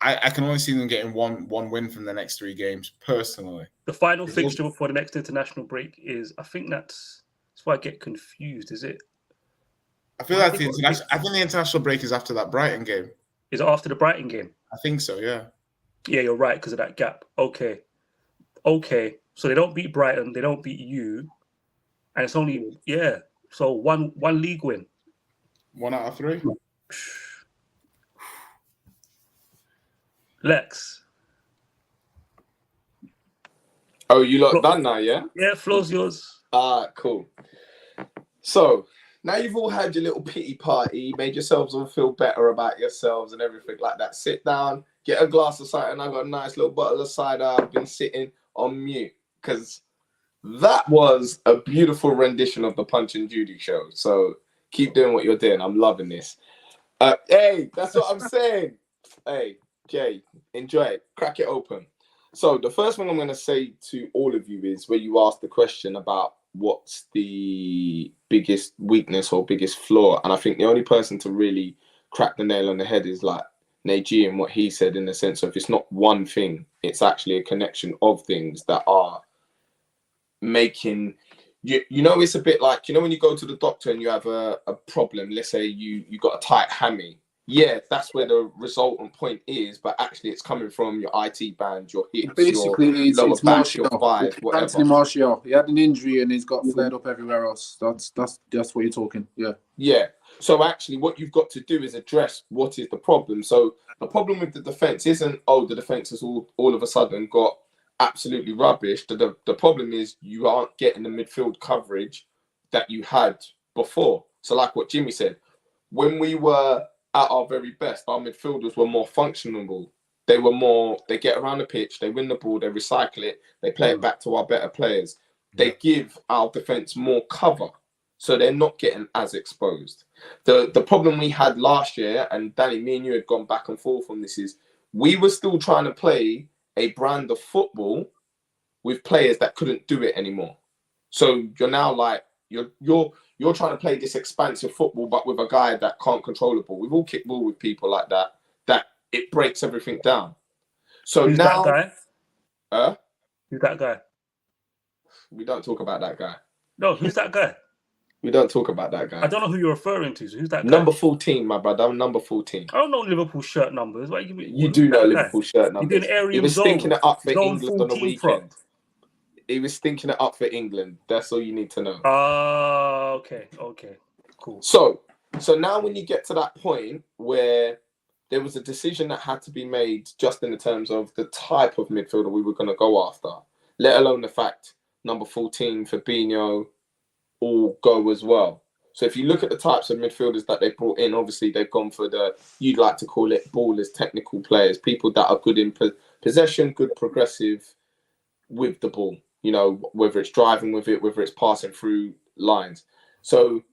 I can only see them getting one win from the next 3 games, personally. The final fixture before the next international break is, I think that's why I get confused, is it? I feel like I think the international break is after that Brighton game. Is it after the Brighton game? I think so, yeah. Yeah, you're right, because of that gap. Okay. So they don't beat Brighton, they don't beat you. And it's only, so one league win. 1 out of 3. Lex. Oh, you lot done now, yeah? Yeah, floor's yours. Cool. So now you've all had your little pity party, made yourselves all feel better about yourselves and everything like that. Sit down, get a glass of cider, and I got a nice little bottle of cider. I've been sitting on mute because that was a beautiful rendition of the Punch and Judy show. So keep doing what you're doing. I'm loving this. Hey, that's what I'm saying. Hey, Jay, enjoy it. Crack it open. So the first thing I'm going to say to all of you is where you asked the question about what's the biggest weakness or biggest flaw. And I think the only person to really crack the nail on the head is like Neji and what he said, in the sense of it's not one thing. It's actually a connection of things that are making... You know, it's a bit like, you know, when you go to the doctor and you have a problem, let's say you got a tight hammy. Yeah, that's where the resultant point is, but actually it's coming from your IT band, your hips, basically your lower it's back, Martial. your thighs, whatever. Anthony Martial, he had an injury and he's got flared up everywhere else. That's what you're talking. Yeah. So actually what you've got to do is address what is the problem. So the problem with the defense isn't, the defense has all of a sudden got absolutely rubbish. The problem is you aren't getting the midfield coverage that you had before. So like what Jimmy said, when we were at our very best, our midfielders were more functional. They get around the pitch, they win the ball, they recycle it, they play it back to our better players. They give our defense more cover, so they're not getting as exposed. The problem we had last year, and Danny, me and you had gone back and forth on this, is we were still trying to play a brand of football with players that couldn't do it anymore. So you're now like, you're trying to play this expansive football, but with a guy that can't control the ball. We've all kicked ball with people like that it breaks everything down. So Who's now, that guy? uh, Who's that guy? we don't talk about that guy. No, who's that guy? We don't talk about that guy. I don't know who you're referring to. So who's that guy? Number 14, my brother. I'm number 14. I don't know Liverpool shirt numbers. Why You do know Liverpool shirt numbers. He did an He was stinking it up for zone England on the 14 weekend. prop. He was stinking it up for England. That's all you need to know. Okay, cool. So now when you get to that point where there was a decision that had to be made just in the terms of the type of midfielder we were going to go after, let alone the fact number 14, Fabinho, all go as well. So if you look at the types of midfielders that they brought in, obviously they've gone for you'd like to call it ballers, technical players, people that are good in possession, good progressive with the ball, you know, whether it's driving with it, whether it's passing through lines. So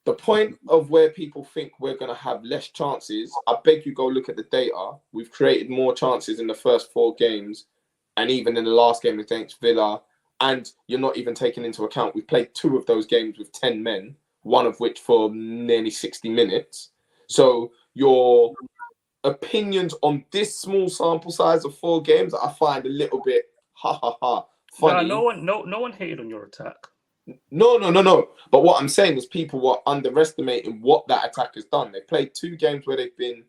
the point of where people think we're going to have less chances, I beg you go look at the data. We've created more chances in the first 4 games and even in the last game against Villa. And you're not even taking into account, we've played 2 of those games with 10 men, one of which for nearly 60 minutes. So your opinions on this small sample size of 4 games, I find a little bit funny. No one hated on your attack. No. But what I'm saying is people were underestimating what that attack has done. They played 2 games where they've been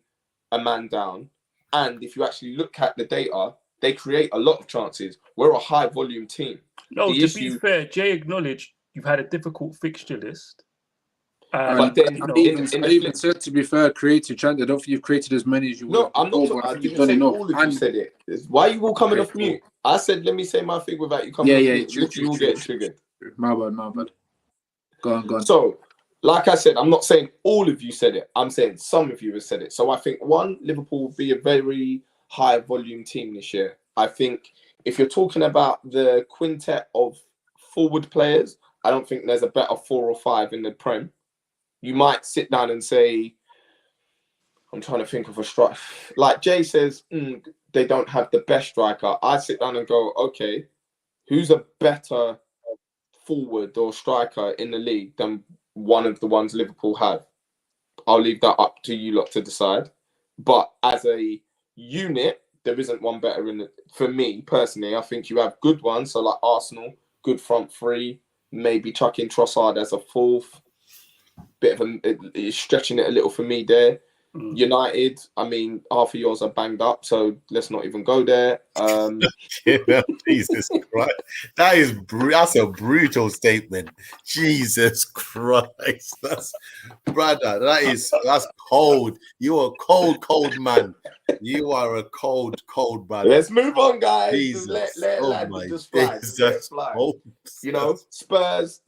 a man down. And if you actually look at the data, they create a lot of chances. We're a high volume team. No, be fair, Jay acknowledged you've had a difficult fixture list. But then, even said, to be fair, creative chance. I don't think you've created as many as you would. No, I'm not. I didn't say all of you said it. Why are you all coming off mute? I said, let me say my thing without you coming off mute. You all get triggered. My bad. Go on. So, like I said, I'm not saying all of you said it. I'm saying some of you have said it. So I think, 1, Liverpool will be a very high volume team this year. I think if you're talking about the quintet of forward players, I don't think there's a better 4 or 5 in the Prem. You might sit down and say, I'm trying to think of a striker. Like Jay says, they don't have the best striker. I sit down and go, okay, who's a better forward or striker in the league than one of the ones Liverpool have? I'll leave that up to you lot to decide. But as a unit, there isn't one better in it. For me, personally, I think you have good ones. So like Arsenal, good front 3, maybe chuck in Trossard as a 4th. Bit of stretching it a little for me there. United, I mean, half of yours are banged up, so let's not even go there. Jesus Christ, that's a brutal statement. Jesus Christ, that's cold. You're a cold man. You are a cold man. Let's move on, guys. Jesus. Just fly. You know, Spurs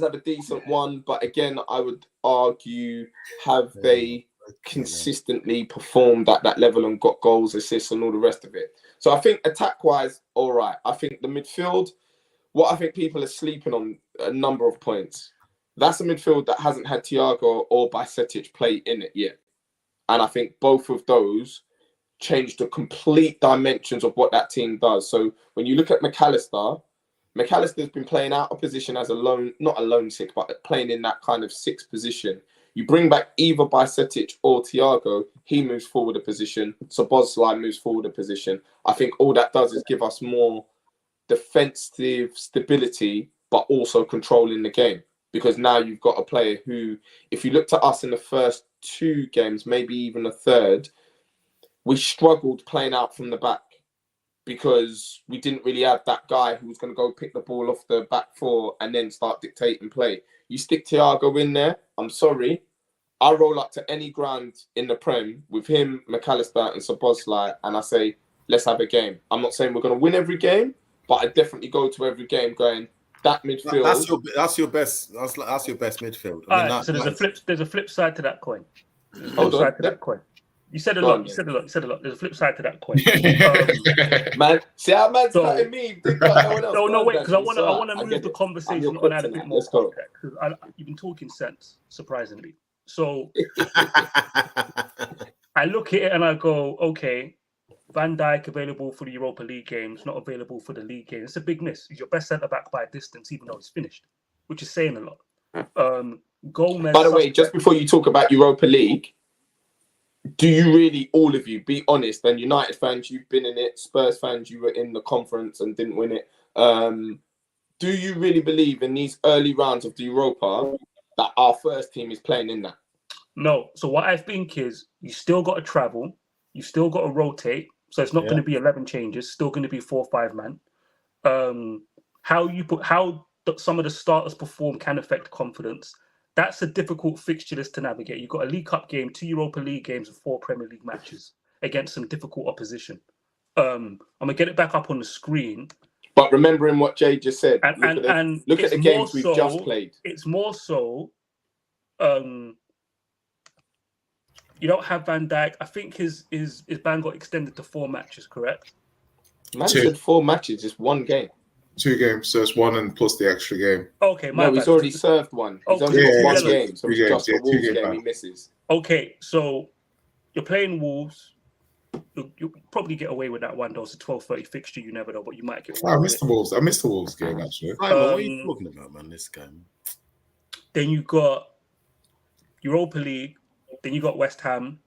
have a decent one, but again, I would argue, have they consistently performed at that level and got goals, assists, and all the rest of it? So I think attack-wise, all right. I think the midfield, what I think people are sleeping on a number of points. That's a midfield that hasn't had Thiago or Bajcetic play in it yet. And I think both of those changed the complete dimensions of what that team does. So when you look at McAllister's been playing out of position as not a lone 6, but playing in that kind of 6 position. You bring back either Bajcetic or Thiago, he moves forward a position. Szoboszlai moves forward a position. I think all that does is give us more defensive stability, but also controlling the game. Because now you've got a player who, if you looked at us in the first 2 games, maybe even a third, we struggled playing out from the back. Because we didn't really have that guy who was going to go pick the ball off the back 4 and then start dictating play. You stick Thiago in there, I'm sorry. I roll up to any ground in the Prem with him, McAllister and Szoboszlai, and I say, let's have a game. I'm not saying we're going to win every game, but I definitely go to every game going, that midfield. That's your best midfield. So there's a flip side to that coin. That coin. You said a lot. You said a lot. There's a flip side to that coin. Man, see how man's cutting me. No, wait, because I want to move the conversation on and add a bit more context. Because you've been talking sense, surprisingly. So I look at it and I go, okay, Van Dijk available for the Europa League games, not available for the league games. It's a big miss. He's your best centre back by a distance, even though he's finished, which is saying a lot. Gomez. By the way, just before you talk about Europa League, do you really, all of you, be honest? And United fans, you've been in it. Spurs fans, you were in the conference and didn't win it. Do you really believe in these early rounds of the Europa that our first team is playing in that? No. So what I think is you still got to travel. You still got to rotate. So it's not going to be 11 changes. Still going to be 4 or 5 man. How some of the starters perform can affect confidence. That's a difficult fixture list to navigate. You've got a League Cup game, 2 Europa League games, and 4 Premier League matches against some difficult opposition. I'm gonna get it back up on the screen. But remembering what Jay just said, look at the games we've just played. It's more so. You don't have Van Dijk. I think his ban got extended to 4 matches, correct? Man said 4 matches, just 1 game. 2 games, so it's 1 and plus the extra game. Okay, he's already served 1. He's only got 1 game, so it's just the Wolves game he misses. Okay, so you're playing Wolves. You'll probably get away with that one, though. It's a 12:30 fixture. You never know, but you might get away I missed the Wolves. I missed the Wolves game, actually. What are you talking about, man, this game? Then you got Europa League. Then you got West Ham.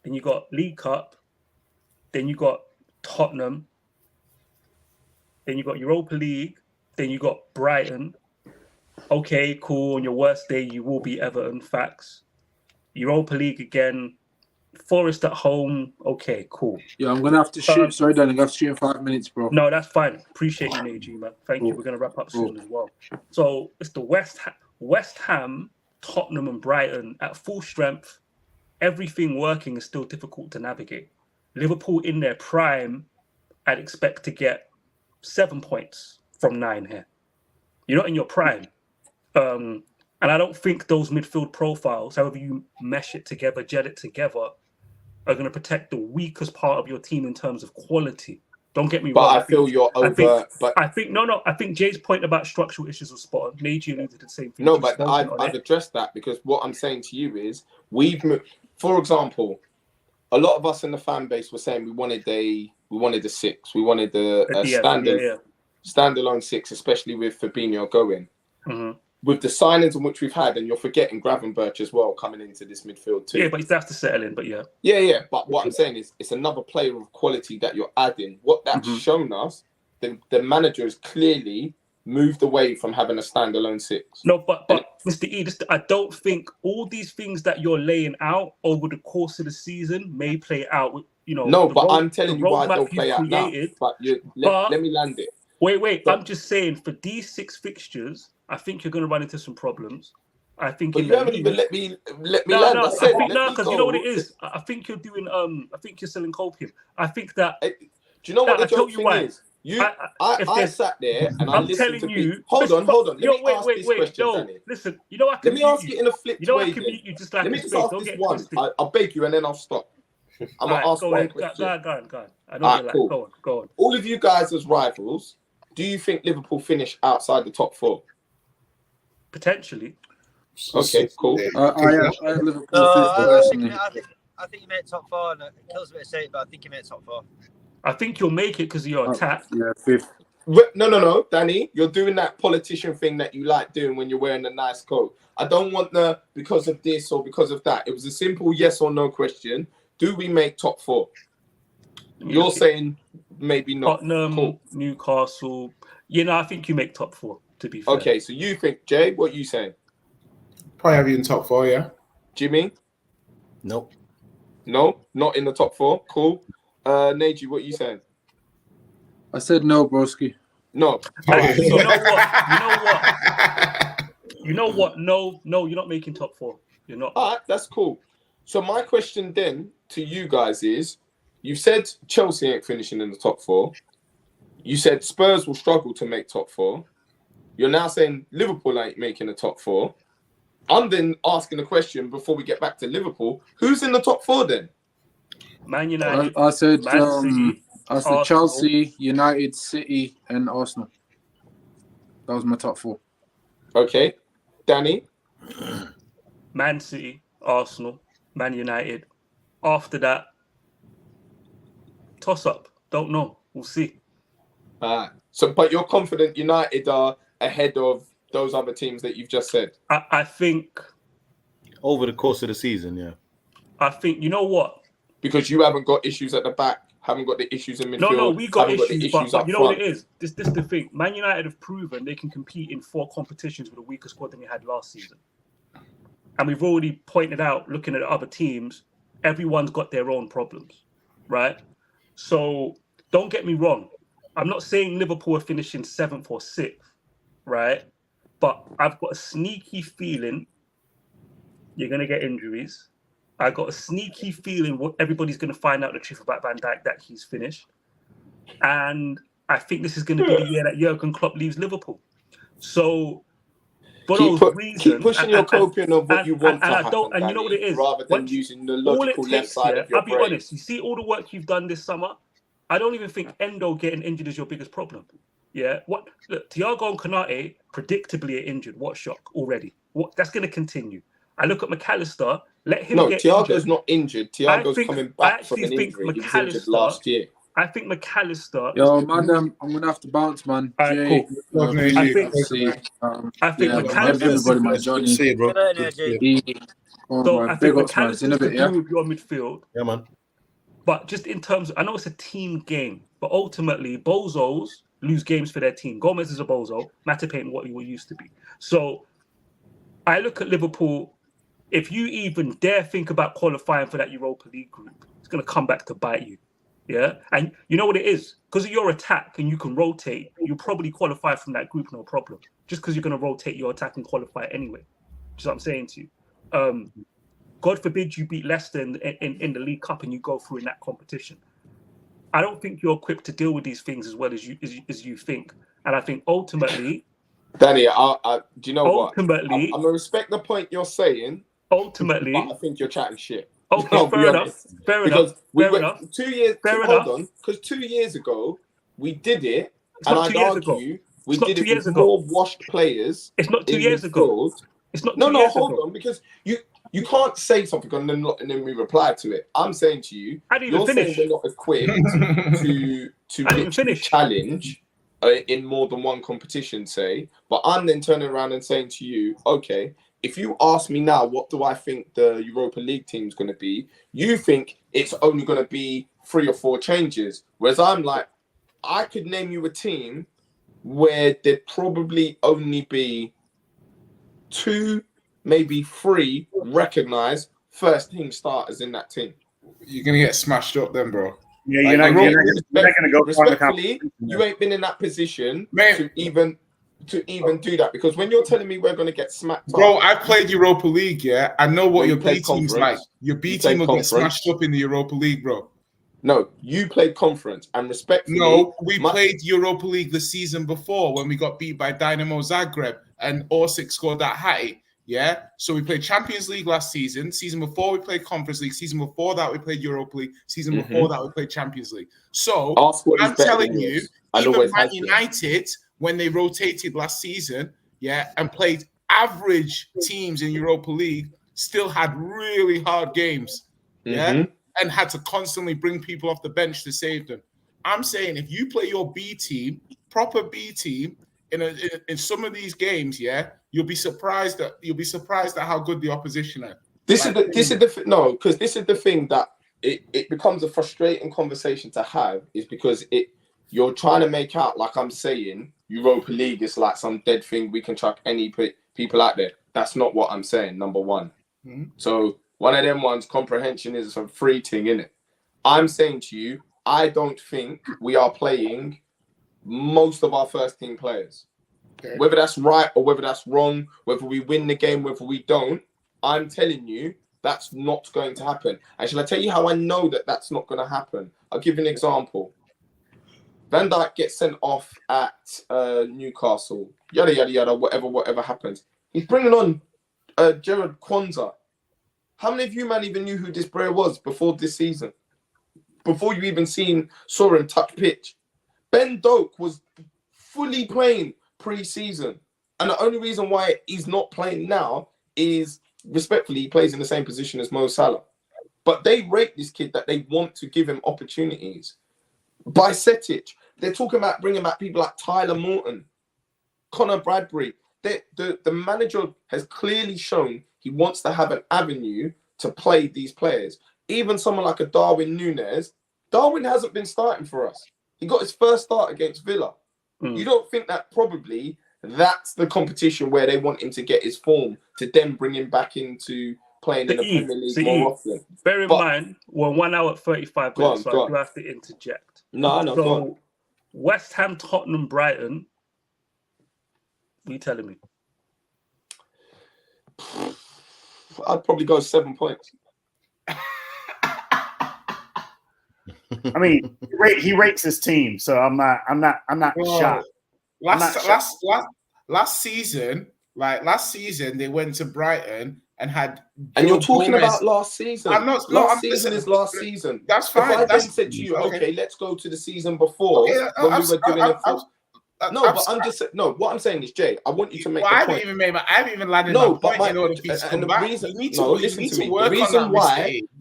Then you got League Cup. Then you got Tottenham. Then you got Europa League. Then you got Brighton. Okay, cool. On your worst day, you will be Everton. Facts. Europa League again. Forest at home. Okay, cool. Yeah, I'm gonna have to shoot. Sorry, darling, I have to shoot in 5 minutes, bro. No, that's fine. Appreciate you, AG, man. Thank you. We're gonna wrap up soon as well. So it's the West Ham, Tottenham, and Brighton at full strength. Everything working is still difficult to navigate. Liverpool in their prime, I'd expect to get 7 points from 9 here. You're not in your prime. And I don't think those midfield profiles, however you mesh it together, gel it together, are going to protect the weakest part of your team in terms of quality. Don't get me wrong. But I feel you're over. I think Jay's point about structural issues was spot on. Major alluded to the same thing. No, but I've addressed that because what I'm saying to you is we've moved. For example, a lot of us in the fan base were saying we wanted a 6. We wanted a standalone 6, especially with Fabinho going. Mm-hmm. With the signings in which we've had, and you're forgetting Gravenberch as well coming into this midfield too. Yeah, but he has to settle in, but yeah. Yeah. But what I'm saying is it's another player of quality that you're adding. What that's shown us, the manager has clearly moved away from having a standalone 6. No, but Mr. E, I don't think all these things that you're laying out over the course of the season may play out. No, but I'm telling you why they'll play out now. But let me land it. Wait. I'm just saying for these 6 fixtures, I think you're going to run into some problems. I think. But you haven't even let me land. Because you know what it is. I think you're doing. I think you're selling copium. I think that. Do you know what the joke thing is? I sat there and I listened to you. Hold on. Let me ask this question, Danny. Listen, you know I can. Let me ask it in a flipped way. You know I can mute you just like. Let me just ask this one. I'll beg you, and then I'll stop. I'm gonna ask one question. Go on. I know you're cool. Like. Go on. All of you guys as rivals, do you think Liverpool finish outside the top 4? Potentially. Okay, cool. I have Liverpool. I think you made top 4, and it kills me to say it, but I think you made top 4. I think you'll make it because of your attack. Yeah, 5th. No, Danny, you're doing that politician thing that you like doing when you're wearing a nice coat. I don't want the because of this or because of that. It was a simple yes or no question. Do we make top 4? You're saying maybe not. Tottenham, Newcastle. I think you make top 4. To be fair. Okay, so you think, Jay, what are you saying? Probably have you in top 4, yeah. Jimmy? Nope. No, not in the top 4. Cool. Neji, what are you saying? I said no, broski. No. You know what? No, you're not making top 4. You're not. All right, that's cool. So my question then to you guys is, you said Chelsea ain't finishing in the top 4. You said Spurs will struggle to make top 4. You're now saying Liverpool ain't making the top 4. I'm then asking a question before we get back to Liverpool. Who's in the top 4 then? Man United. I said City, Chelsea, United, City, and Arsenal. That was my top 4. Okay. Danny? Man City, Arsenal, Man United. After that, toss up. Don't know. We'll see. But you're confident United are ahead of those other teams that you've just said? I think over the course of the season, yeah. I think, you know what? Because you haven't got issues at the back, haven't got the issues in midfield. No, we got haven't issues, got the but up you know front. what it is? This is the thing. Man United have proven they can compete in 4 competitions with a weaker squad than we had last season. And we've already pointed out, looking at other teams, everyone's got their own problems, right? So don't get me wrong. I'm not saying Liverpool are finishing 7th or 6th, right? But I've got a sneaky feeling you're going to get injuries. I got a sneaky feeling everybody's going to find out the truth about Van Dijk, that he's finished. And I think this is going to be the year that Jurgen Klopp leaves Liverpool. So, for those reasons... Keep pushing your copium of what you want to happen, and you know what it is? Rather than using the logical left side of your brain. I'll be honest. You see all the work you've done this summer? I don't even think Enzo getting injured is your biggest problem. Yeah? Look, Thiago and Konate predictably are injured. What shock already. That's going to continue. I look at McAllister, let him get injured. No, Thiago's not injured. Thiago's coming back from an injury. He was injured last year. I think McAllister... Yo, madam, I'm going to have to bounce, man. All right, cool. I think McAllister... Everybody, my Johnny. See you, bro. So I think McAllister's to do with your midfield. Yeah, man. But just in terms... I know it's a team game, but ultimately, bozos lose games for their team. Gomez is a bozo. Matip ain't what he used to be. So I look at Liverpool... If you even dare think about qualifying for that Europa League group, it's going to come back to bite you. Yeah. And you know what it is? Because of your attack and you can rotate, you'll probably qualify from that group, no problem. Just because you're going to rotate your attack and qualify anyway. That's what I'm saying to you. God forbid you beat Leicester in the League Cup and you go through in that competition. I don't think you're equipped to deal with these things as well as you think. And I think ultimately... Danny, do you know what? Ultimately... I'm going to respect the point you're saying. Ultimately... But I think you're chatting shit. Okay, fair enough. Because we went 2 years. Hold on, because 2 years ago we did it, and I'd argue we did it with more washed players. It's not 2 years ago. It's not 2 years ago. Hold on, because you can't say something and then we reply to it. I'm saying to you, you're saying we're not equipped to challenge in more than one competition, say. But I'm then turning around and saying to you, okay. If you ask me now, what do I think the Europa League team's going to be? You think it's only going to be 3 or 4 changes. Whereas I'm like, I could name you a team where there'd probably only be 2, maybe 3 recognized first team starters in that team. You're going to get smashed up then, bro. Yeah, you're not going to go respectfully, you ain't been in that position to even do that, because when you're telling me we're going to get smacked bro, I played Europa League, yeah. I know what your B team's like. Your B team will get smashed up in the Europa League, bro. No, you played conference, and respectfully... No, we played Europa League the season before when we got beat by Dynamo Zagreb and Orsic scored that hattie, yeah? So we played Champions League last season. Season before we played Conference League. Season before that we played Europa League. Season before that we played Champions League. So I'm telling you, even Man United... when they rotated last season, yeah, and played average teams in Europa League, still had really hard games, yeah, and had to constantly bring people off the bench to save them. I'm saying if you play your B team, proper B team, in some of these games, yeah, you'll be surprised at how good the opposition are. This is the thing that it becomes a frustrating conversation to have, is because you're trying to make out like I'm saying Europa League is like some dead thing. We can chuck any people out there. That's not what I'm saying, number one. So one of them ones, comprehension is a free thing, innit? I'm saying to you, I don't think we are playing most of our first team players. Okay. Whether that's right or whether that's wrong, whether we win the game, whether we don't, I'm telling you, that's not going to happen. And shall I tell you how I know that that's not going to happen? I'll give you an example. Van Dijk gets sent off at Newcastle. Yada, yada, yada, whatever happens. He's bringing on Jared Kwanzaa. How many of you, man, even knew who this player was before this season? Before you even saw him touch pitch? Ben Doak was fully playing pre-season. And the only reason why he's not playing now is, respectfully, he plays in the same position as Mo Salah. But they rate this kid that they want to give him opportunities. Bicetic, they're talking about bringing back people like Tyler Morton, Connor Bradbury. The manager has clearly shown he wants to have an avenue to play these players. Even someone like a Darwin Núñez, Darwin hasn't been starting for us. He got his first start against Villa. You don't think that probably that's the competition where they want him to get his form to then bring him back into playing in the Premier League more often? Bear in mind, we're 1 hour 35 minutes, so I do have to interject. No, go on. West Ham, Tottenham, Brighton. What are you telling me? I'd probably go 7 points. I mean, he rates his team, so I'm not shocked. Last season they went to Brighton and had. And you're talking about last season. Last season. That's fine. If I then said to you, okay, let's go to the season before when we were doing it. What I'm saying is, Jay, I want you to make the point. I haven't even landed my point in order for you to come back. The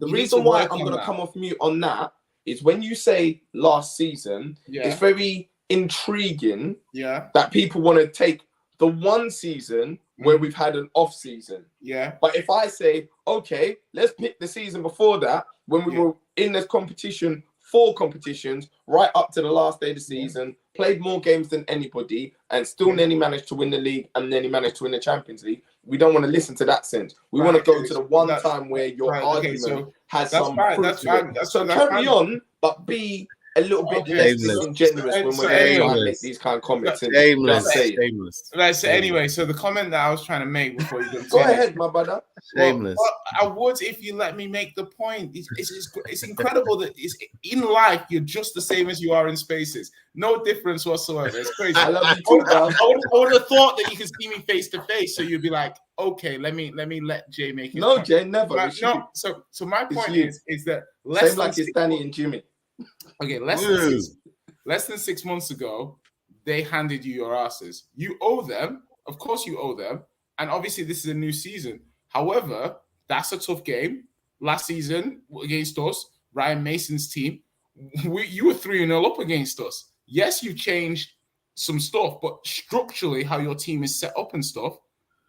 reason why I'm going to come off mute on that is when you say last season, it's very intriguing that people want to take the one season where we've had an off season. Yeah. But if I say, okay, let's pick the season before that when we were in this competition, 4 competitions, right up to the last day of the season, played more games than anybody, and still nearly managed to win the league and nearly managed to win the Champions League. We don't want to listen to that sense. We want to go to the one time where your argument has some proof to it. So carry on, but be a little bit less disingenuous when we're trying to make these kind of comments. Shameless. Right, so anyway, so the comment that I was trying to make before you go ahead, my brother. Shameless. Well, I would if you let me make the point. It's incredible that in life you're just the same as you are in spaces. No difference whatsoever. It's crazy. I love you too, bro. I would have thought that you could see me face to face, so you'd be like, okay, let Jay Jay make his point. Jay, never. So my point is that same like it's Danny and Jimmy. Okay, less than 6 months ago, they handed you your asses. You owe them. Of course you owe them. And obviously this is a new season. However, that's a tough game. Last season against us, Ryan Mason's team, you were 3-0 up against us. Yes, you changed some stuff, but structurally how your team is set up and stuff,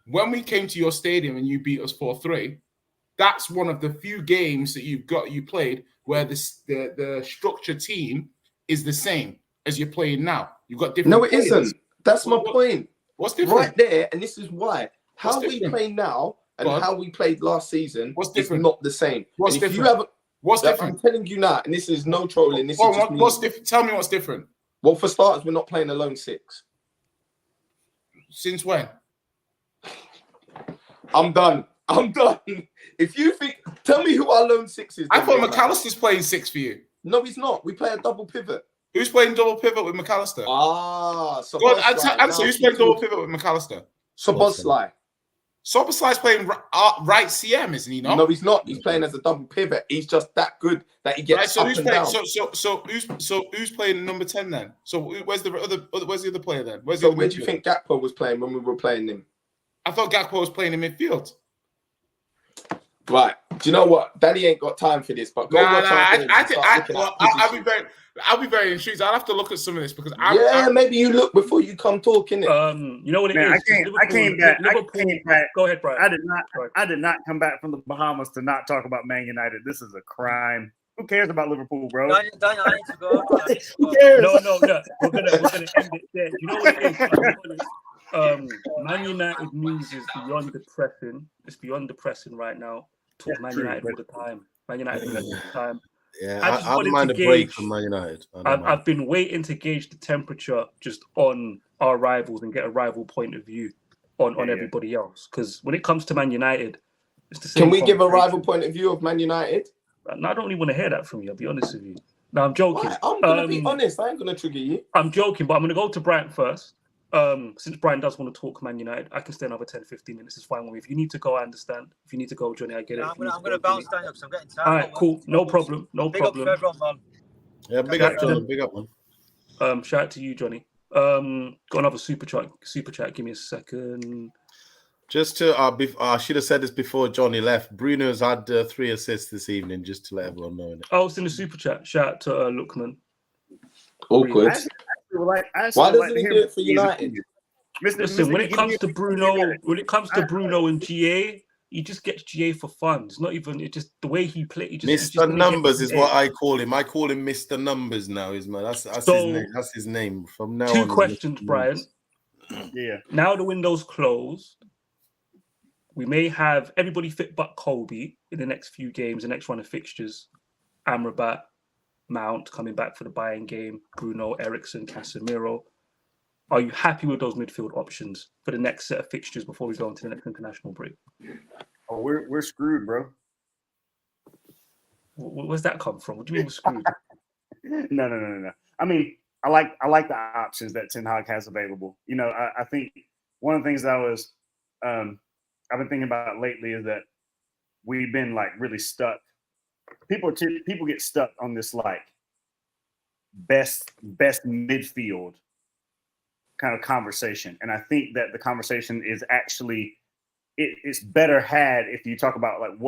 when we came to your stadium and you beat us 4-3, that's one of the few games that you played where the structure team is the same as you're playing now. You've got different. No, it isn't. That's my point. What's different? Right there, and this is why. How we play now and how we played last season is not the same. What's different? What's different? I'm telling you now, and this is no trolling. This is just what's different? Tell me what's different. Well, for starters, we're not playing a lone 6. Since when? I'm done. If you think, tell me who our lone 6 is. I thought McAllister's playing 6 for you. No, he's not. We play a double pivot. Who's playing double pivot with McAllister? So answer. Who's playing double pivot with McAllister? Szoboszlai. Szoboszlai's playing right CM, isn't he? No, he's not. He's playing as a double pivot. He's just that good that he gets up and down. So who's playing number 10 then? So where's the other player then? Where do you think Gakpo was playing when we were playing him? I thought Gakpo was playing in midfield. Right. Do you know what? Danny ain't got time for this, but I'll be very intrigued. I'll have to look at some of this because maybe you look before you come talking. You know what it is? I came back. Go ahead, Brian. I did not come back from the Bahamas to not talk about Man United. This is a crime. Who cares about Liverpool, bro? Daniel, I need to go. Who cares? No. We're gonna end it there. You know what it is? Man United news is beyond depressing. It's beyond depressing right now. Talk Man United all the time. Man United all the time. Yeah, I don't mind a break from Man United. I've been waiting to gauge the temperature just on our rivals and get a rival point of view on everybody else. Because when it comes to Man United, it's the same. Can we give a rival point of view of Man United? No, I don't really want to hear that from you. I'll be honest with you. No, I'm joking. Why? I'm going to be honest. I ain't going to trigger you. I'm joking, but I'm going to go to Brian first. Since Brian does want to talk Man United, I can stay another 10-15 minutes. It's fine with me. If you need to go, I understand. If you need to go, Johnny, I get it. I'm going to bounce down because I'm getting tired. All right, cool. No problem. Big up to everyone, man. Yeah, big up, Johnny. Big up, man. Shout out to you, Johnny. Got another super chat. Give me a second. Just to, I should have said this before Johnny left. Bruno's had 3 assists this evening, just to let everyone know. Oh, it's in the super chat. Shout out to Lookman. Awkward. Why doesn't he do it for United? Listen, when it comes to Bruno and GA, he just gets GA for fun. It's not even. It just the way he plays. Mr. Numbers is what I call him. I call him Mr. Numbers now. Is man. That's his name. That's his name from now on. Two questions, Brian. Yeah. Now the window's closed. We may have everybody fit but Kobe in the next few games, the next run of fixtures. Amrabat, Mount coming back for the Bayern game. Bruno, Ericsson, Casemiro. Are you happy with those midfield options for the next set of fixtures before we go into the next international break? Oh, we're screwed, bro. Where's that come from? What do you mean we're screwed? No. I mean, I like the options that Ten Hag has available. You know, I think one of the things that I've been thinking about lately is that we've been like really stuck. People get stuck on this like best midfield kind of conversation, and I think that the conversation is actually it's better had if you talk about like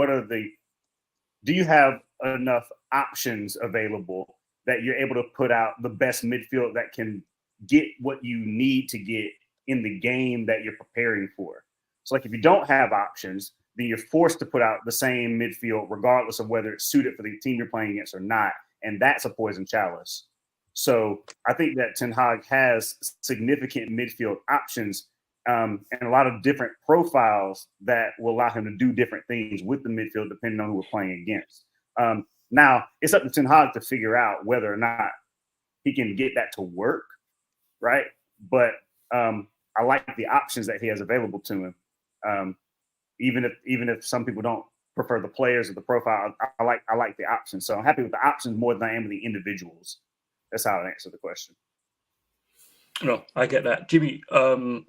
do you have enough options available that you're able to put out the best midfield that can get what you need to get in the game that you're preparing for. So like if you don't have options, then you're forced to put out the same midfield regardless of whether it's suited for the team you're playing against or not. And that's a poison chalice. So I think that Ten Hag has significant midfield options and a lot of different profiles that will allow him to do different things with the midfield depending on who we're playing against. Now, it's up to Ten Hag to figure out whether or not he can get that to work, right? But I like the options that he has available to him. Even if some people don't prefer the players or the profile, I like the options. So I'm happy with the options more than I am with the individuals. That's how I answer the question. No, I get that. Jimmy, no,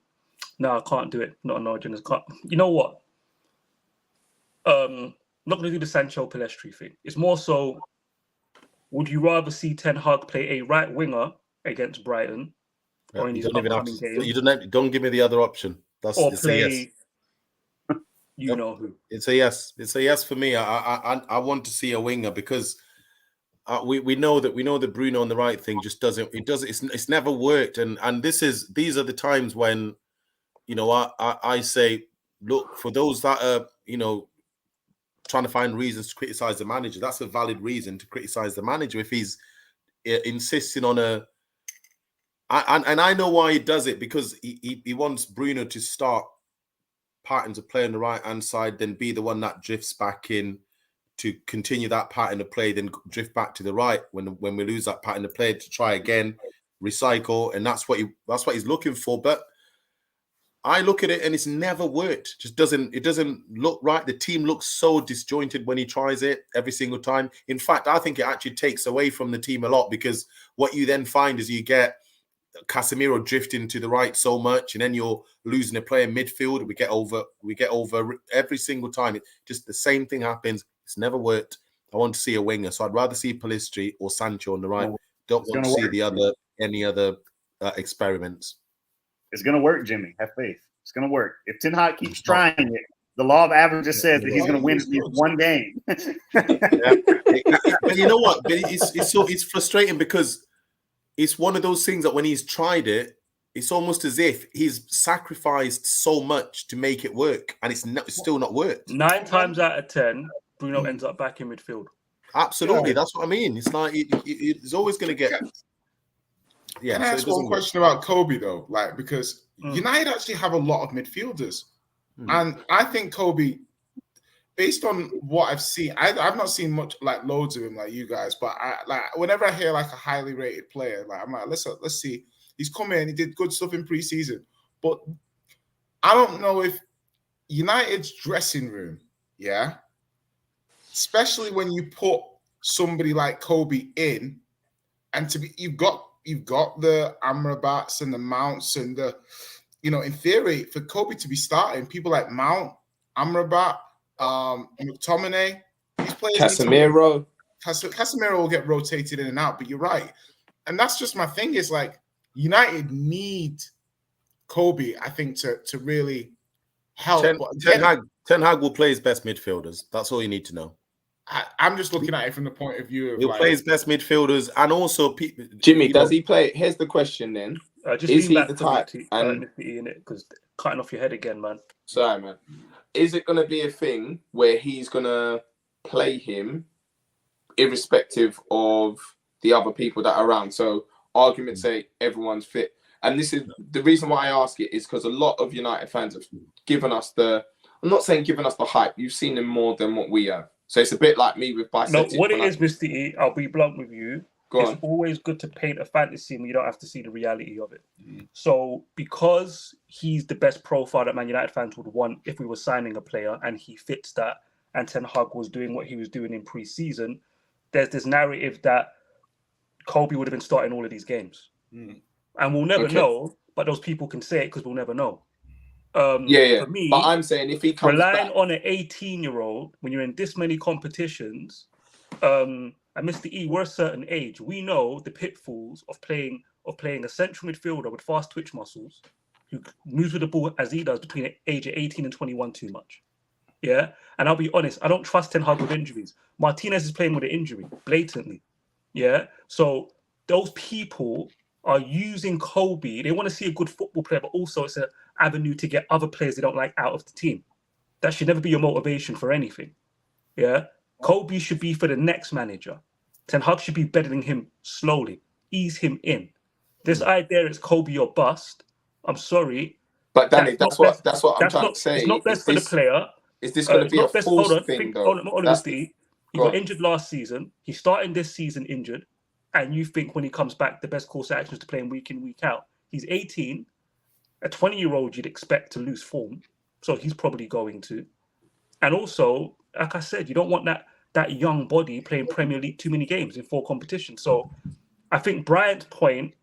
I can't do it. Not an origin. You know what? I'm not going to do the Sancho Pelestri thing. It's more so, would you rather see Ten Hag play a right winger against Brighton or in his upcoming game? Don't give me the other option. Or play, you know who. It's a yes. It's a yes for me. I want to see a winger because we know that Bruno on the right thing just doesn't. It's never worked. And these are the times when, you know, I say, look, for those that are, you know, trying to find reasons to criticize the manager, that's a valid reason to criticize the manager if he's insisting on and I know why he does it, because he wants Bruno to start patterns of play on the right hand side, then be the one that drifts back in to continue that pattern of play, then drift back to the right when we lose that pattern of play to try again, recycle, and that's what he's looking for. But I look at it and it's never worked. It doesn't look right. The team looks so disjointed when he tries it every single time. In fact, I think it actually takes away from the team a lot, because what you then find is you get Casemiro drifting to the right so much, and then you're losing a player in midfield. We get over every single time. Just the same thing happens. It's never worked. I want to see a winger, so I'd rather see Pelistri or Sancho on the right. Don't want to see any other experiments. It's going to work, Jimmy. Have faith. It's going to work. If Ten Hag keeps trying it, the law of averages says that he's going to win at least one game. But you know what? But it's frustrating, because it's one of those things that when he's tried it, it's almost as if he's sacrificed so much to make it work, and it's still not worked. 9 times out of 10, Bruno ends up back in midfield. Absolutely, that's what I mean. It's like he's always going to get. Yeah. Can I ask one question about Kobe though? Like, because United actually have a lot of midfielders, and I think Kobe, based on what I've seen, I've not seen much, like loads of him like you guys, but whenever I hear like a highly rated player, like I'm like, let's see. He's come in, he did good stuff in preseason, but I don't know if United's dressing room, yeah, especially when you put somebody like Kobe in, and you've got the Amrabats and the Mounts and the, you know, in theory for Kobe to be starting, people like Mount, Amrabat, McTominay, these players. Casemiro will get rotated in and out, but you're right, and that's just my thing. Is like United need Kobe, I think, to really help. Ten Hag will play his best midfielders. That's all you need to know. I'm just looking at it from the point of view of he'll play his best midfielders, and also Jimmy. Does he play? Here's the question then: Is he the type? in it, because cutting off your head again, man. Sorry, man. Is it going to be a thing where he's going to play him irrespective of the other people that are around? So, argument say everyone's fit. And this is the reason why I ask it is because a lot of United fans have given us I'm not saying given us the hype. You've seen him more than what we have. So it's a bit like me with Bicetic. No, what it is, Mr. E, I'll be blunt with you. It's always good to paint a fantasy when you don't have to see the reality of it. So because he's the best profile that Man United fans would want if we were signing a player and he fits that, and Ten Hag was doing what he was doing in pre-season, there's this narrative that Kobe would have been starting all of these games. And we'll never know, but those people can say it because we'll never know. For me, but I'm saying if he comes relying back... on an 18-year-old when you're in this many competitions, and Mr. E, we're a certain age. We know the pitfalls of playing a central midfielder with fast twitch muscles who moves with the ball as he does between the age of 18 and 21 too much. Yeah? And I'll be honest, I don't trust Ten Hag with injuries. Martinez is playing with an injury, blatantly. Yeah? So those people are using Kobe. They want to see a good football player, but also it's an avenue to get other players they don't like out of the team. That should never be your motivation for anything. Yeah? Kobe should be for the next manager. Ten Hag should be bettering him slowly, ease him in. This idea is Kobe or bust. I'm sorry, but Danny, that's what I'm trying to say. It's not best for the player. Is this going to be a false thing, though? Hold on, he got injured last season. He's starting this season injured, and you think when he comes back, the best course of action is to play him week in, week out. He's 18. A 20-year-old you'd expect to lose form, so he's probably going to. And also, like I said, you don't want that young body playing Premier League too many games in 4 competitions. So I think Bryant's point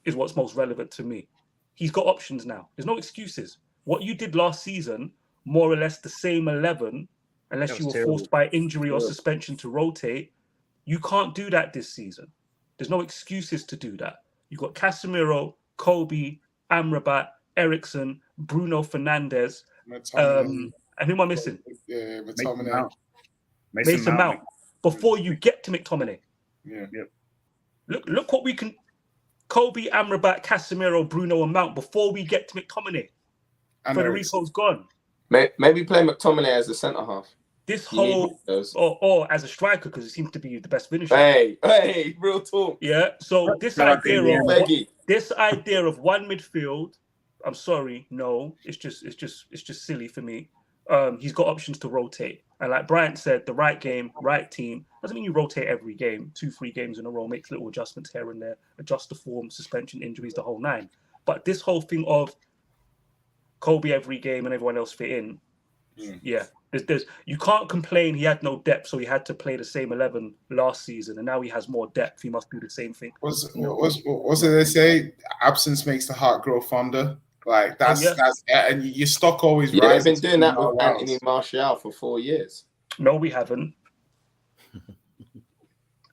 is what's most relevant to me. He's got options now. There's no excuses. What you did last season, more or less the same 11, unless you were forced by injury or suspension to rotate, you can't do that this season. There's no excuses to do that. You've got Casemiro, Kobe, Amrabat, Ericsson, Bruno Fernandes, and who am I missing? Mason Mount. Before you get to McTominay. Yeah. Look what we can... Kobe, Amrabat, Casemiro, Bruno and Mount before we get to McTominay. Federico's gone. Maybe play McTominay as a centre-half. This whole... Or as a striker, because he seems to be the best finisher. Hey, real talk. Yeah, so this idea of one midfield, I'm sorry, no, it's just silly for me. He's got options to rotate. And like Bryant said, the right game, right team, doesn't mean you rotate every game, 2-3 games in a row, make little adjustments here and there, adjust the form, suspension, injuries, the whole 9. But this whole thing of Kobe every game and everyone else fit in, there's you can't complain he had no depth, so he had to play the same 11 last season, and now he has more depth, he must do the same thing. What's it they say? Absence makes the heart grow fonder. Like that's and your stock always rises. You've been doing that with Anthony Martial for 4 years. No, we haven't.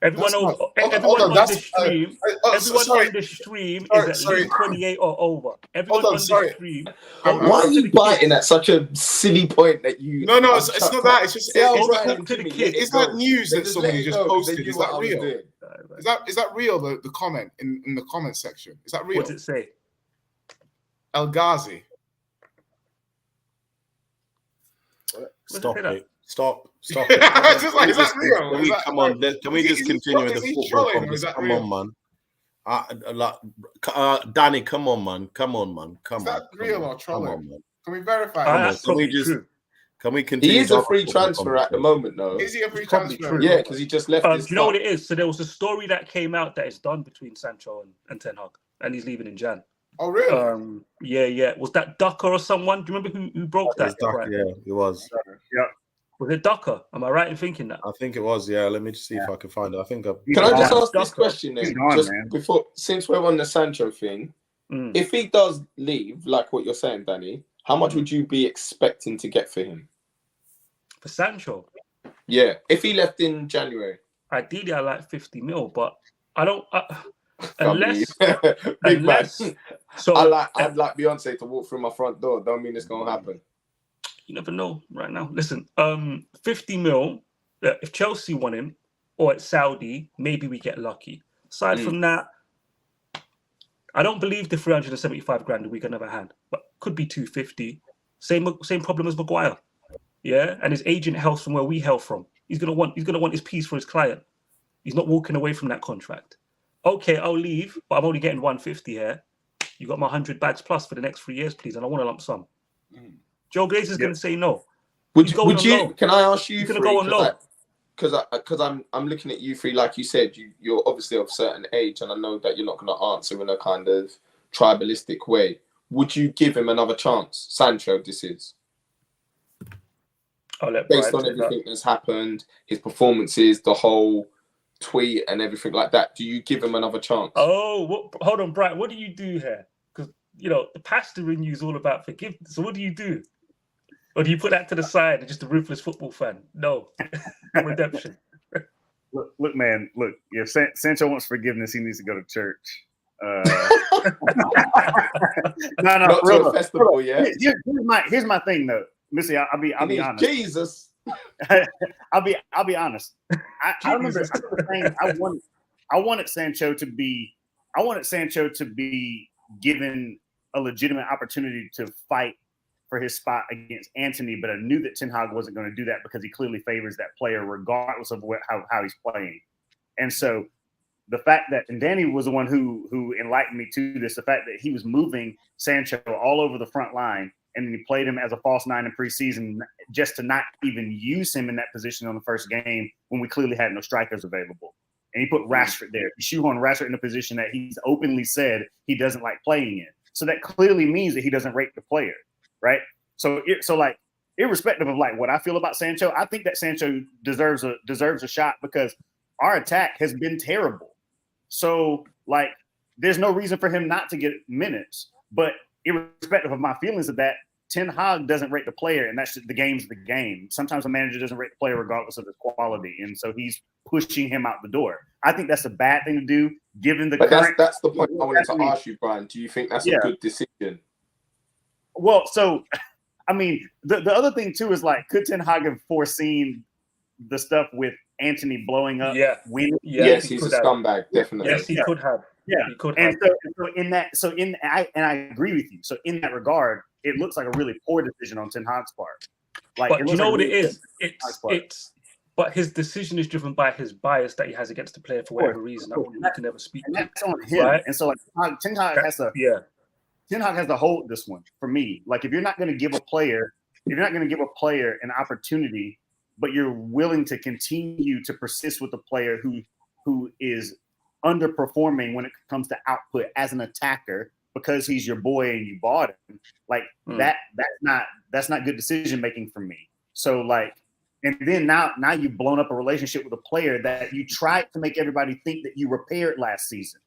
Everyone on this stream is at least 28 or over. Everyone on this stream. Why are you biting at such a silly point that you? No, it's not that. It's just it's that news that somebody just posted. Is that real? Is that real? The comment in the comment section. Is that real? What does it say? El Ghazi. Stop it. Stop it. Come on, can we just continue with the football conversation? Come on, man. Danny, come on, man. Is that real or trolling? Can we verify? Can we continue? He is a free transfer at the moment, though. Is he a free transfer? Yeah, because he just left. Do you know what it is? So there was a story that came out that is done between Sancho and Ten Hag, and he's leaving in Jan. Oh, really? Yeah. Was that Ducker or someone? Do you remember who broke that? Ducker, yeah, it was. Yeah. Was it Ducker? Am I right in thinking that? I think it was, yeah. Let me just see if I can find it. Can I just ask this question then? Since we're on the Sancho thing, if he does leave, like what you're saying, Danny, how much would you be expecting to get for him? For Sancho? Yeah, if he left in January. Ideally, I like 50 mil, but I don't... Unless so I'd like Beyonce to walk through my front door. Don't mean it's gonna happen. You never know right now. Listen, 50 mil, if Chelsea won him or it's Saudi, maybe we get lucky. Aside from that, I don't believe the 375 grand a week on the other hand. But could be 250. Same problem as Maguire. Yeah, and his agent hails from where we hail from. He's gonna want his piece for his client. He's not walking away from that contract. Okay, I'll leave, but I'm only getting 150 here. You got my 100 bags plus for the next 3 years, please, and I want a lump sum. Joe Glaze is going to say no. Would you? Can I ask you? He's going to go on low. Because I'm looking at you three, like you said, you're obviously of a certain age, and I know that you're not going to answer in a kind of tribalistic way. Would you give him another chance, Sancho? This is based on everything that's happened, his performances, the whole tweet and everything like that. Do you give him another chance? Oh, hold on, Brian. What do you do here? Because the pastor in you is all about forgiveness. So what do you do? Or do you put that to the side and just a ruthless football fan? No, redemption. Look, man. Look, if Sancho wants forgiveness, he needs to go to church. No, not to a festival. Yeah. Here's my thing though, Missy. I'll be honest. Jesus. I'll be honest. I remember saying I wanted Sancho to be given a legitimate opportunity to fight for his spot against Antony, but I knew that Ten Hag wasn't going to do that because he clearly favors that player regardless of how he's playing. And so the fact that, and Danny was the one who enlightened me to this, the fact that he was moving Sancho all over the front line, and then he played him as a false nine in preseason just to not even use him in that position on the first game when we clearly had no strikers available. And he put Rashford there. He shoehorned Rashford in a position that he's openly said he doesn't like playing in. So that clearly means that he doesn't rate the player, right? So irrespective of like what I feel about Sancho, I think that Sancho deserves a shot because our attack has been terrible. So like, there's no reason for him not to get minutes. But irrespective of my feelings of that, Ten Hag doesn't rate the player, and that's just the game's the game. Sometimes a manager doesn't rate the player regardless of his quality, and so he's pushing him out the door. I think that's a bad thing to do, given the current. That's the point I wanted to ask you, Brian. Do you think that's a good decision? Well, so I mean, the other thing too is like, could Ten Hag have foreseen the stuff with Antony blowing up? Yeah. Yes, he's a scumbag, definitely. Yes, he could have. Yeah, he could and have. so I agree with you. So in that regard, it looks like a really poor decision on Ten Hag's part. Like, but you know what it is? But his decision is driven by his bias that he has against the player for whatever reason. That one you can never speak and to. that's on him. Right? And so like Ten Hag has to hold this one for me. Like, if you're not going to give a player an opportunity, but you're willing to continue to persist with a player who is underperforming when it comes to output as an attacker because he's your boy and you bought him, like that's not good decision making for me. So like, and then now you've blown up a relationship with a player that you tried to make everybody think that you repaired last season.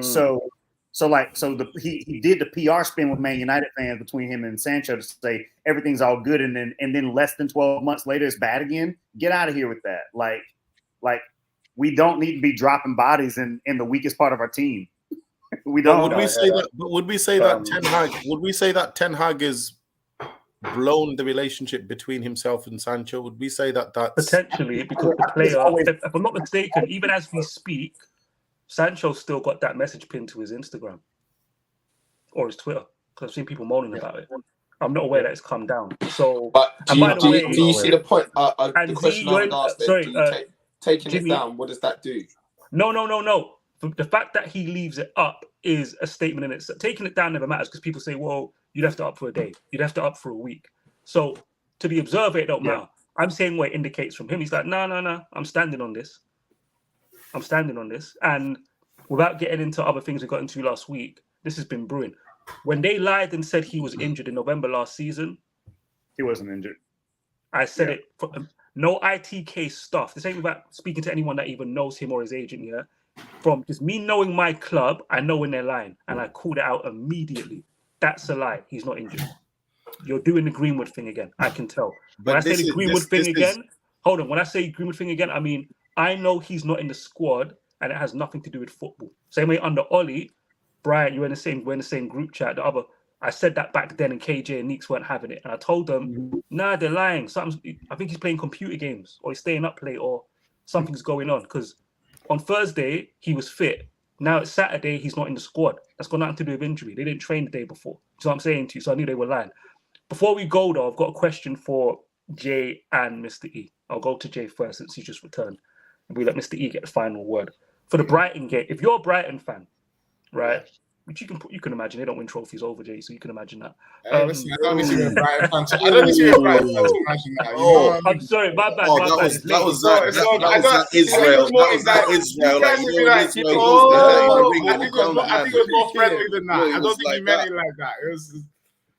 So he did the PR spin with Man United fans between him and Sancho to say everything's all good, and then less than 12 months later it's bad again. Get out of here with that. Like we don't need to be dropping bodies in the weakest part of our team. We don't. Would we say that Ten Hag has blown the relationship between himself and Sancho? Would we say that that's potentially because the player, if I'm not mistaken, even as we speak, Sancho's still got that message pinned to his Instagram or his Twitter because I've seen people moaning about it. I'm not aware that it's come down. So, but do you see the point? The question I asked taking Jimmy, it down, what does that do? No. The fact that he leaves it up is a statement in itself. Taking it down never matters because people say, well, you left it up for a day. You left it up for a week. So to the observer, it don't matter. I'm saying what it indicates from him. He's like, no. I'm standing on this. And without getting into other things we got into last week, this has been brewing. When they lied and said he was injured in November last season, he wasn't injured. I said it. No ITK stuff. This ain't about speaking to anyone that even knows him or his agent. Yeah, from just me knowing my club, I know when they're lying, and I called it out immediately. That's a lie. He's not injured. You're doing the Greenwood thing again. I can tell. When I say the Greenwood thing again, hold on. When I say Greenwood thing again, I mean I know he's not in the squad, and it has nothing to do with football. Same way under Ollie, Brian, we're in the same group chat. I said that back then, and KJ and Neeks weren't having it, and I told them, nah, they're lying. I think he's playing computer games, or he's staying up late, or something's going on. Because on Thursday he was fit, Now it's Saturday, he's not in the squad. That's got nothing to do with injury. They didn't train the day before. So I'm saying to you, so I knew they were lying. Before we go though, I've got a question for Jay and Mr. E. I'll go to Jay first since he's just returned. And we let Mr. E get the final word. For the Brighton game, if you're a Brighton fan, right? Which you can imagine, they don't win trophies over, Jay, so you can imagine that. Listen, I don't need to be a Brighton fan. I don't need to be a Brighton fan to imagine that. You know what I mean? I'm sorry, my bad. Oh, my that bad. was that was No, that, it's that, not- that I was don't- that Israel. That was that Israel. Like, you know, when Israel goes there, Oh, you bring I it think down, it was more friendly than that. No, it I don't was think like you meant that. it like that. It was.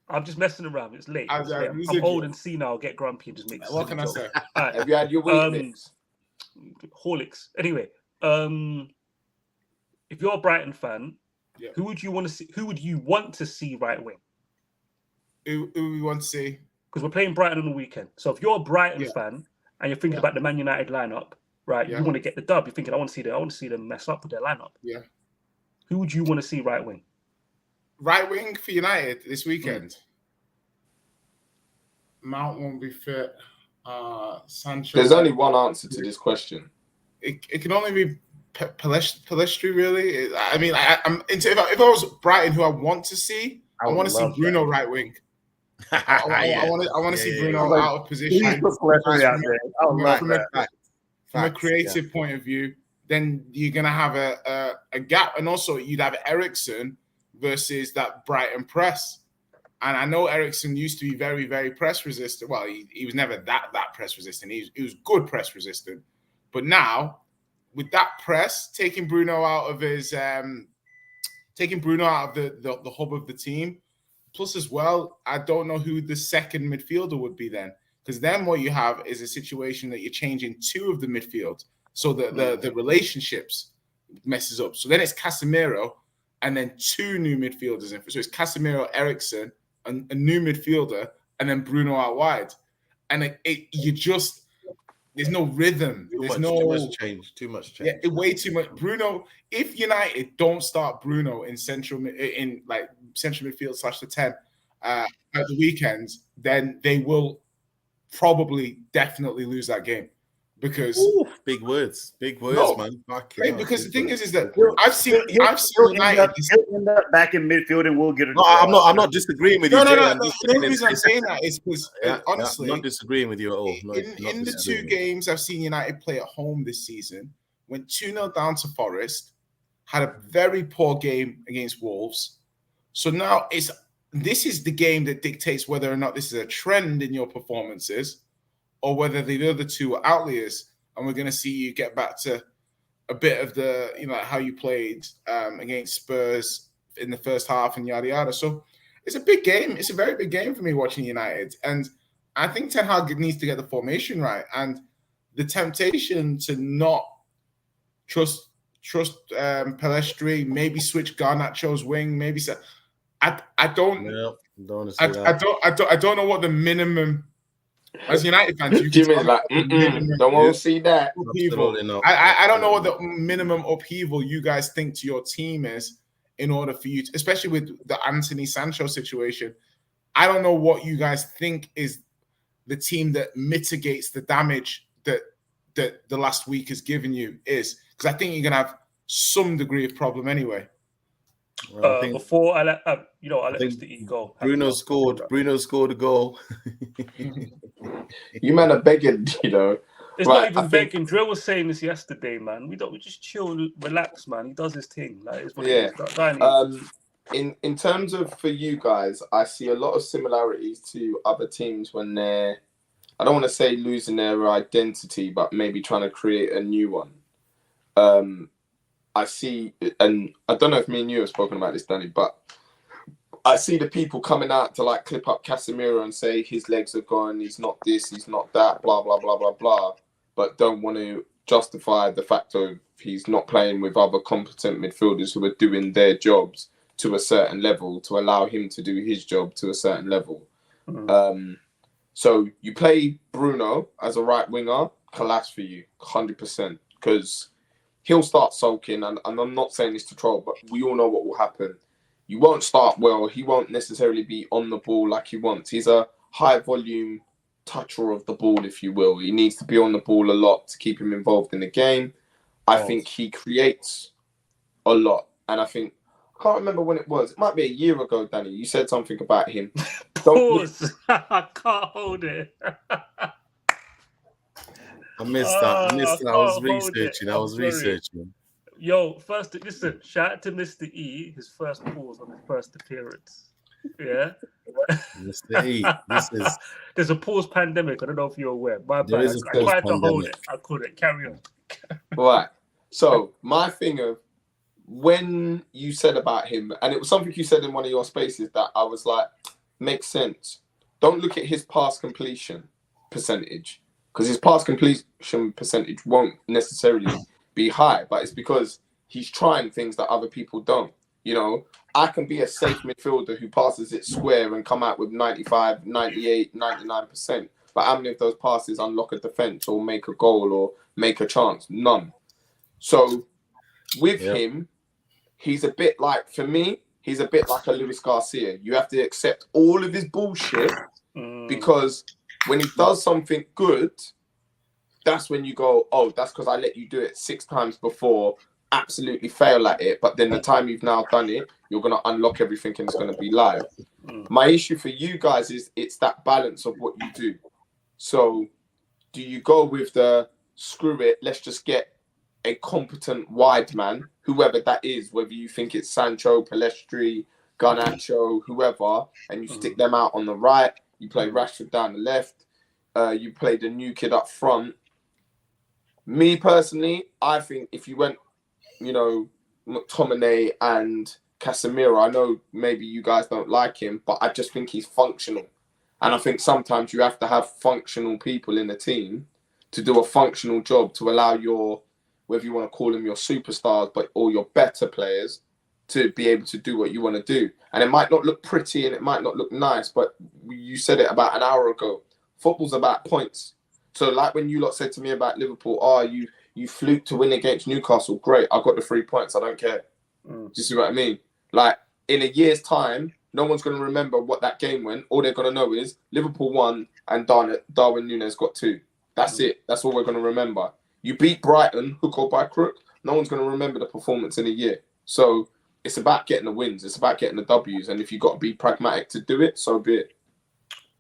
I'm just messing around. It's late. I'm It's late. I'm residual. old and senile. I'll get grumpy and just make What can I silly say? jokes. All right. Have you had your Weetabix? Horlicks. Anyway, if you're a Brighton fan, Yeah. who would you want to see? Who would you want to see right wing? Who we want to see? Because we're playing Brighton on the weekend. So if you're a Brighton Yeah. fan and you're thinking Yeah. about the Man United lineup, right? Yeah. You want to get the dub. You're thinking, I want to see them mess up with their lineup. Yeah. Who would you want to see right wing? Right wing for United this weekend. Mount won't be fit. Sancho. There's only one answer to this question. It can only be Palestri, really. I mean, if I was Brighton, who I want to see, I want to see Bruno right wing. I want to see Bruno out of position. From a creative point of view, then you're gonna have a gap, and also you'd have Eriksen versus that Brighton press. And I know Eriksen used to be very, very press resistant. Well, he was never that press resistant. He was good press resistant, but now with that press, taking Bruno out of the hub of the team. Plus, as well, I don't know who the second midfielder would be then, because then what you have is a situation that you're changing two of the midfield, so the relationships messes up. So then it's Casemiro, and then two new midfielders in. So it's Casemiro, Eriksen, a new midfielder, and then Bruno out wide, and there's no rhythm. Too much change. Yeah, way too much. Bruno. If United don't start Bruno in central midfield / the 10 at the weekends, then they will probably definitely lose that game because big words, man. Because the thing is that I've seen United. He'll end up back in midfield, and we'll get it. No, I'm not disagreeing with you. No. The only reason I'm saying that is because honestly, I'm not disagreeing with you at all. In the two games I've seen United play at home this season, went 2-0 down to Forest, had a very poor game against Wolves. So now this is the game that dictates whether or not this is a trend in your performances, or whether the other two are outliers, and we're going to see you get back to a bit of the how you played against Spurs in the first half and yada yada. So it's a big game. It's a very big game for me watching United, and I think Ten Hag needs to get the formation right, and the temptation to not trust Palestri, maybe switch Garnacho's wing, maybe so. I don't know what the minimum. As United fans, Jimmy's like, don't want to see that. I don't know what the minimum upheaval you guys think to your team is in order for you, especially with the Anthony Sancho situation. I don't know what you guys think is the team that mitigates the damage that the last week has given you is, because I think you're gonna have some degree of problem anyway. Before I let Mr. E go. Bruno scored a goal. You man are begging, It's not even begging. Drill was saying this yesterday, man. We just chill, relax, man. He does his thing. Like, it's what it is. In terms of for you guys, I see a lot of similarities to other teams when they're, I don't want to say losing their identity, but maybe trying to create a new one. I see, and I don't know if me and you have spoken about this, Danny, but I see the people coming out to like clip up Casemiro and say his legs are gone, he's not this, he's not that, blah, blah, blah, blah, blah, but don't want to justify the fact of he's not playing with other competent midfielders who are doing their jobs to a certain level to allow him to do his job to a certain level. So you play Bruno as a right winger, collapse for you, 100%, because he'll start sulking, and I'm not saying this to troll, but we all know what will happen. You won't start well. He won't necessarily be on the ball like he wants. He's a high-volume toucher of the ball, if you will. He needs to be on the ball a lot to keep him involved in the game. I think he creates a lot. And I think, I can't remember when it was. It might be a year ago, Danny. You said something about him. Pause. I can't hold it. I missed that. I was I'm researching. Yo, first, listen, shout out to Mr. E, his first pause on his first appearance. Yeah. Mr. E, this is... There's a pause pandemic. I don't know if you're aware. My There bad. is a I pause tried to hold pandemic. it. I couldn't. Carry on. Right. So my thing of when you said about him, and it was something you said in one of your spaces that I was like, makes sense. Don't look at his pass completion percentage, because his pass completion percentage won't necessarily be high, but it's because he's trying things that other people don't. You know, I can be a safe midfielder who passes it square and come out with 95, 98, 99%. But how many of those passes unlock a defense or make a goal or make a chance? None. So with him, he's a bit like, for me, he's a bit like a Luis Garcia. You have to accept all of his bullshit because when he does something good, that's when you go, oh, that's because I let you do it 6 times before, absolutely fail at it. But then the time you've now done it, you're going to unlock everything and it's going to be live. My issue for you guys is it's that balance of what you do. So do you go with the screw it, let's just get a competent wide man, whoever that is, whether you think it's Sancho, Pellistri, Garnacho, whoever, and you stick them out on the right, you play Rashford down the left, you play the new kid up front. Me personally, I think if you went, you know, McTominay and Casemiro, I know maybe you guys don't like him, but I just think he's functional. And I think sometimes you have to have functional people in the team to do a functional job to allow your, whether you want to call them your superstars, but or your better players to be able to do what you want to do. And it might not look pretty and it might not look nice, but you said it about an hour ago. Football's about points. So like when you lot said to me about Liverpool, you fluked to win against Newcastle. Great, I got the 3 points. I don't care. Do you see what I mean? Like in a year's time, no one's going to remember what that game went. All they're going to know is Liverpool won and Darwin Núñez got 2. That's it. That's all we're going to remember. You beat Brighton, hook or by crook. No one's going to remember the performance in a year. So it's about getting the wins. It's about getting the W's. And if you've got to be pragmatic to do it, so be it.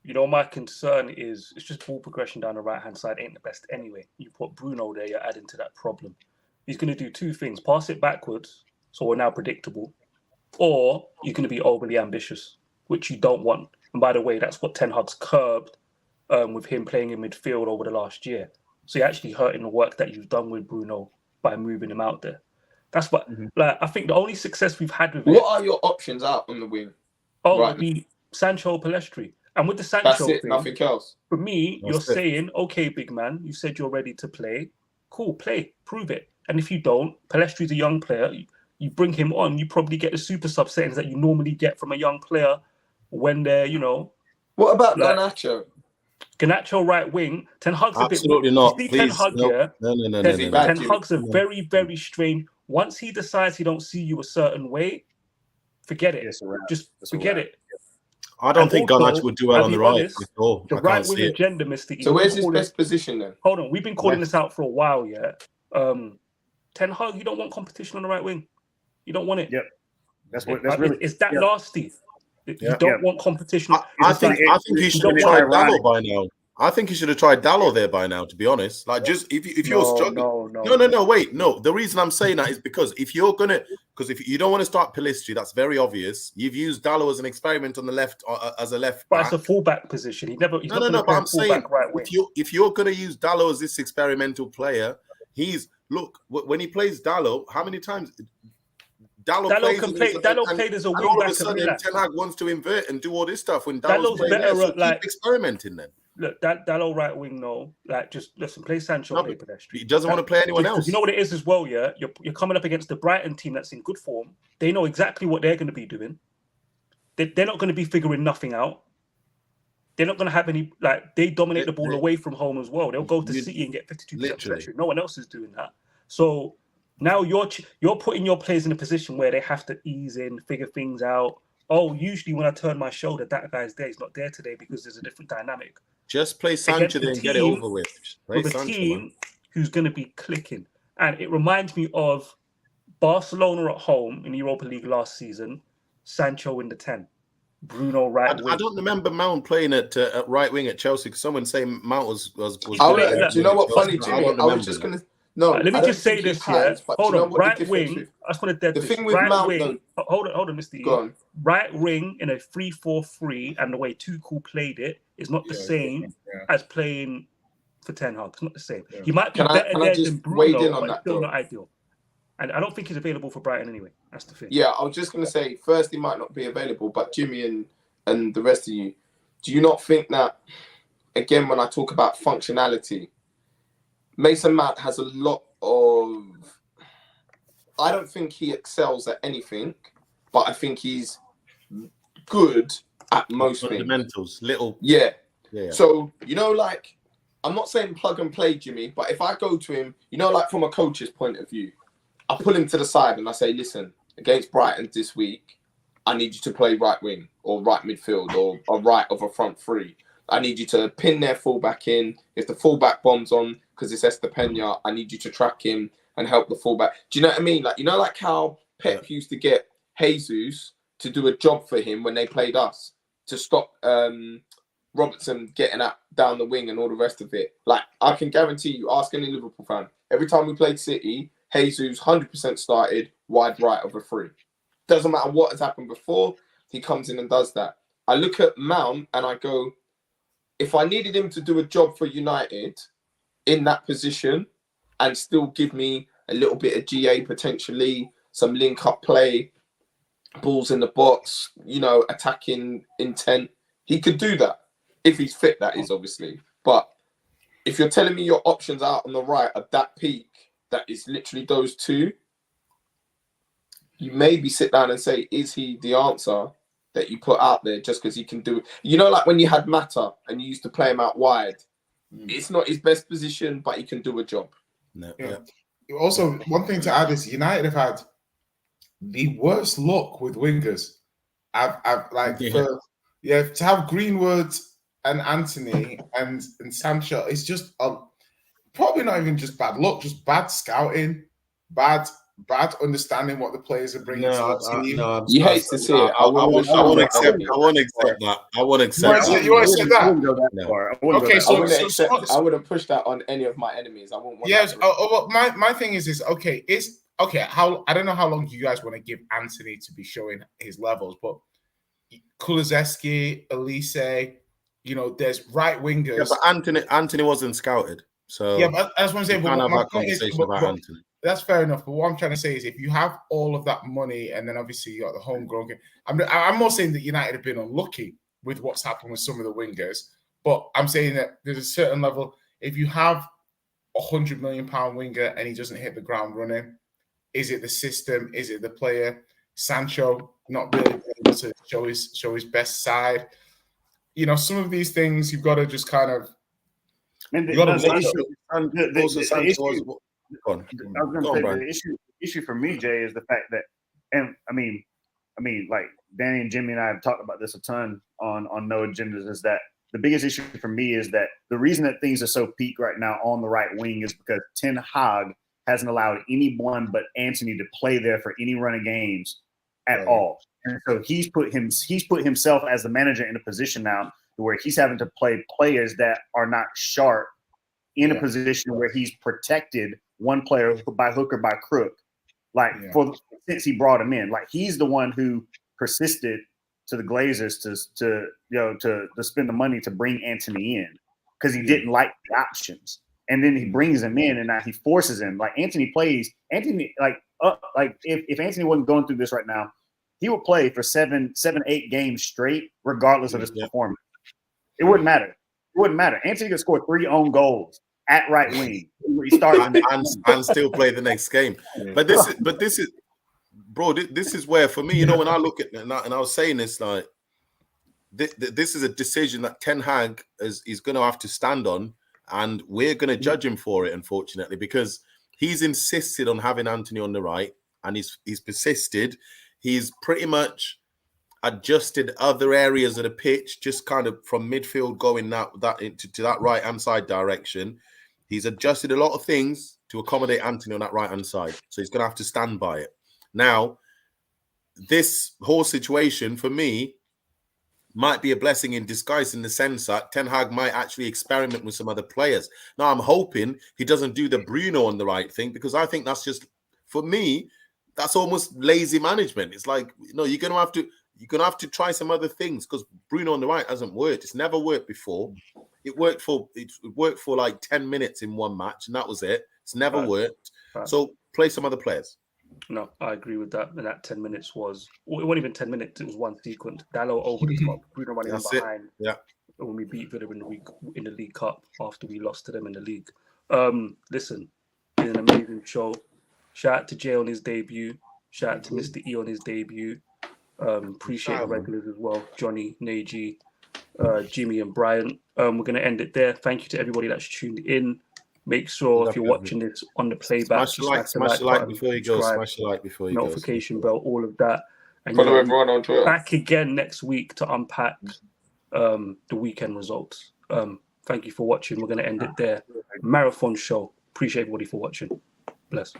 You know, my concern is it's just ball progression down the right-hand side ain't the best anyway. You put Bruno there, you're adding to that problem. He's going to do 2 things. Pass it backwards, so we're now predictable. Or you're going to be overly ambitious, which you don't want. And by the way, that's what Ten Hag's curbed with him playing in midfield over the last year. So you're actually hurting the work that you've done with Bruno by moving him out there. That's what, like, I think the only success we've had with What are your options out on the wing? It'd be Sancho, Pellistri. And with the Sancho That's it, thing, nothing else. For me, you're saying, okay, big man, you said you're ready to play. Cool, play, prove it. And if you don't, Pellestri's a young player. You bring him on, you probably get the super sub settings that you normally get from a young player when they're, you know. What about Garnacho? Garnacho right wing. Ten Hag's absolutely not. You see Please, Ten Hag, no. Ten Hag's a very, very strange. Once he decides he don't see you a certain way, forget it. Just forget it. I don't think Garnacho would do well on the right at all. The right wing agenda, Mr. E. So where's his best position then? Hold on, we've been calling this out for a while, yeah. Ten Hag, you don't want competition on the right wing. You don't want it. Yep. That's really. It's that nasty. You don't want competition. I think he should have tried Dallo by now. I think he should have tried Dallo there by now, to be honest. Like, just if you're struggling. No, wait. No, the reason I'm saying that is because if you don't want to start Pellistri, that's very obvious. You've used Dallo as an experiment on the left, as a left back. But it's a fullback position. He's no, but I'm saying, right wing. if you're going to use Dallo as this experimental player, when he plays Dallo, how many times... Dallo played as a wing back. All of a sudden, Ten Hag wants to invert and do all this stuff when Dallo's better. So keep experimenting then. Look, Dallo right wing, no. Like, just listen, play Sancho, play Pellistri. He doesn't want to play anyone else. You know what it is as well, yeah? You're coming up against the Brighton team that's in good form. They know exactly what they're going to be doing. They're not going to be figuring nothing out. They're not going to have any, like, they dominate the ball away from home as well. They'll go to City and get 52% possession. No one else is doing that. So now you're putting your players in a position where they have to ease in, figure things out. Oh, usually when I turn my shoulder, that guy's there. He's not there today because there's a different dynamic. Just play Sancho and get it over with. With a team who's going to be clicking. And it reminds me of Barcelona at home in the Europa League last season, Sancho in the 10. Bruno right wing. I don't remember Mount playing at right wing at Chelsea because someone saying Mount was do you know what funny, Jimmy? I was just gonna let me just say this here. Hold on, right wing. I just want to the thing with right Mount. Wing, hold on, Mr. E. Right wing in a 3-4-3, and the way Tuchel played it is not the same as playing for Ten Hag. It's not the same. He might be better there than Bruno, but still not ideal. And I don't think he's available for Brighton anyway. That's the thing. Yeah, I was just going to say, first, he might not be available, but Jimmy and the rest of you, do you not think that, again, when I talk about functionality, Mason Mount has a lot of... I don't think he excels at anything, but I think he's good at most fundamentals, things. Yeah. So, like, I'm not saying plug and play, Jimmy, but if I go to him, like from a coach's point of view, I pull him to the side and I say, listen, against Brighton this week, I need you to play right wing or right midfield or a right of a front three. I need you to pin their fullback in. If the fullback bombs on because it's Estepena, I need you to track him and help the fullback. Do you know what I mean? Like, like how Pep used to get Jesus to do a job for him when they played us to stop Robertson getting down the wing and all the rest of it. Like, I can guarantee you, ask any Liverpool fan, every time we played City, Jesus 100% started wide right of a free. Doesn't matter what has happened before, he comes in and does that. I look at Mount and I go, if I needed him to do a job for United in that position and still give me a little bit of GA potentially, some link-up play, balls in the box, attacking intent, he could do that. If he's fit, that is, obviously. But if you're telling me your options out on the right are that peak, that is literally those two, you maybe sit down and say, is he the answer that you put out there just because he can do it? Like when you had Mata and you used to play him out wide, it's not his best position, but he can do a job. No, Also, one thing to add is United have had the worst luck with wingers. To have Greenwood and Anthony and Sancho, it's just probably not even just bad luck, just bad scouting, bad understanding what the players are bringing to the team. You hate to see it. I won't accept that. I won't accept that. You want to accept that? Okay, I wouldn't push that on any of my enemies. I wouldn't want that. My thing is I don't know how long you guys want to give Anthony to be showing his levels, but Kulusevski, Elise, there's right wingers. Yeah, but Anthony wasn't scouted. So yeah, but that's what I'm saying. But my point is, Anthony. That's fair enough. But what I'm trying to say is, if you have all of that money, and then obviously you got the homegrown game, I'm not saying that United have been unlucky with what's happened with some of the wingers, but I'm saying that there's a certain level. If you have £100 million winger and he doesn't hit the ground running, is it the system? Is it the player? Sancho not really able to show his best side. Some of these things you've got to just kind of. And the issue for me, Jay, is the fact that, and I mean, like Danny and Jimmy and I have talked about this a ton on No Agendas, is that the biggest issue for me is that the reason that things are so peak right now on the right wing is because Ten Hag hasn't allowed anyone but Anthony to play there for any run of games at all. And so he's put himself as the manager in a position now where he's having to play players that are not sharp in a position where he's protected one player by hook or by crook, since he brought him in. Like, he's the one who persisted to the Glazers to spend the money to bring Anthony in because he didn't like the options. And then he brings him in, and now he forces him. Like, Anthony plays. Anthony, if Anthony wasn't going through this right now, he would play for 7-8 games straight, regardless of his performance. It wouldn't matter. Anthony could score 3 own goals at right wing. He starts and still play the next game. But this is where, for me, when I look at it, and I was saying this, like, this is a decision that Ten Hag is going to have to stand on, and we're going to judge him for it, unfortunately, because he's insisted on having Anthony on the right, and he's persisted. He's pretty much adjusted other areas of the pitch, just kind of from midfield going to that right hand side direction. He's adjusted a lot of things to accommodate Anthony on that right-hand side. So he's going to have to stand by it. Now, this whole situation, for me, might be a blessing in disguise in the sense that Ten Hag might actually experiment with some other players. Now, I'm hoping he doesn't do the Bruno on the right thing, because I think that's just, for me, that's almost lazy management. It's like, you're going to have to try some other things, because Bruno on the right hasn't worked. It's never worked before. It worked for like 10 minutes in one match, and that was it. It's never worked. So play some other players. No, I agree with that. And that 10 minutes it wasn't even 10 minutes. It was one sequence. Dalot over the top, Bruno running in behind. Yeah. When we beat Villa in the League Cup after we lost to them in the league. Listen, it's an amazing show. Shout out to Jay on his debut. Shout out to Mr. E on his debut. Appreciate the regulars as well. Johnny, Neji, Jimmy and Brian. We're going to end it there. Thank you to everybody that's tuned in. Make sure if you're watching this on the playback, smash the like before you go. Smash the like before you go. Notification bell, all of that. And follow everyone on Twitter. Back again next week to unpack the weekend results. Thank you for watching. We're going to end it there. Marathon show. Appreciate everybody for watching. Bless.